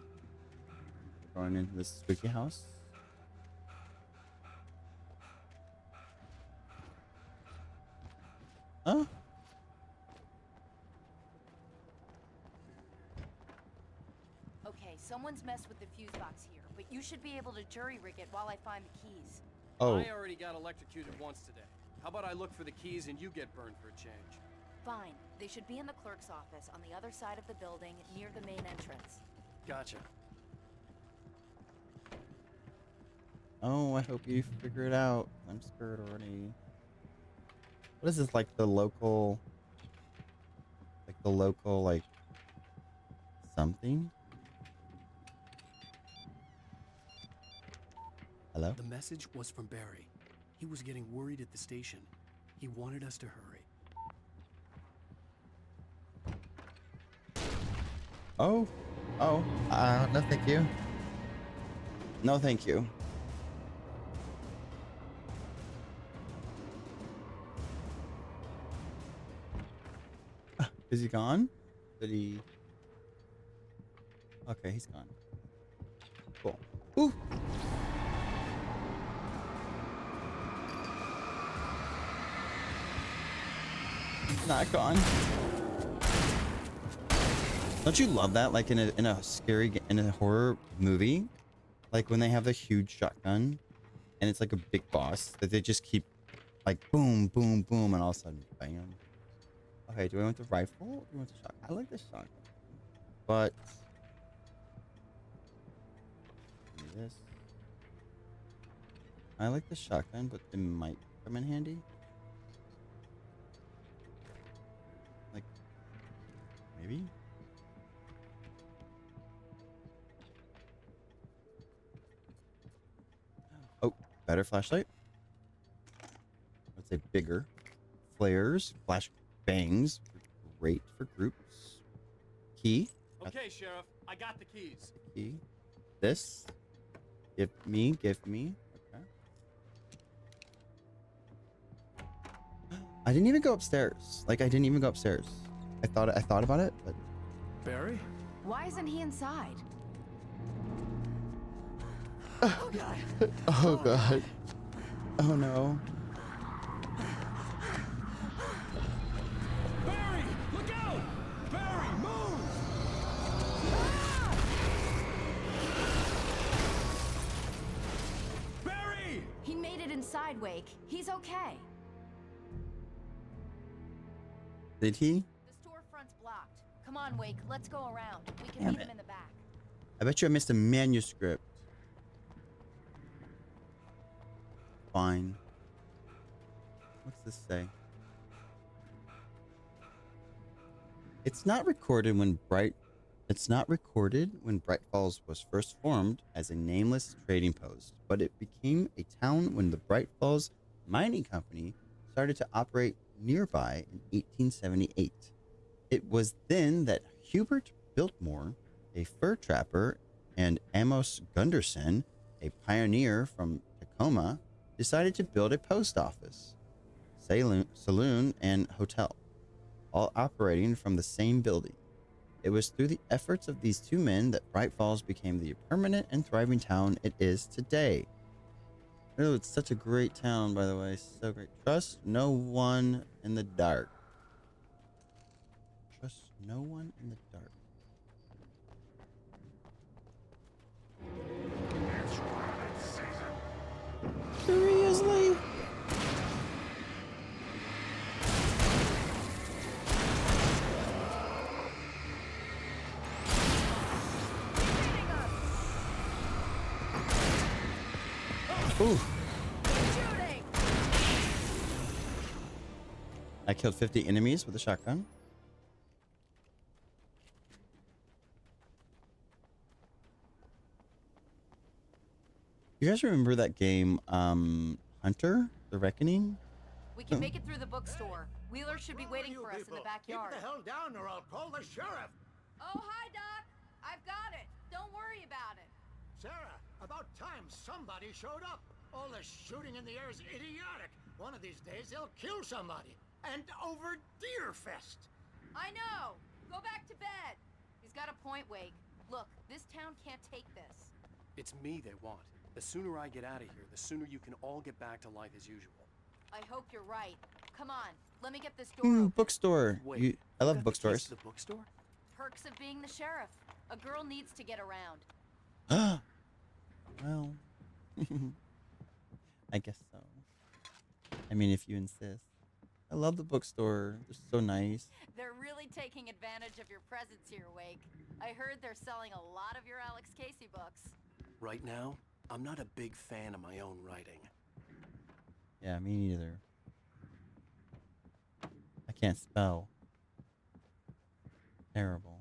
going into this spooky house. Huh? Okay, someone's messed with the fuse box here, but you should be able to jury rig it while I find the keys. Oh. I already got electrocuted once today. How about I look for the keys and you get burned for a change? Fine. They should be in the clerk's office on the other side of the building near the main entrance. Gotcha. Oh, I hope you figure it out. I'm scared already. What is this, like the local something? Hello? The message was from Barry. He was getting worried at the station. He wanted us to hurry. Oh. Oh. No thank you. No thank you. Is he gone? Did he... Okay, he's gone. Cool. Ooh! He's not gone. Don't you love that? Like in a horror movie, like when they have the huge shotgun, and it's like a big boss that they just keep, like boom, boom, boom, and all of a sudden, bam. Okay, do I want the rifle? Or do I want the shotgun? I like the shotgun. But give me this. I like the shotgun, but it might come in handy. Like, maybe? Oh, better flashlight. Let's say bigger. Flares, flash bangs, great for groups. Key. Okay, Sheriff, I got the keys. Key. This. Give me. Okay. I didn't even go upstairs. Like, I didn't even go upstairs. I thought about it, but Barry? Why isn't he inside? oh god. Oh god. Oh no. Barry, look out! Barry, move! Barry! He made it inside, Wake. He's okay. Did he? The storefront's blocked. Come on, Wake. Let's go around. We can Damn meet it. him in the back. I bet you I missed a manuscript. Fine. What's this say? It's not recorded when Bright Falls was first formed as a nameless trading post, but it became a town when the Bright Falls Mining Company started to operate nearby in 1878. It was then that Hubert Biltmore, a fur trapper, and Amos Gunderson, a pioneer from Tacoma, decided to build a post office, saloon, and hotel, all operating from the same building. It was through the efforts of these two men that Bright Falls became the permanent and thriving town it is today. Oh, it's such a great town, by the way. So great. Trust no one in the dark. Trust no one in the dark. Seriously? Ooh. I killed 50 enemies with a shotgun. You guys remember that game, Hunter, The Reckoning? We can make it through the bookstore. Wheeler should be waiting for us in the backyard. Keep the hell down or I'll call the sheriff. Oh, hi, Doc. I've got it. Don't worry about it. Sarah, about time somebody showed up. All the shooting in the air is idiotic. One of these days they'll kill somebody. And over Deerfest. I know. Go back to bed. He's got a point, Wake. Look, this town can't take this. It's me they want. The sooner I get out of here, the sooner you can all get back to life as usual. I hope you're right. Come on, let me get this door open. Bookstore. Wait, I love got the keys bookstores. to the bookstore? Perks of being the sheriff. A girl needs to get around. Well, I guess so. I mean, if you insist. I love the bookstore. They're so nice. They're really taking advantage of your presence here, Wake. I heard they're selling a lot of your Alex Casey books. Right now, I'm not a big fan of my own writing. Yeah, me neither. I can't spell. Terrible.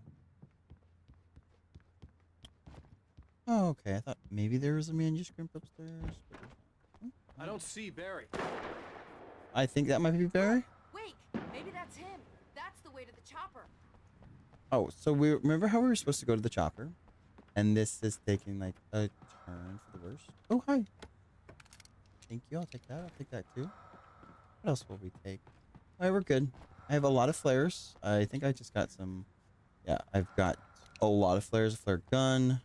Oh, okay. I thought maybe there was a manuscript upstairs. But I don't see Barry. I think that might be Barry. Wake, maybe that's him. That's the way to the chopper. Oh, so we remember how we were supposed to go to the chopper, and this is taking like a turn for the worst. Oh, hi. Thank you. I'll take that. I'll take that too. What else will we take? All right, we're good. I have a lot of flares. I think I just got some. Yeah, I've got a lot of flares. A flare gun.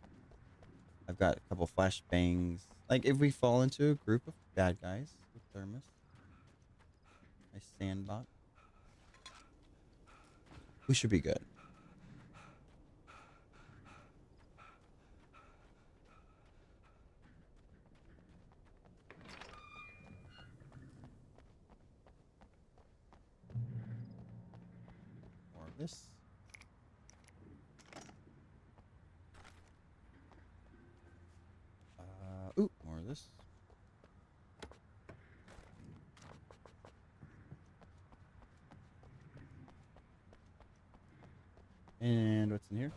I've got a couple flashbangs. Like if we fall into a group of bad guys with thermos. Nice sandbox. We should be good. this. Ooh, more of this. And what's in here?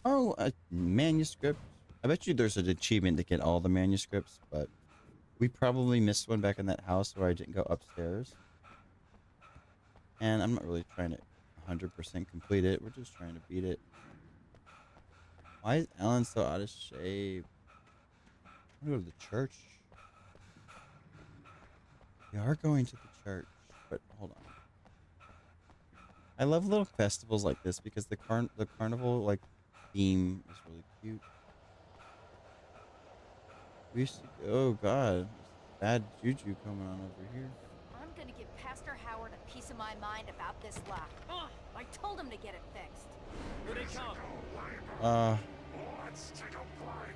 Oh, a manuscript. I bet you there's an achievement to get all the manuscripts, but we probably missed one back in that house where I didn't go upstairs. And I'm not really trying to 100% complete it. We're just trying to beat it. Why is Alan so out of shape? I'm gonna go to the church. We are going to the church, but hold on. I love little festivals like this because the carnival like theme is really cute. We used to, oh god, bad juju coming on over here. I'm gonna give Pastor Howard a piece of my mind about this lock. Ugh, I told him to get it fixed. Here they come. Let's take a bite.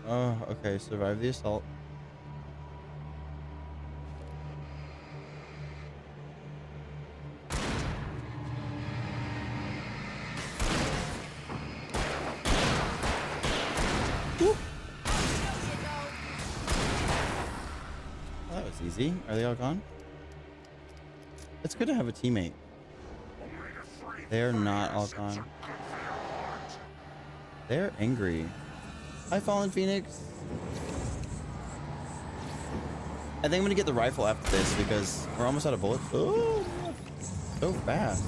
Oh, okay, survive the assault. Well, that was easy. Are they all gone? It's good to have a teammate. They're not all gone. They're angry. Hi, Fallen Phoenix. I think I'm gonna get the rifle after this because we're almost out of bullets. Oh, so fast.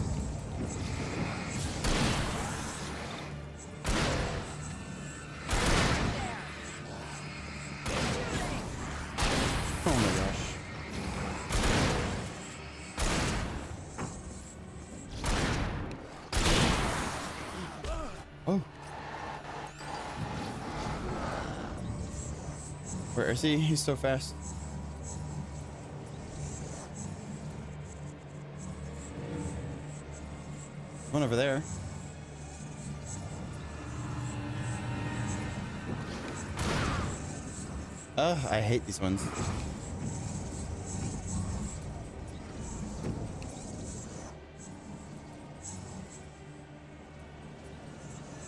Oh my gosh. Oh. Where is he? He's so fast. One over there. Ugh, I hate these ones.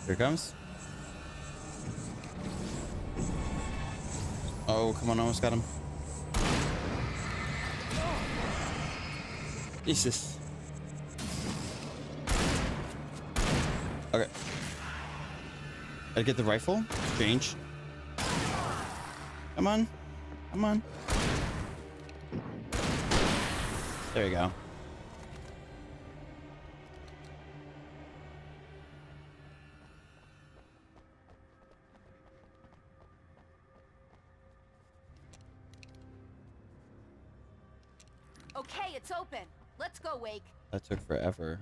Here it comes. Oh, come on, almost got him. Jesus. Okay. Gotta get the rifle. Change. Come on. Come on. There you go. Okay, it's open. Let's go, Wake. That took forever.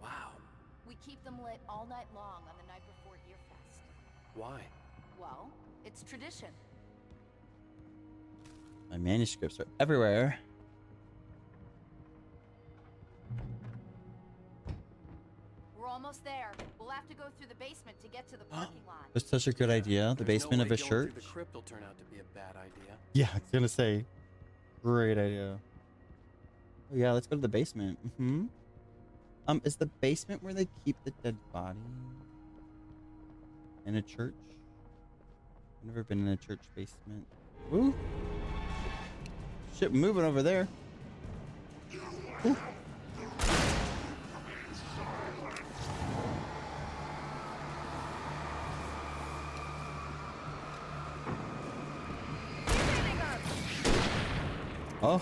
Wow. We keep them lit all night long on the night before Deerfest. Why? Well, it's tradition. My manuscripts are everywhere. We're almost there. We'll have to go through the basement to get to the parking lot. That's such a good idea. The There's basement no of way a going church. through the crypt will turn out to be a bad idea. Yeah, I was gonna say. Great idea. Oh yeah, let's go to the basement. Is the basement where they keep the dead body? In a church? I've never been in a church basement. Ooh. Shit moving over there. Ooh. Oh.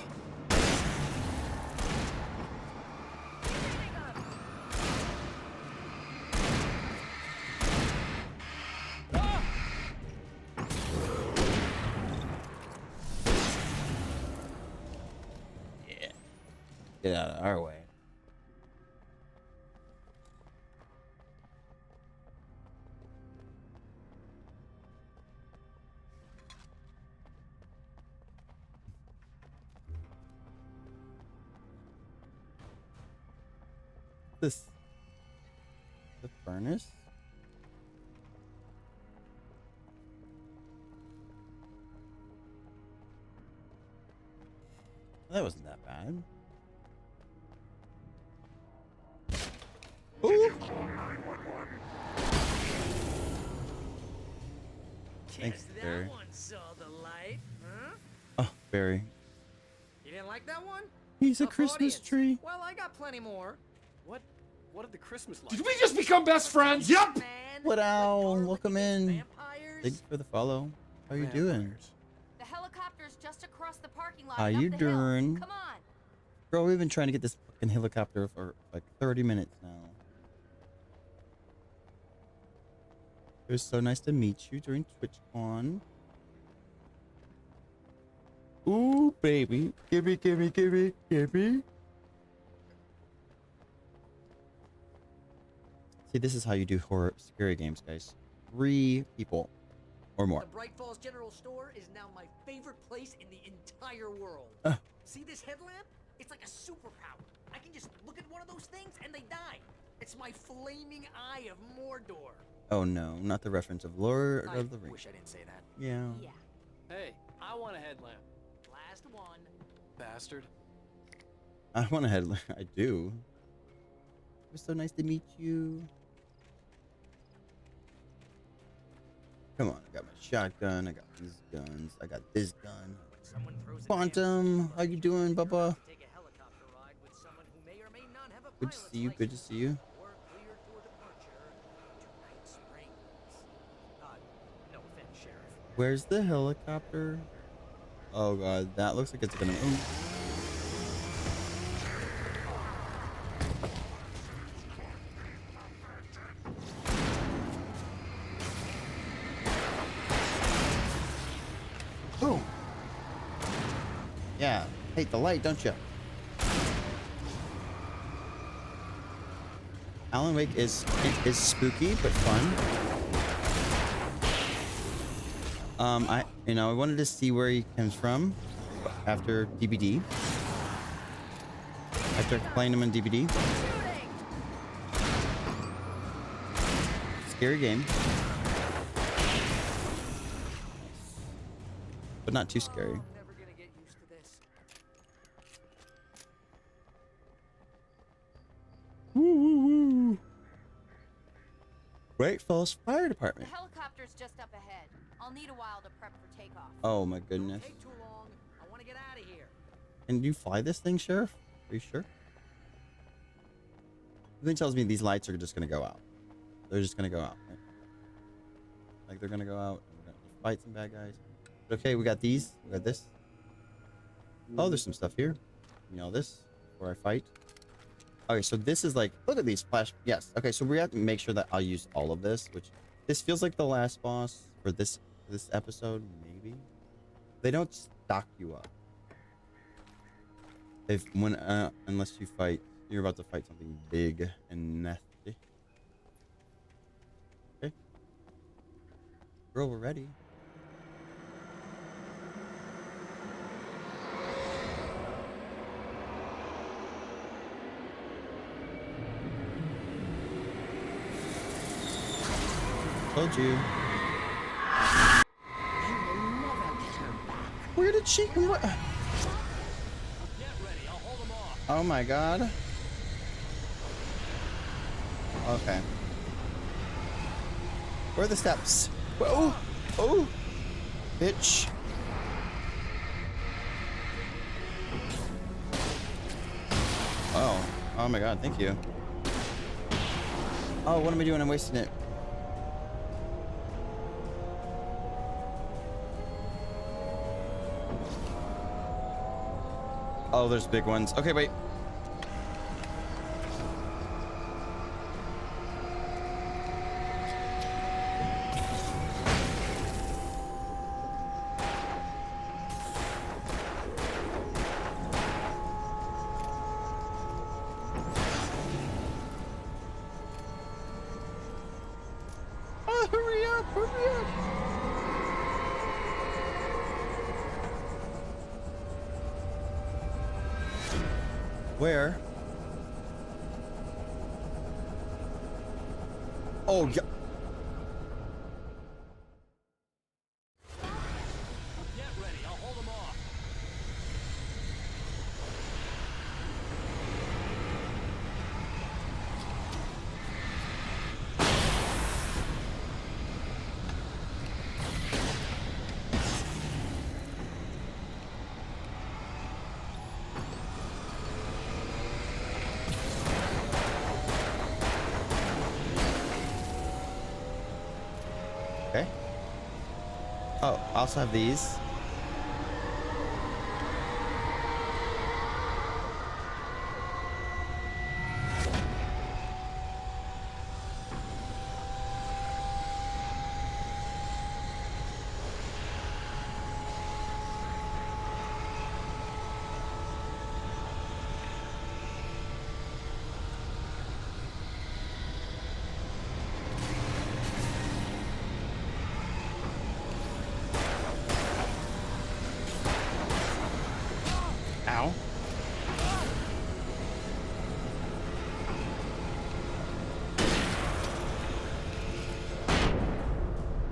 Yeah. Get out of our way. This the furnace? That wasn't that bad. Ooh. Thanks, Barry. That one saw the light, huh? Oh, Barry. You didn't like that one? He's a Tough Christmas audience. tree. Well, I got plenty more. What did the Christmas lights? Did we just become best friends? Yep. What Al? Welcome in. Thanks for the follow. How you doing? The helicopter's just across the parking lot. How and up you the hill. doing? Come on. Bro, we've been trying to get this fucking helicopter for like 30 minutes now. It was so nice to meet you during TwitchCon. Ooh, baby. Gimme, gimme, gimme, gimme. See, this is how you do horror scary games, guys. 3 people or more. The Bright Falls General Store is now my favorite place in the entire world. See this headlamp? It's like a superpower. I can just look at one of those things and they die. It's my flaming eye of Mordor. Oh no, not the reference of Lord of the Rings. Wish I didn't say that. Yeah. Hey, I want a headlamp. Last one. Bastard. I want a headlamp. I do. It was so nice to meet you. Come on, I got my shotgun. I got these guns. I got this gun. Quantum, how you doing, Bubba? Good to see you. Good to see you. Where's the helicopter? Oh god, that looks like it's gonna move. Boom. Yeah, hate the light, don't you? Alan Wake is spooky but fun. I wanted to see where he comes from after DVD. After playing him on DVD. Scary game. But not too scary. Never gonna get used to this. Woo woo woo. Great Falls Fire The Department. helicopter's just up ahead. I'll need a while to prep for takeoff. Oh my goodness. Take too long. I want to get out of here. Can you fly this thing, Sheriff? Are you sure? Something tells me these lights are just gonna go out. They're just gonna go out. Right? Like they're gonna go out. And we're gonna fight some bad guys. But okay, we got these. We got this. Oh, there's some stuff here. You know this before I fight. Okay, so this is like, look at these flash. Yes. Okay, so we have to make sure that I'll use all of this, which this feels like the last boss for this episode, maybe. They don't stock you up. Unless you're about to fight something big and nasty. Okay. Girl, we're ready. Told you. Where did she? What? Oh my god. Okay. Where are the steps? Whoa! Oh! Bitch. Oh. Oh my god, thank you. Oh, what am I doing? I'm wasting it. Oh, there's big ones. Okay, wait. Oh, hurry up, hurry up. Where? Oh, yeah. Get ready, I'll hold them off. Oh, I also have these. Ow.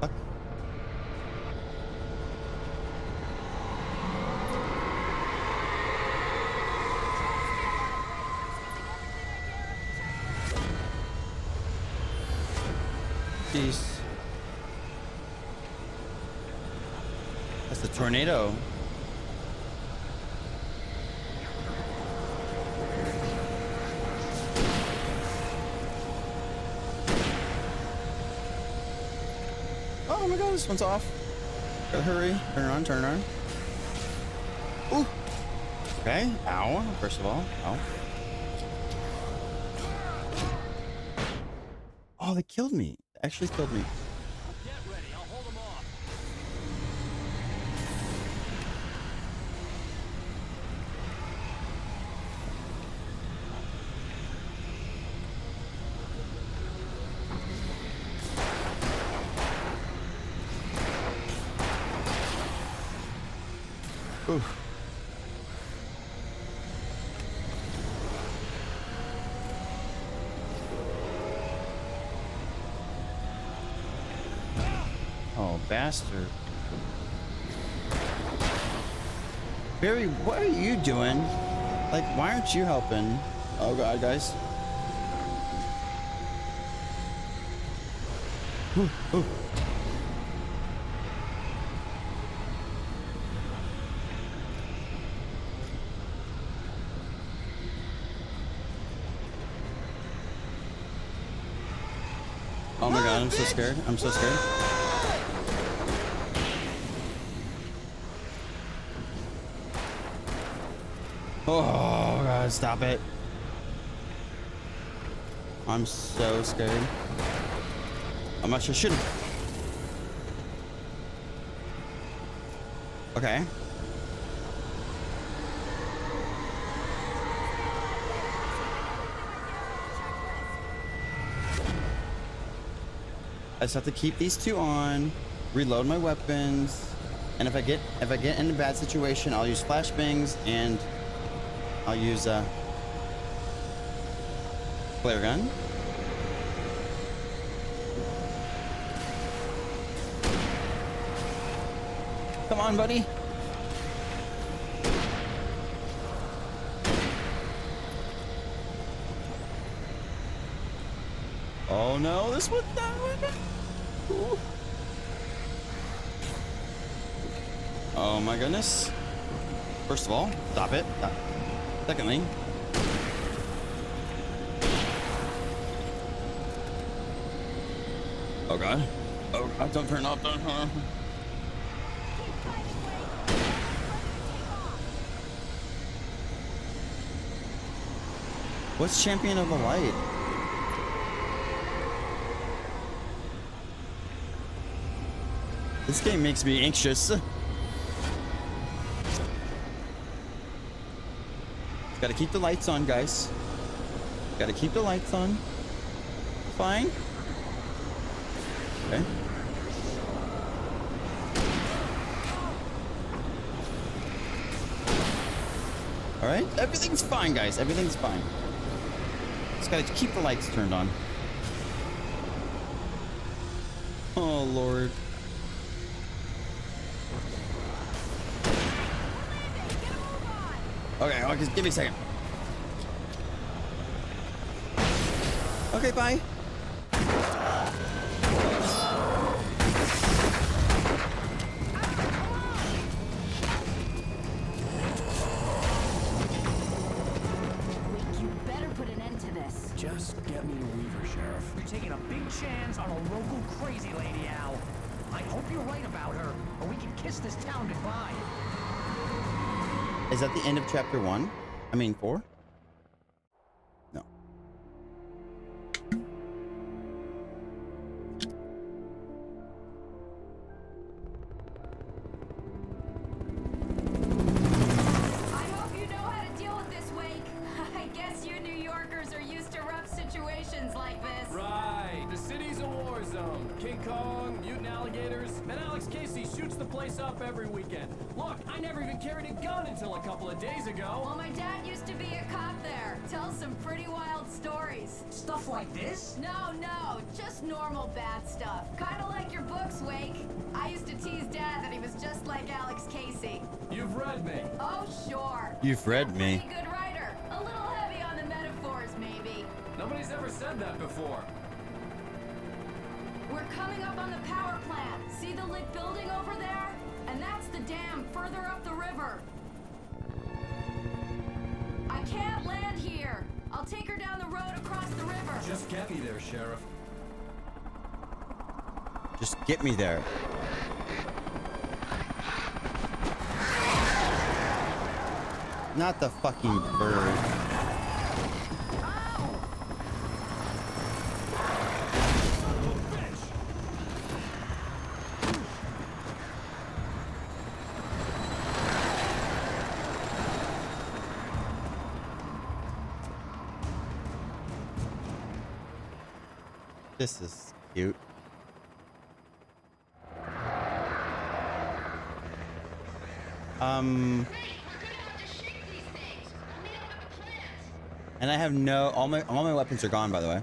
Fuck. Jeez. That's the tornado. Oh my god, this one's off. Gotta hurry. Turn it on, turn it on. Ooh. Okay. Ow. First of all. Ow. Oh, they killed me. They actually killed me. Get ready, I'll hold them off. Oof. Oh, bastard. Barry, what are you doing? Like, why aren't you helping? Oh god, guys. Ooh, ooh. Oh my god, I'm so scared. I'm so scared. Oh god, stop it. I'm so scared. I'm not sure. Shouldn't. Okay. I just have to keep these two on, reload my weapons, and if I get in a bad situation, I'll use flashbangs and I'll use flare gun. Come on, buddy. Oh no, this one's not working. Ooh. Oh my goodness. First of all, stop it. Secondly, oh god. Oh god, don't turn off, don't turn off. What's Champion of the Light? This game makes me anxious. Gotta keep the lights on, guys. Gotta keep the lights on. Fine. Okay. Alright, everything's fine, guys. Everything's fine. Just gotta keep the lights turned on. Oh, Lord. Okay, okay, just give me a second. Okay, bye. You better put an end to this. Just get me to Weaver, Sheriff. You're taking a big chance on a local crazy lady, Al. I hope you're right about her. or we can kiss this town goodbye. Is that the end of chapter 1? I mean 4? No. I hope you know how to deal with this, Wake. I guess you New Yorkers are used to rough situations like this. Right. The city's a war zone. King Kong, mutant alligators, and Alex Casey shoots the place up every weekend. Look, I never even carried a gun until a couple of days ago. Well, my dad used to be a cop there. Tells some pretty wild stories. Stuff like this? No, just normal bad stuff. Kinda like your books, Wake. I used to tease Dad that he was just like Alex Casey. You've read me. Oh, sure. You've read me. Pretty good writer. A little heavy on the metaphors, maybe. Nobody's ever said that before. We're coming up on the power plant. See the lit building over there? And that's the dam further up the river. I can't land here. I'll take her down the road across the river. Just get me there, Sheriff. Just get me there. Not the fucking bird. This is cute. And I have no, all my weapons are gone, by the way.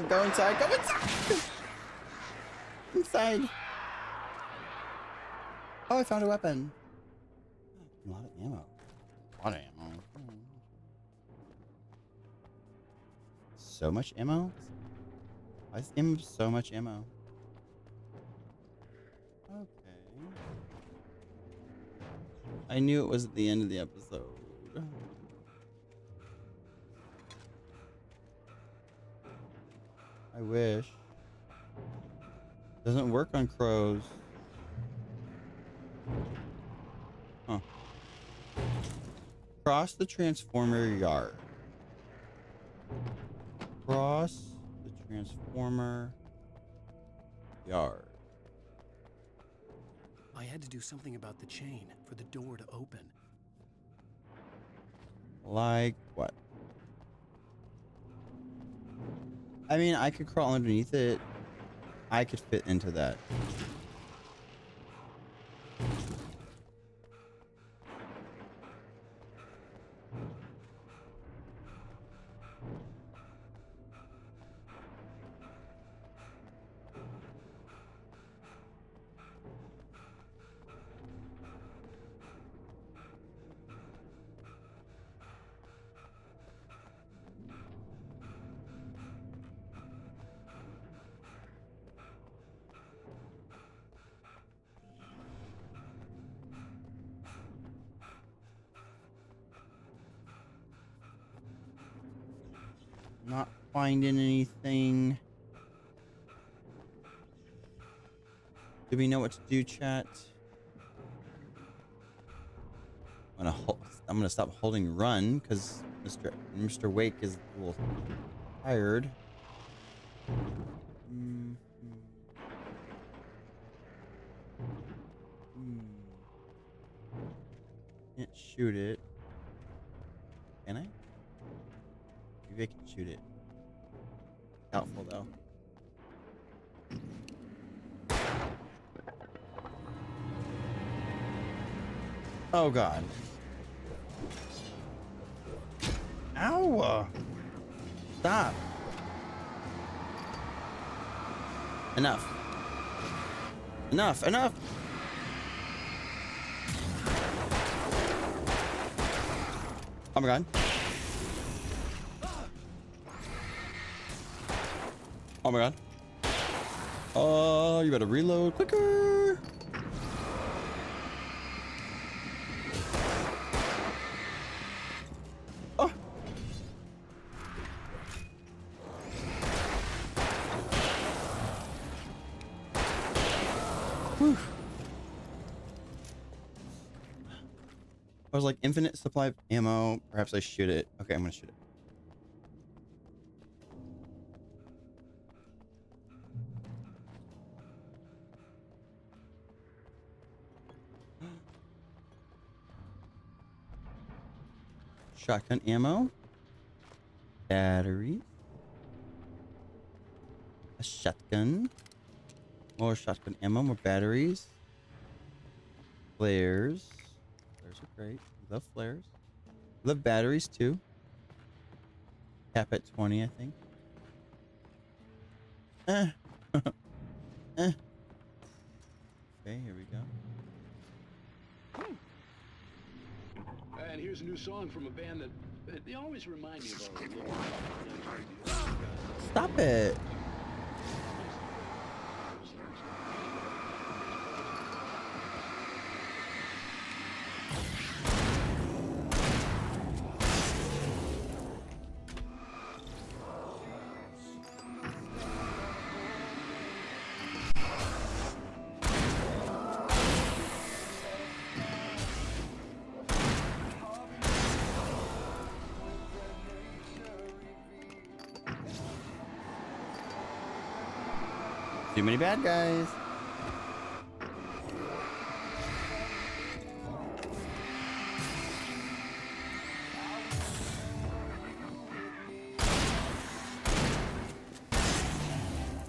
Go inside, go inside! Inside. Oh, I found a weapon. A lot of ammo. A lot of ammo. So much ammo? Why is ammo so much ammo? Okay. I knew it was at the end of the episode. I wish. Doesn't work on crows. Huh. Cross the transformer yard. Cross the transformer yard. I had to do something about the chain for the door to open. Like what? I mean, I could crawl underneath it. I could fit into that. Not finding anything. Do we know what to do, chat? I'm gonna stop holding run because Mr. Wake is a little tired. Can't shoot it. Can I? Maybe I can shoot it. Doubtful though. Oh god. Ow! Stop. Enough. Enough, enough! Oh my god. Oh my god. Oh, you better reload quicker. I was like, infinite supply of ammo. Perhaps I shoot it. Okay, I'm gonna shoot it. Shotgun ammo. Battery. A shotgun. More shotgun ammo. More batteries. Flares. Flares are great. Love flares. Love batteries too. Cap at 20, I think. Okay, here we go. And here's a new song from a band that they always remind me of our local. Stop it. Too many bad guys.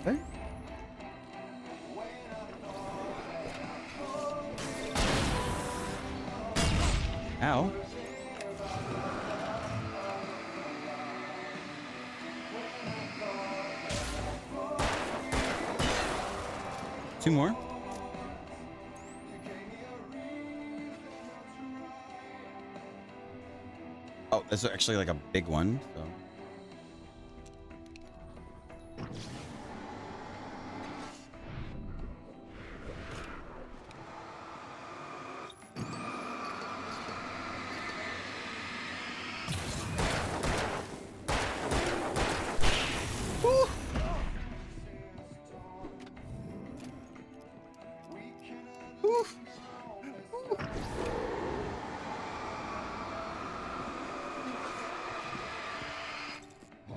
Okay. Ow. Two more. Oh, this is actually like a big one, so.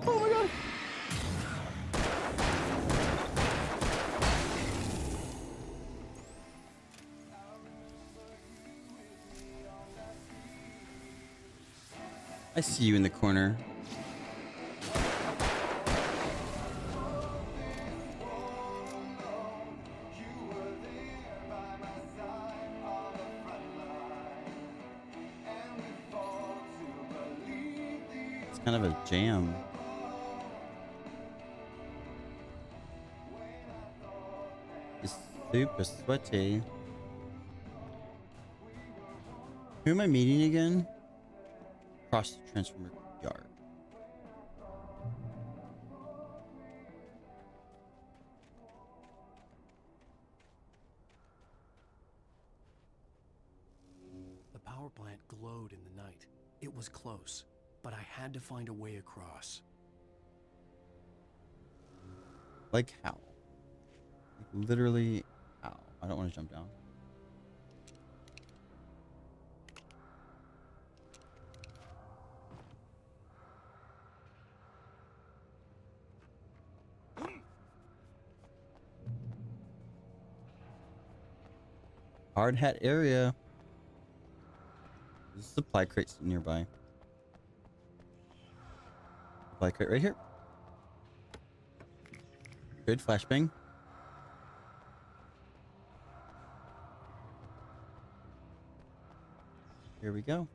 Oh my god. I see you in the corner. It's kind of a jam. It's super sweaty. Who am I meeting again? Across the Transformer yard. The power plant glowed in the night. It was close, but I had to find a way across. Like how? Like literally how? I don't want to jump down. Hard hat area. There's a supply crate nearby. Supply crate right here. Good flashbang. Here we go.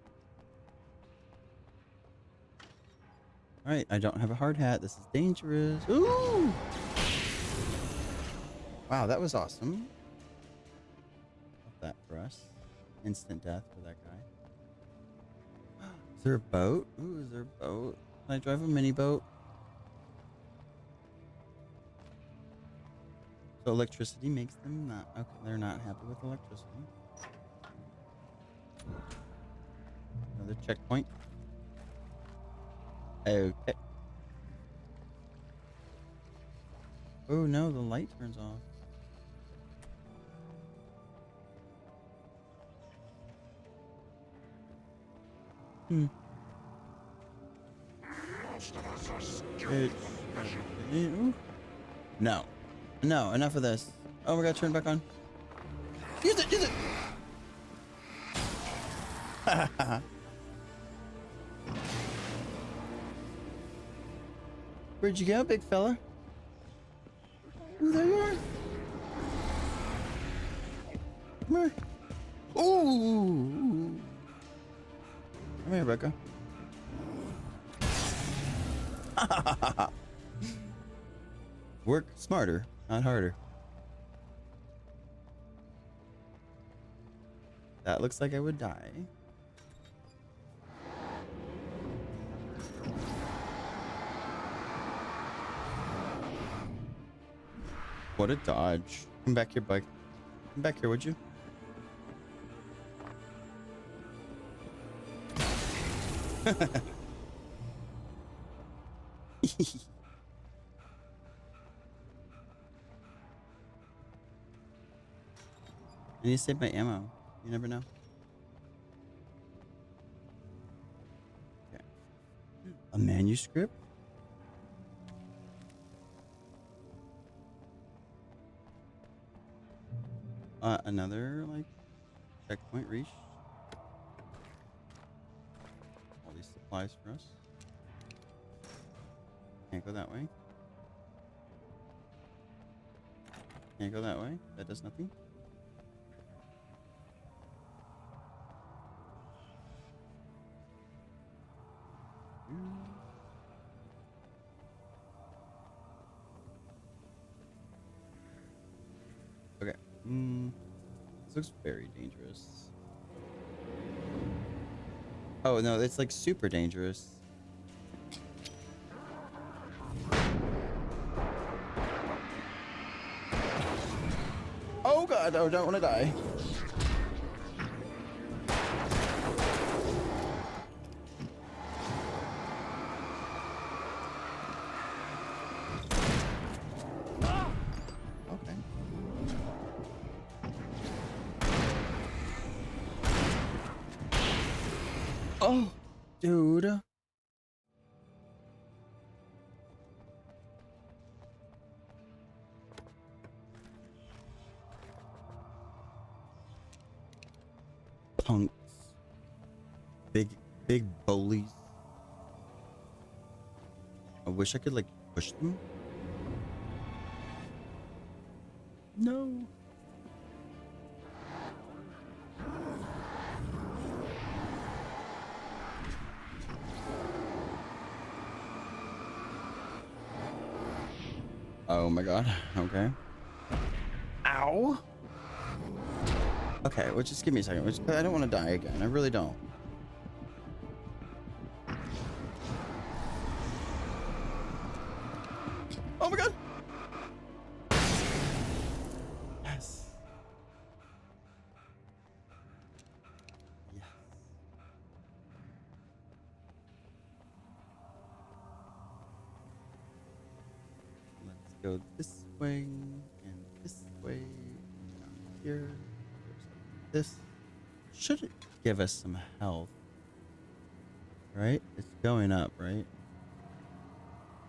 All right, I don't have a hard hat. This is dangerous. Ooh! Wow, that was awesome. Love that for us. Instant death for that guy. Is there a boat? Ooh, is there a boat? Can I drive a mini boat? So electricity makes them not okay. They're not happy with electricity. Another checkpoint. Okay. Oh no, the light turns off. Hmm. No. No, enough of this. Oh, we gotta turn it back on. Use it, use it! Where'd you go, big fella? Oh, there you are. Come here. Ooh. Come here, Becca. Work smarter, not harder. That looks like I would die. What a dodge. Come back here, bud. Come back here, would you? I need to save my ammo. You never know. Okay. A manuscript? Another, like, checkpoint reached. All these supplies for us. Can't go that way. Can't go that way. That does nothing. Okay. This looks very dangerous. Oh, no, it's like super dangerous. Oh god, I don't want to die. Okay. Oh, dude. Punks. Big bullies. I wish I could, like, push them. No. Oh my god. Okay. Ow. Okay, well, just give me a second. I don't want to die again. I really don't. Oh my god. Yes. Yes. Let's go this way and this way. Down here. This should give us some health, right? It's going up, right?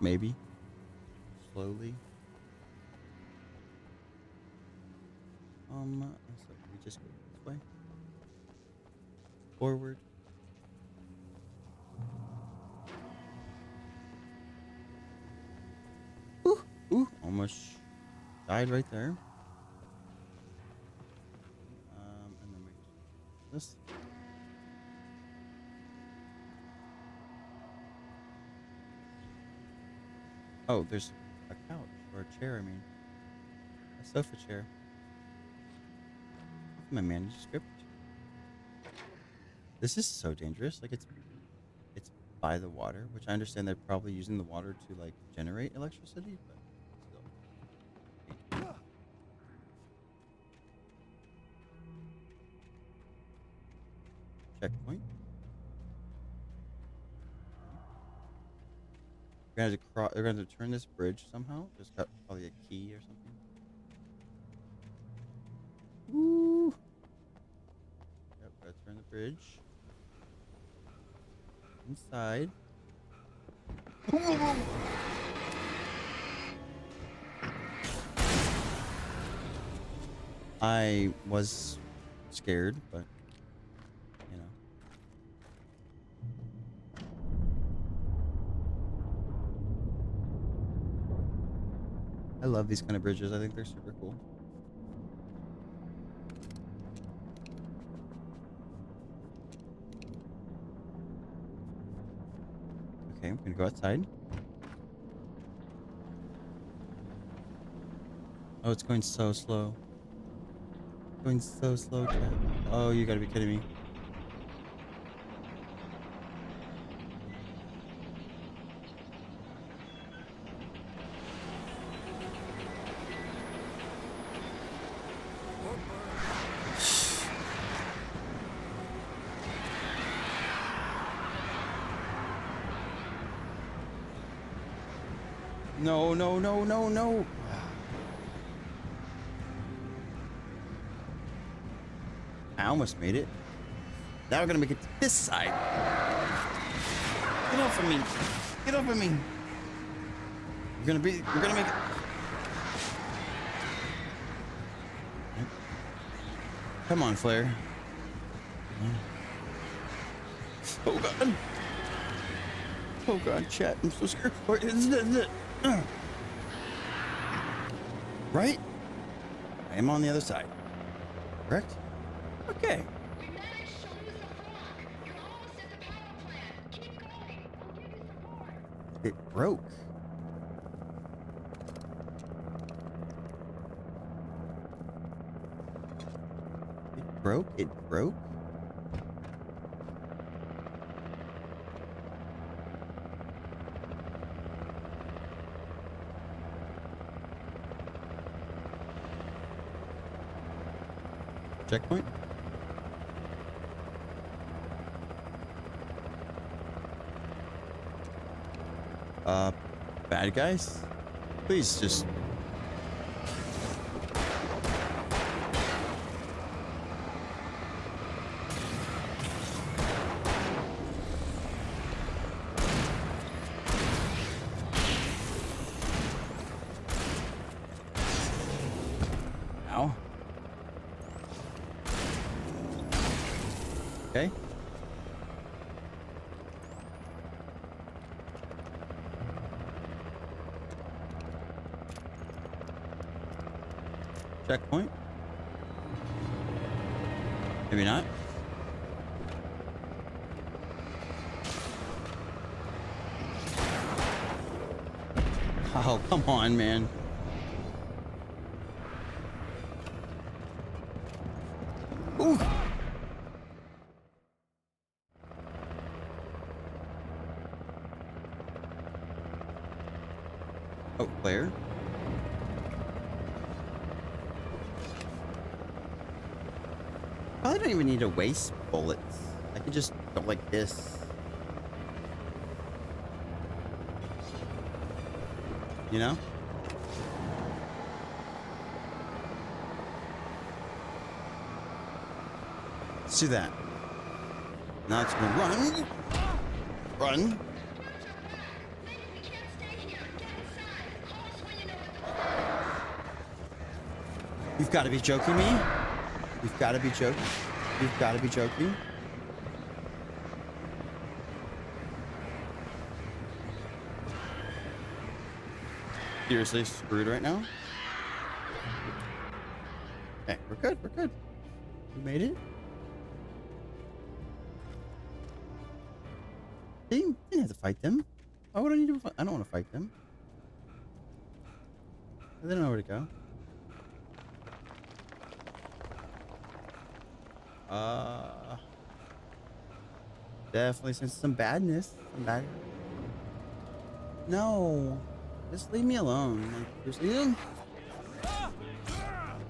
Maybe slowly. So we just go this way, forward. Ooh, almost died right there. And then we this. Oh, there's a couch or a chair. I mean, a sofa chair. My manuscript. This is so dangerous. Like it's by the water, which I understand they're probably using the water to like generate electricity, but still. Checkpoint. We're gonna have to cross. They're gonna have to turn this bridge somehow. There's got probably a key or something. Woo! Yep, gotta turn the bridge. Inside. I was scared, but you know. I love these kind of bridges. I think they're super cool. Okay, I'm gonna go outside. Oh, it's going so slow. Going so slow, chat. Oh, you gotta be kidding me. No, no, no, no, no. I almost made it. Now we're gonna make it to this side. Get off of me. Get off of me. We're gonna make it. Come on, Flare. Oh god. Oh god, chat. I'm so scared. Right? I am on the other side. Correct? Okay. It broke. It broke. It broke. Checkpoint. Bad guys? Please just... Ow. Okay. Checkpoint. Maybe not. Oh, come on, man. Ooh. Oh, Claire. Probably don't even need to waste bullets. I could just go like this. You know? Let's do that. Now it's gonna run. Run. You've got to be joking me. You've got to be joking. You've got to be joking. Seriously screwed right now. Okay, we're good. We're good. We made it. Didn't have to fight them. Why would I need to fight? I don't want to fight them. They don't know where to go. Definitely sense some badness. Some bad. No. Just leave me alone. Like, just leave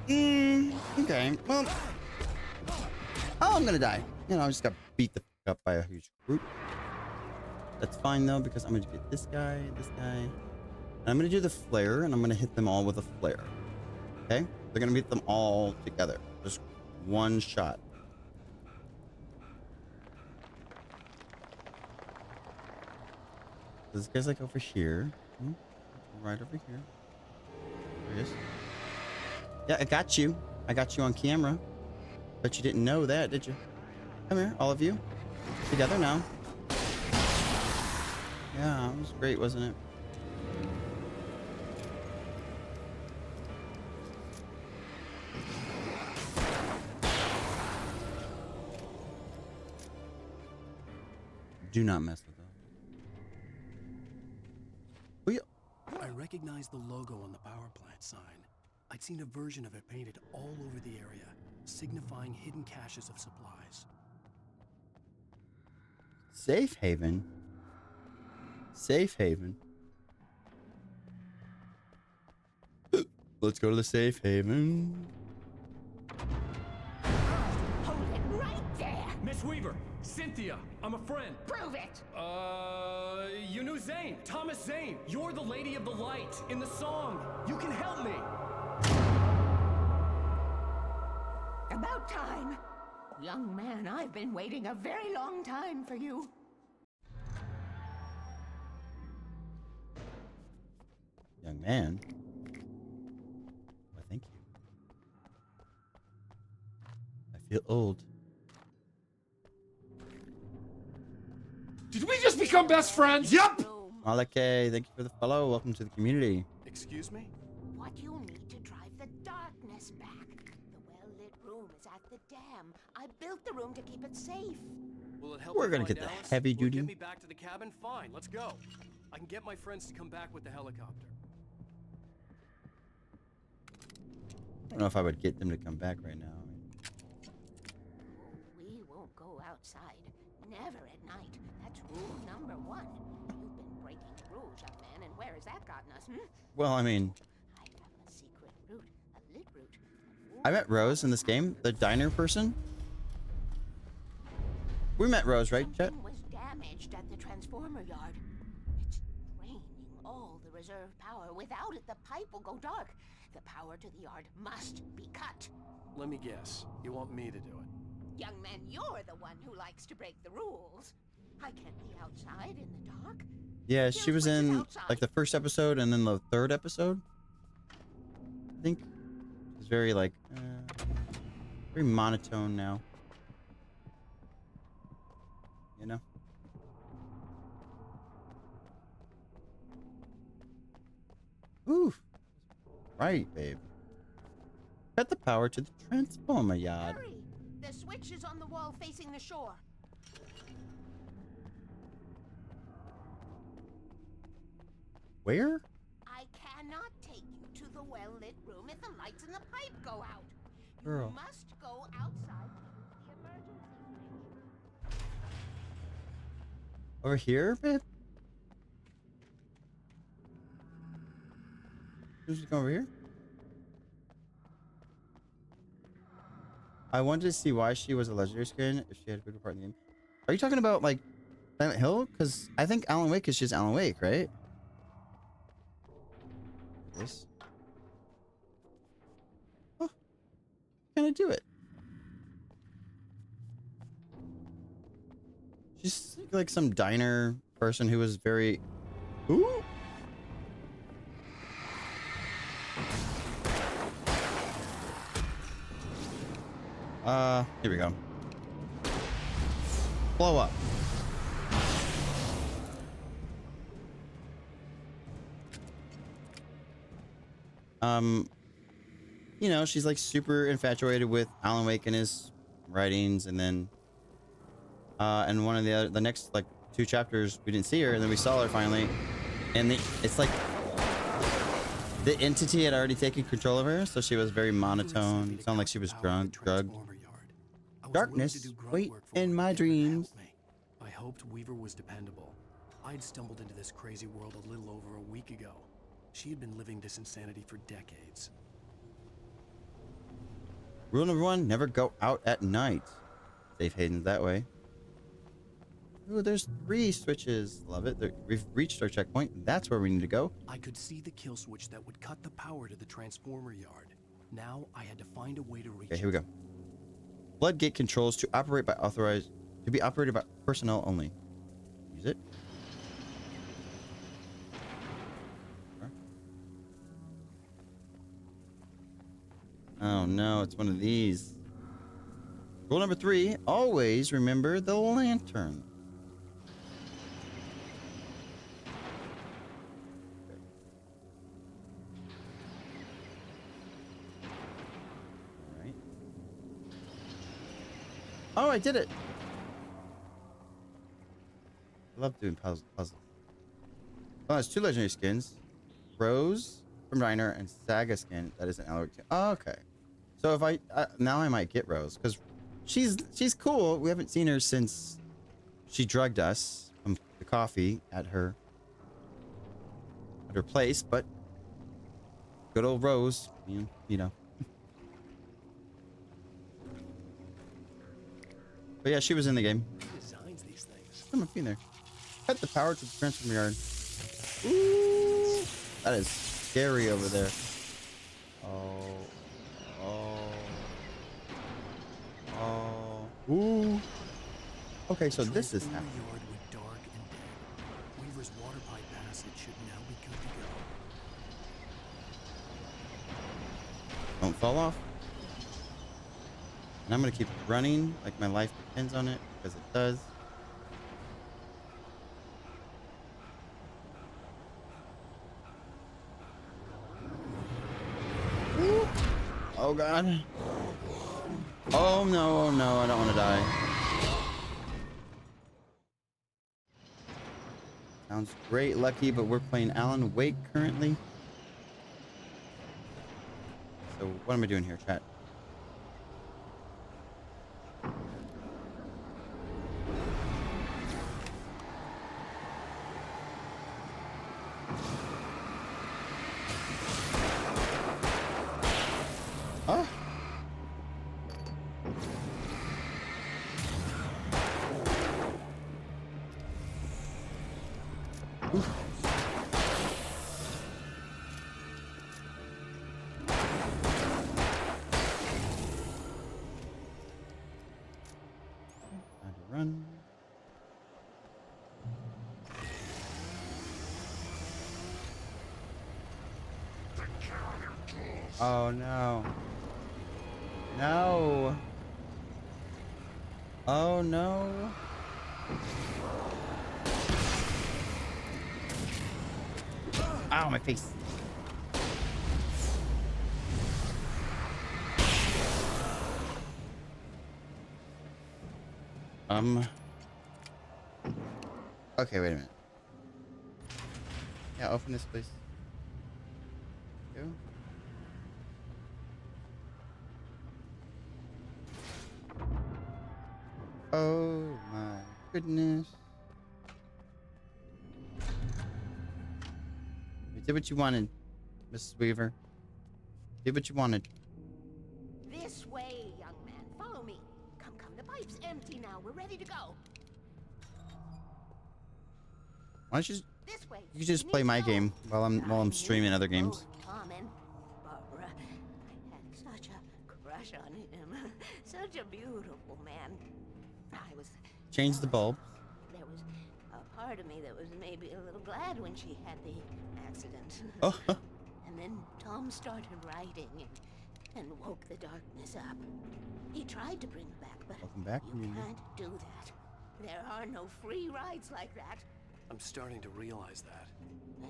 him. Okay. Well. Oh, I'm gonna die. You know, I just got beat the fuck up by a huge group. That's fine though, because I'm gonna get this guy, and I'm gonna do the flare, and I'm gonna hit them all with a flare. Okay? They're gonna beat them all together. Just one shot. This guy's like over here. Right over here. There he is. Yeah, I got you. I got you on camera. But you didn't know that, did you? Come here, all of you. Together now. Yeah, it was great, wasn't it? Do not mess with them. I recognized the logo on the power plant sign. I'd seen a version of it painted all over the area, signifying hidden caches of supplies. Safe haven. Safe haven. Let's go to the safe haven. Hold it right there! Miss Weaver, Cynthia, I'm a friend. Prove it! You knew Zane, Thomas Zane. You're the Lady of the Light in the song. You can help me. About time. Young man, I've been waiting a very long time for you. Young man. Why, thank you. I feel old. Did we just become best friends? Yep! Malake, thank you for the follow. Welcome to the community. Excuse me? What you need to drive the darkness back. The well-lit room is at the dam. I built the room to keep it safe. Will it help? We're you gonna find get the Alice? heavy Will it duty. Get me back to the cabin? Fine, let's go. I can get my friends to come back with the helicopter. I don't know if I would get them to come back right now. We won't go outside. Never at night. That's rule number 1. You've been breaking rules, young man, and where has that gotten us, Well, I mean, I have a secret route, a lit route. I met Rose in this game, the diner person. We met Rose, right, Chet? Something was damaged at the transformer yard. It's draining all the reserve power. Without it, the pipe will go dark. The power to the yard must be cut. Let me guess. You want me to do it? Young man, you're the one who likes to break the rules. I can't be outside in the dark. Yeah, she was in like the first episode and then the third episode. I think it's very like very monotone now. You know? Ooh. Right, babe. Cut the power to the transformer yard. Hurry! The switch is on the wall facing the shore. Where? I cannot take you to the well-lit room if the lights in the pipe go out. Girl. You must go outside to use the emergency switch. Over here, babe? Who's going over here? I wanted to see why she was a legendary skin if she had a good part in the game. Are you talking about like Silent Hill? Because I think Alan Wake is just Alan Wake, right? This. Oh, can I do it? She's like some diner person who was very. Ooh. Here we go. Blow up. You know, she's like super infatuated with Alan Wake and his writings, and then and one of the next like 2 chapters we didn't see her, and then we saw her finally, and it's like the entity had already taken control of her, so she was very monotone. It sounded like she was drugged. Darkness, wait in my dreams. I hoped Weaver was dependable. I'd stumbled into this crazy world a little over a week ago. She had been living this insanity for decades. Rule number 1, never go out at night. Safe havens that way. Ooh, there's 3 switches. Love it. We've reached our checkpoint. That's where we need to go. I could see the kill switch that would cut the power to the transformer yard. Now I had to find a way to reach Okay, here we go. Floodgate controls to operate by authorized to be operated by personnel only. Use it. Oh no, it's one of these. Rule number 3, always remember the lantern. Alright. Oh, I did it! I love doing puzzles. Oh, there's 2 legendary skins. Rose from Diner and Saga skin. That is an Alaric. Oh, okay. So if I now I might get Rose because she's cool. We haven't seen her since she drugged us from the coffee at her place, but good old Rose, you know. But yeah, she was in the game. Who designs these things? Come up in there. Cut the power to the transform yard. Ooh, that is scary over there. Ooh. Okay, so this is happening. Yard went dark and dead. Weaver's water pipe passage should now be good to go. Don't fall off. And I'm gonna keep running like my life depends on it, because it does. Ooh. Oh god. Oh no, I don't want to die. Sounds great, Lucky, but we're playing Alan Wake currently. So what am I doing here, chat? Oh. Run. Oh no. No. Oh no. Ow, my face. Okay, wait a minute. Yeah, open this, please. Go. Oh my goodness. You did what you wanted, Mrs. Weaver. Did what you wanted. This way, young man. Follow me. Come, the pipe's empty now. We're ready to go. Why don't you This way. you just play my game while I'm streaming other games. Tom and Barbara. I had such a crush on him. Such a beautiful man. I was... Change the bulb. There was a part of me that was maybe a little glad when she had the accident. Oh. And then Tom started writing and woke the darkness up. He tried to bring her back, but Welcome back, you Amelia. can't do that. There are no free rides like that. I'm starting to realize that.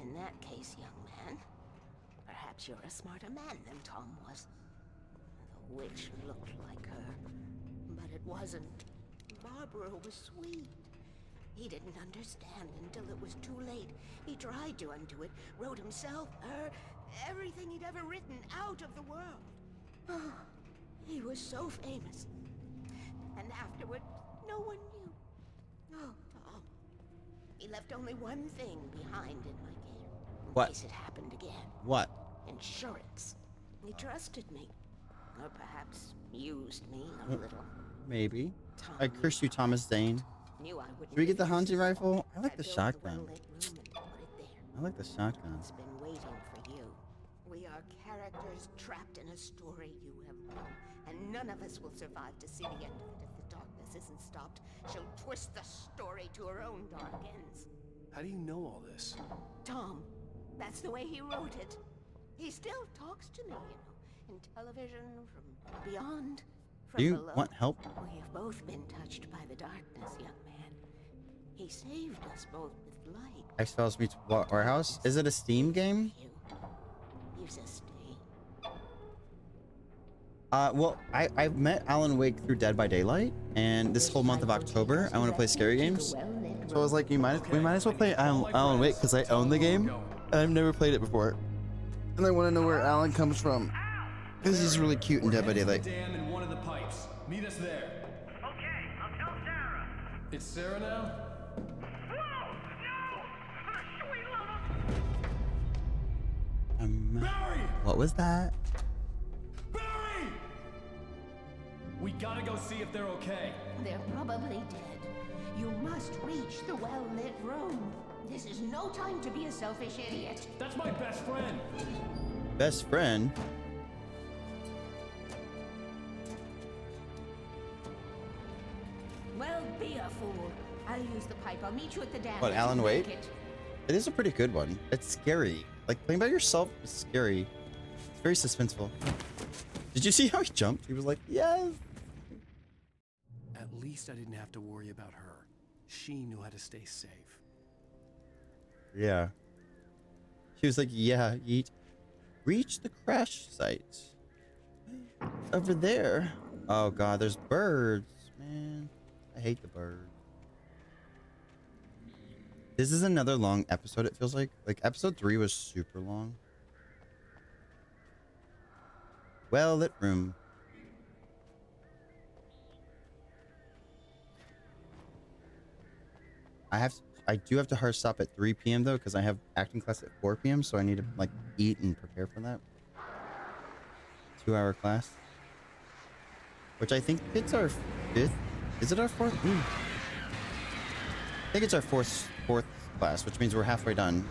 In that case, young man, perhaps you're a smarter man than Tom was. The witch looked like her, but it wasn't. Barbara was sweet. He didn't understand until it was too late. He tried to undo it, wrote himself, her, everything he'd ever written out of the world. Oh, he was so famous. And afterward, no one knew. Oh, Tom. He left only one thing behind in my game. What? In case it happened again. What? Insurance. He trusted me. Or perhaps used me a little. Maybe. Tom, I curse you, Thomas Zane. Knew I wouldn't Should we get the resist. hunting rifle? I like the built the shotgun. well-lit room and put it there. I like the shotgun. It's been waiting for you. We are characters trapped in a story you have written, and none of us will survive to see the end of it if the darkness isn't stopped. She'll twist the story to her own dark ends. How do you know all this? Tom, that's the way he wrote it. He still talks to me, watching television from beyond, from Do you below. want help? We have both been touched by the darkness, young man. He saved us both with light. X-Files meets Warehouse. Is it a Steam game? You sustain. Well, I've met Alan Wake through Dead by Daylight, and this whole month of October, I want to play scary games. So I was like, we might as well play Alan Wake because I own the game, and I've never played it before. And I want to know where Alan comes from, because he's really cute in Dead by Daylight. Dam in one of the pipes. Meet us there. Okay, I'll tell Sarah. It's Sarah now? Barry! What was that? Barry! We gotta go see if they're okay. They're probably dead. You must reach the well-lit room. This is no time to be a selfish idiot. That's my best friend. Best friend? Well, be a fool. I'll use the pipe. I'll meet you at the dam. What, if you Alan make Wake? it. It is a pretty good one. It's scary. Like, playing by yourself is scary. It's very suspenseful. Did you see how he jumped? He was like, yes. At least I didn't have to worry about her. She knew how to stay safe. Yeah. She was like, yeah, yeet. Reach the crash site. Over there. Oh, God, there's birds. Man, I hate the birds. This is another long episode, it feels like. Like, episode 3 was super long. Well-lit room. I do have to hard stop at 3 p.m. though, because I have acting class at 4 p.m. So I need to like eat and prepare for that 2-hour class, which I think it's our 5th. Is it our 4th? I think it's our fourth class, which means we're halfway done.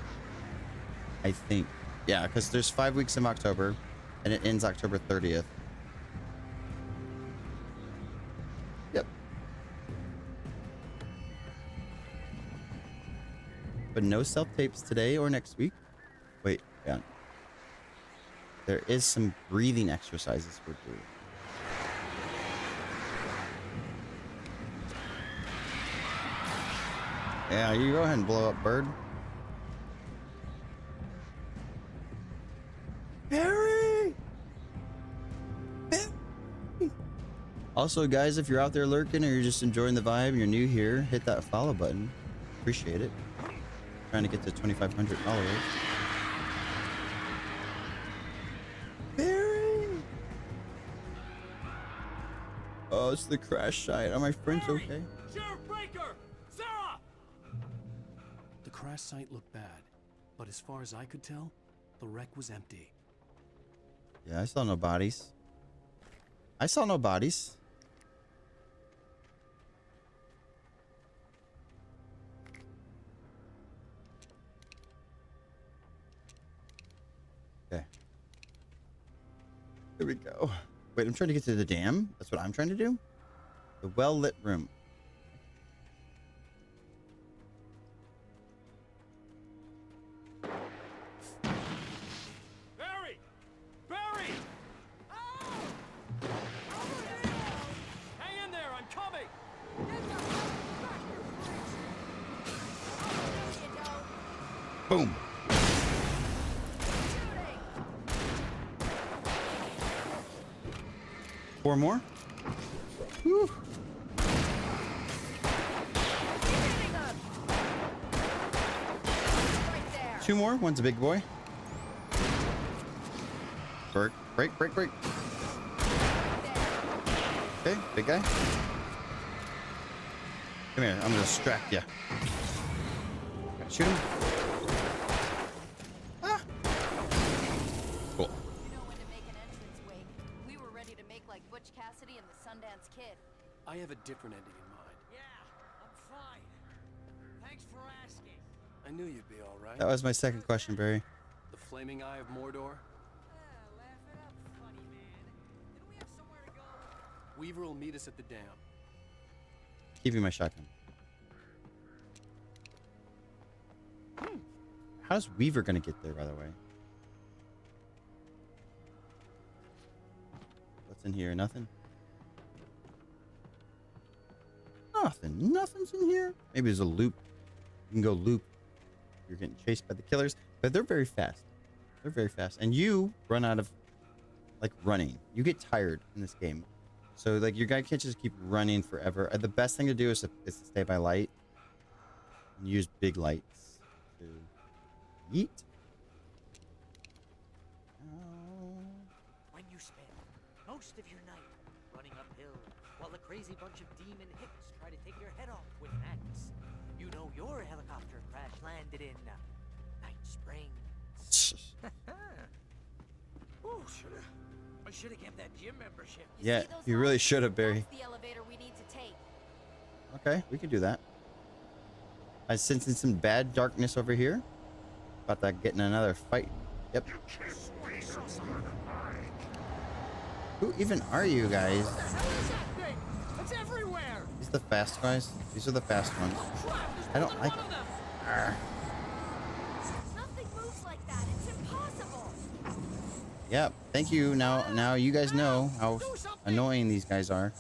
I think, yeah, because there's 5 weeks in October, and it ends October 30th. Yep. But no self-tapes today or next week. Wait, yeah. There is some breathing exercises we're doing. Yeah, you go ahead and blow up, bird. Barry! Also, guys, if you're out there lurking or you're just enjoying the vibe and you're new here, hit that follow button. Appreciate it. Trying to get to 2,500 followers. Barry! Oh, it's the crash site. Are my friends okay? Sheriff Baker! Sarah! The crash site looked bad, but as far as I could tell, the wreck was empty. Yeah, I saw no bodies. I saw no bodies. Okay. Here we go. Wait, I'm trying to get to the dam. That's what I'm trying to do. The well-lit room. Barry! Barry! Hang in there, I'm coming! Boom. Four more. Whew. Two more. One's a big boy. Break, break, break, break. Okay, big guy. Come here. I'm gonna distract you. Shoot him. Ah. Cool. You know when to make an entrance, Wake. We were ready to make like Butch Cassidy and the Sundance Kid. I have a different ending in mind. Yeah, I'm fine. Thanks for asking. I knew you'd be all right. That was my second question, Barry. The Flaming Eye of Mordor? Laugh it up, funny man. Didn't we have somewhere to go? Weaver will meet us at the dam. Give me my shotgun. How's Weaver gonna get there, by the way? What's in here? Nothing. Nothing. Nothing's in here. Maybe there's a loop. You can go loop. You're getting chased by the killers, but they're very fast. They're very fast, and you run out of like running. You get tired in this game, so like your guy can't just keep running forever. The best thing to do is to stay by light and use big lights to yeet. When you spend most of your night running uphill while a crazy bunch of demon hicks try to take your head off with an axe, you know your helicopter crash landed in Night Springs. Ooh, I should have kept that gym membership. Yeah, you really should have, Barry. The elevator we need to take. Okay, we can do that. I sensing some bad darkness over here. About to get in another fight. Yep. Who even are you guys? It's everywhere. These are the fast guys. These are the fast ones. I don't like them. Nothing moves like that. It's impossible. Yep. Thank you. Now you guys know how annoying these guys are.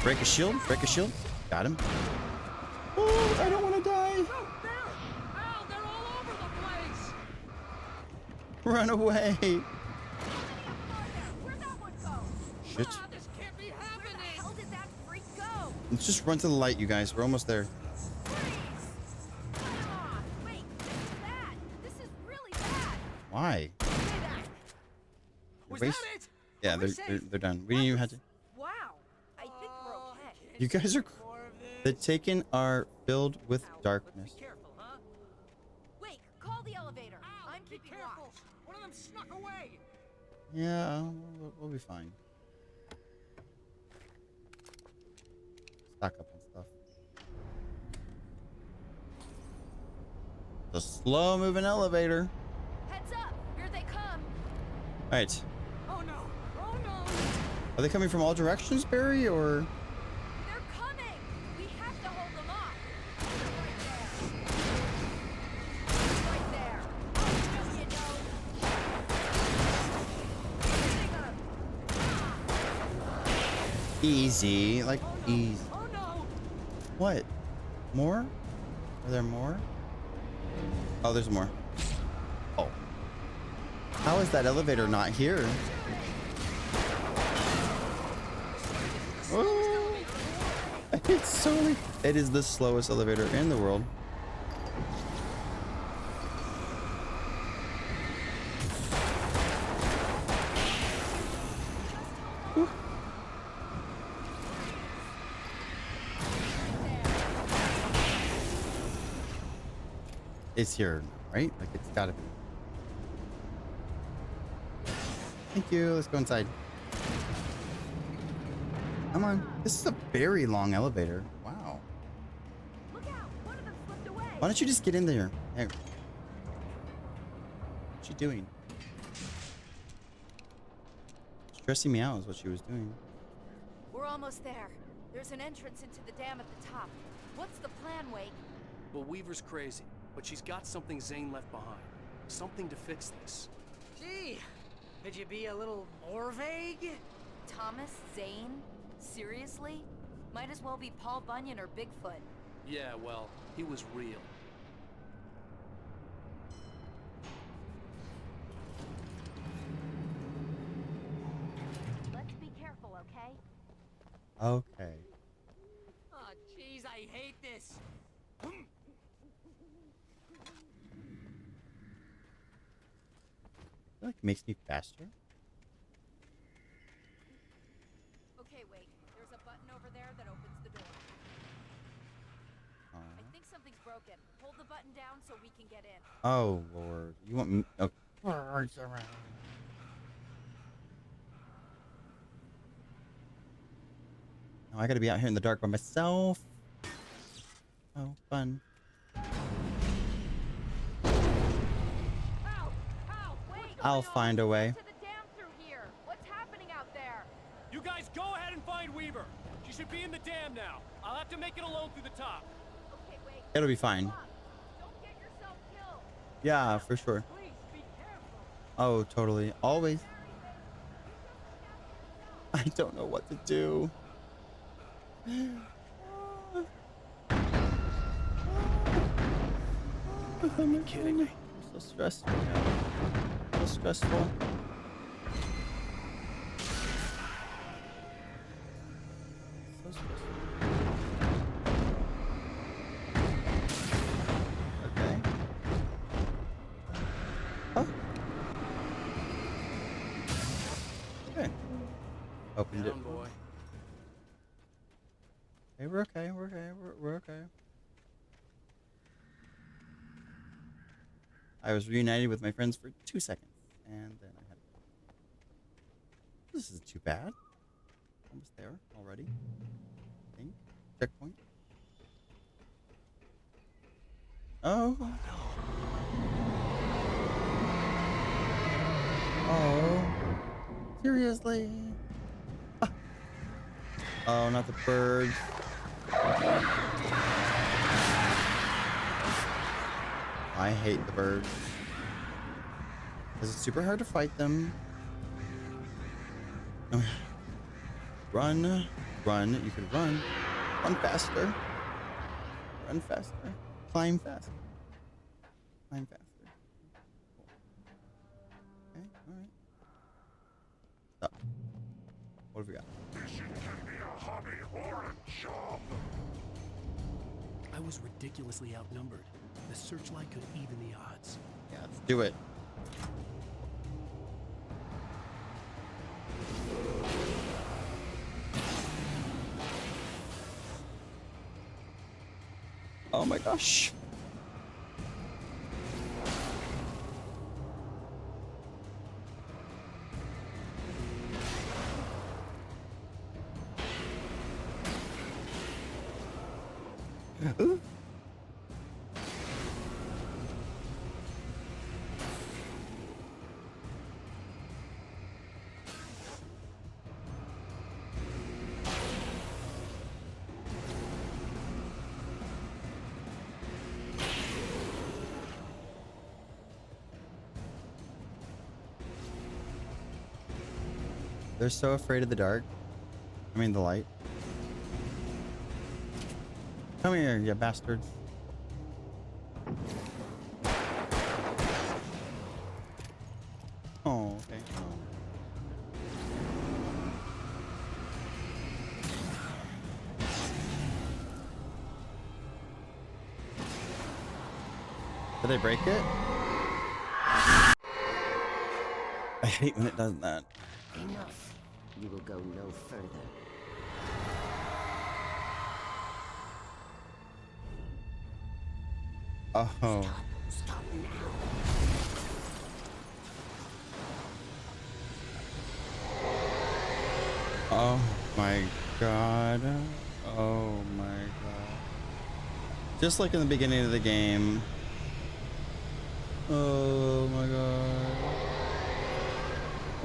Break a shield. Break a shield. Got him. Oh, I don't want to die. Ow, they're all over the place. Run away. Where'd that one go? Shit. This can't be happening. Where the hell did that freak go? Let's just run to the light, you guys. We're almost there. Wait, that. This is really bad. Why? Was Waste- that it? Yeah, Are we they're done. We didn't even have to. Wow. I think we're okay. You guys are. The Taken are filled with darkness. Wait, call the elevator. I'm keeping watch. One of them snuck away. Yeah, we'll be fine. Stock up on stuff. The slow-moving elevator. Heads up. Here they come. All right. Oh no. Oh no. Are they coming from all directions, Barry, or? They're coming. We have to hold them off. Right there. Right there. Easy, like easy. Oh no. What? More? Are there more? Oh, there's more. Oh. How is that elevator not here? Oh. It's so. It is the slowest elevator in the world. Whew. It's here, right? Like it's gotta be. Thank you. Let's go inside. Come on. This is a very long elevator. Wow. Look out. One of them slipped away. Why don't you just get in there? Hey. What's she doing? Stressing me out is what she was doing. We're almost there. There's an entrance into the dam at the top. What's the plan, Wake? Well, Weaver's crazy, but she's got something Zane left behind. Something to fix this. Gee, could you be a little more vague? Thomas Zane? Seriously? Might as well be Paul Bunyan or Bigfoot. Yeah, well, he was real. Let's be careful, okay? Okay. Oh, jeez, I hate this. I feel like it makes me faster. Okay, Wake. There's a button over there that opens the door. I think something's broken. Hold the button down so we can get in. Oh Lord, you want me? Oh. Now I gotta be out here in the dark by myself. Oh, fun. I'll find a way. To the dam through here. What's happening out there? You guys go ahead and find Weaver. She should be in the dam now. I'll have to make it alone through the top. Okay, Wake. It'll be fine. Don't get yourself killed. Yeah, for sure. Please be careful. Oh, totally. Always. I don't know what to do. You gotta be kidding me. I'm so stressed right now. So stressful. So stressful. Okay. Oh. Okay. Opened it. Down, boy. Hey, we're okay. We're okay. We're okay. I was reunited with my friends for 2 seconds, and then I had to go. This isn't too bad. Almost there already. I think. Checkpoint. Oh. Oh. Seriously? Ah. Oh, not the birds. I hate the birds. Because it's super hard to fight them. Run. Run. You can run. Run faster. Run faster. Climb faster. Climb faster. Cool. Okay, alright. Stop. What have we got? Fishing can be a hobby or a job. I was ridiculously outnumbered. The searchlight could even the odds. Yeah, let's do it. Oh my gosh. They're so afraid of the dark. I mean, the light. Come here, you bastards. Oh, okay. Did I break it? I hate when it does that. Enough. You will go no further. Oh. Stop now. Oh my god. Oh my god. Just like in the beginning of the game. Oh my god.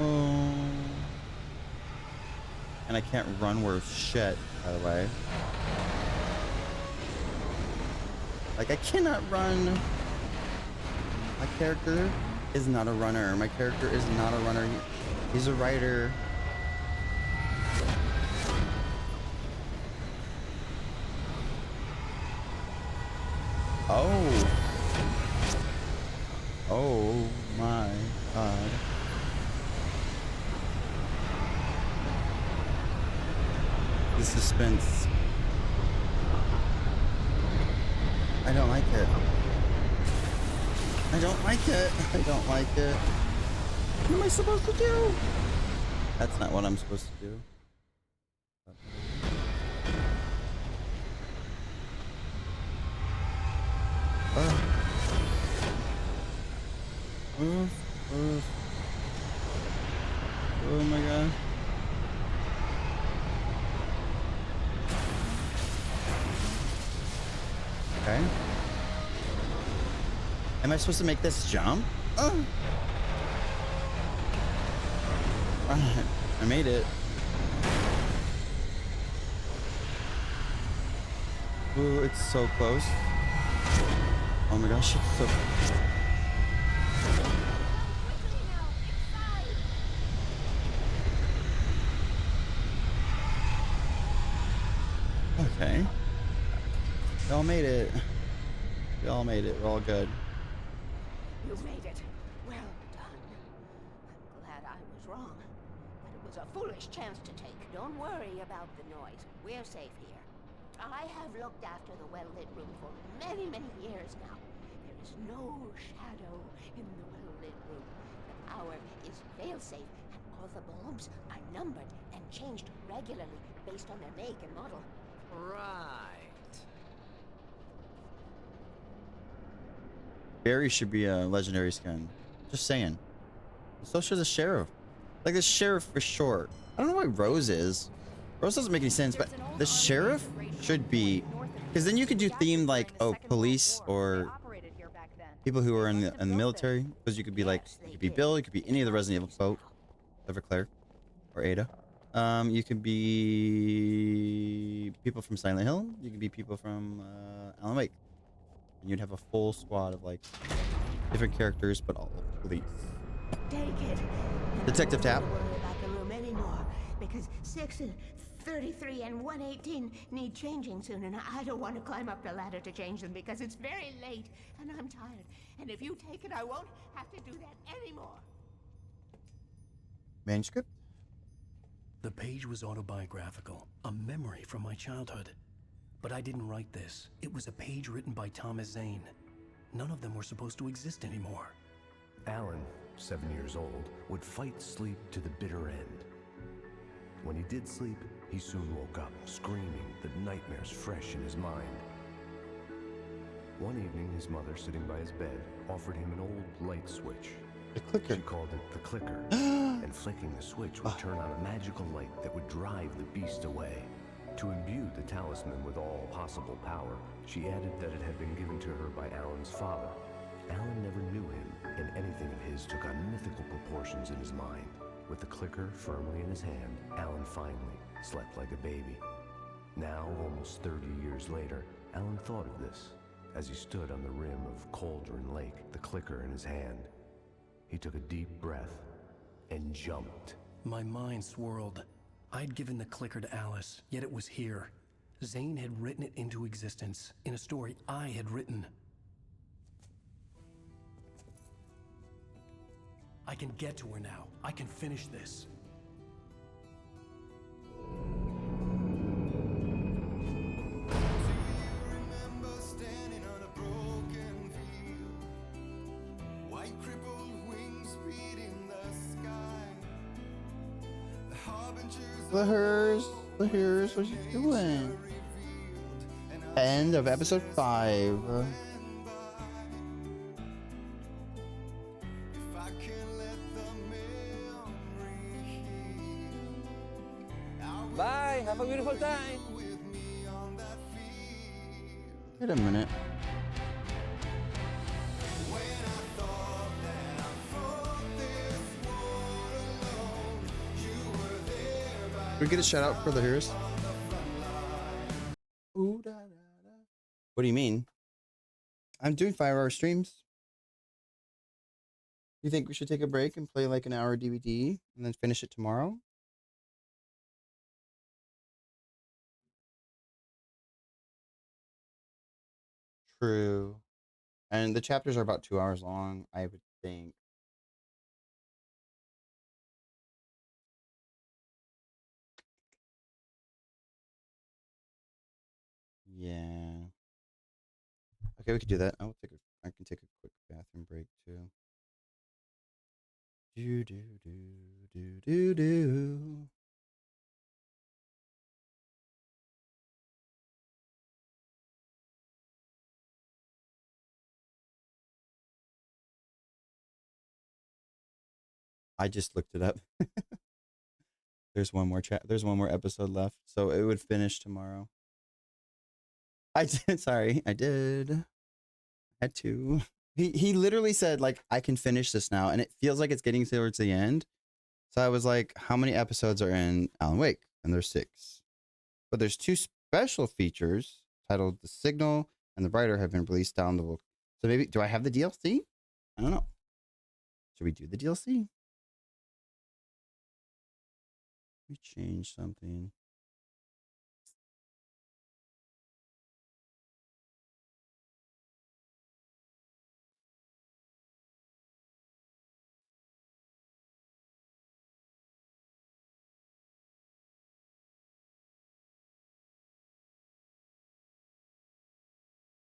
Oh. And I can't run worth shit, by the way. Like, I cannot run. My character is not a runner. My character is not a runner. He's a writer. Oh. Oh my god. The suspense. I don't like it. I don't like it. I don't like it. What am I supposed to do? That's not what I'm supposed to do. Oh my god. Okay. Am I supposed to make this jump? Oh. Alright, I made it. Ooh, it's so close. Oh my gosh, it's so close. Okay. We all made it. We all made it. We're all good. You made it. Well done. I'm glad I was wrong. But it was a foolish chance to take. Don't worry about the noise. We're safe here. I have looked after the well-lit room for many, many years now. There is no shadow in the well-lit room. The power is fail-safe, and all the bulbs are numbered and changed regularly based on their make and model. Right. Barry should be a legendary skin. Just saying. So should the sheriff. Like the sheriff for sure. I don't know why Rose is. Rose doesn't make any sense, but the sheriff should be, because then you could do themed like, oh, police or people who are in the military. Because you could be like, you could be Bill, you could be any of the Resident Evil folk, Everclear, or Ada. You could be people from Silent Hill. You could be people from Alan Wake. And you'd have a full squad of like different characters, but all police. Take it. Detective Tapp. Don't worry about the room anymore, because 6 and 33 and 118 need changing soon, and I don't want to climb up the ladder to change them because it's very late and I'm tired. And if you take it, I won't have to do that anymore. Manuscript? The page was autobiographical, a memory from my childhood. But I didn't write this. It was a page written by Thomas Zane. None of them were supposed to exist anymore. Alan, 7 years old, would fight sleep to the bitter end. When he did sleep, he soon woke up, screaming, the nightmares fresh in his mind. One evening, his mother, sitting by his bed, offered him an old light switch. The clicker. She called it the clicker, and flicking the switch would turn on a magical light that would drive the beast away. To imbue the talisman with all possible power, she added that it had been given to her by Alan's father. Alan never knew him, and anything of his took on mythical proportions in his mind. With the clicker firmly in his hand, Alan finally slept like a baby. Now, almost 30 years later, Alan thought of this as he stood on the rim of Cauldron Lake, the clicker in his hand. He took a deep breath and jumped. My mind swirled. I'd given the clicker to Alice, yet it was here. Zane had written it into existence in a story I had written. I can get to her now. I can finish this. The Hers, what you doing? End of episode 5. Bye, have a beautiful time. Wait a minute. We get a shout out for the Heroes. Ooh, da, da, da. What do you mean? I'm doing 5-hour streams. You think we should take a break and play like an hour DVD and then finish it tomorrow? True. And the chapters are about 2 hours long, I would think. Yeah. Okay, we could do that. I can take a quick bathroom break too. Do do do do do do. I just looked it up. There's one more there's one more episode left, so it would finish tomorrow. I did. Sorry, I did. I had to. He literally said like I can finish this now, and it feels like it's getting towards the end. So I was like, how many episodes are in Alan Wake? And there's 6, but there's 2 special features titled The Signal and The Brighter have been released down the book. So maybe do I have the DLC? I don't know. Should we do the DLC? We change something.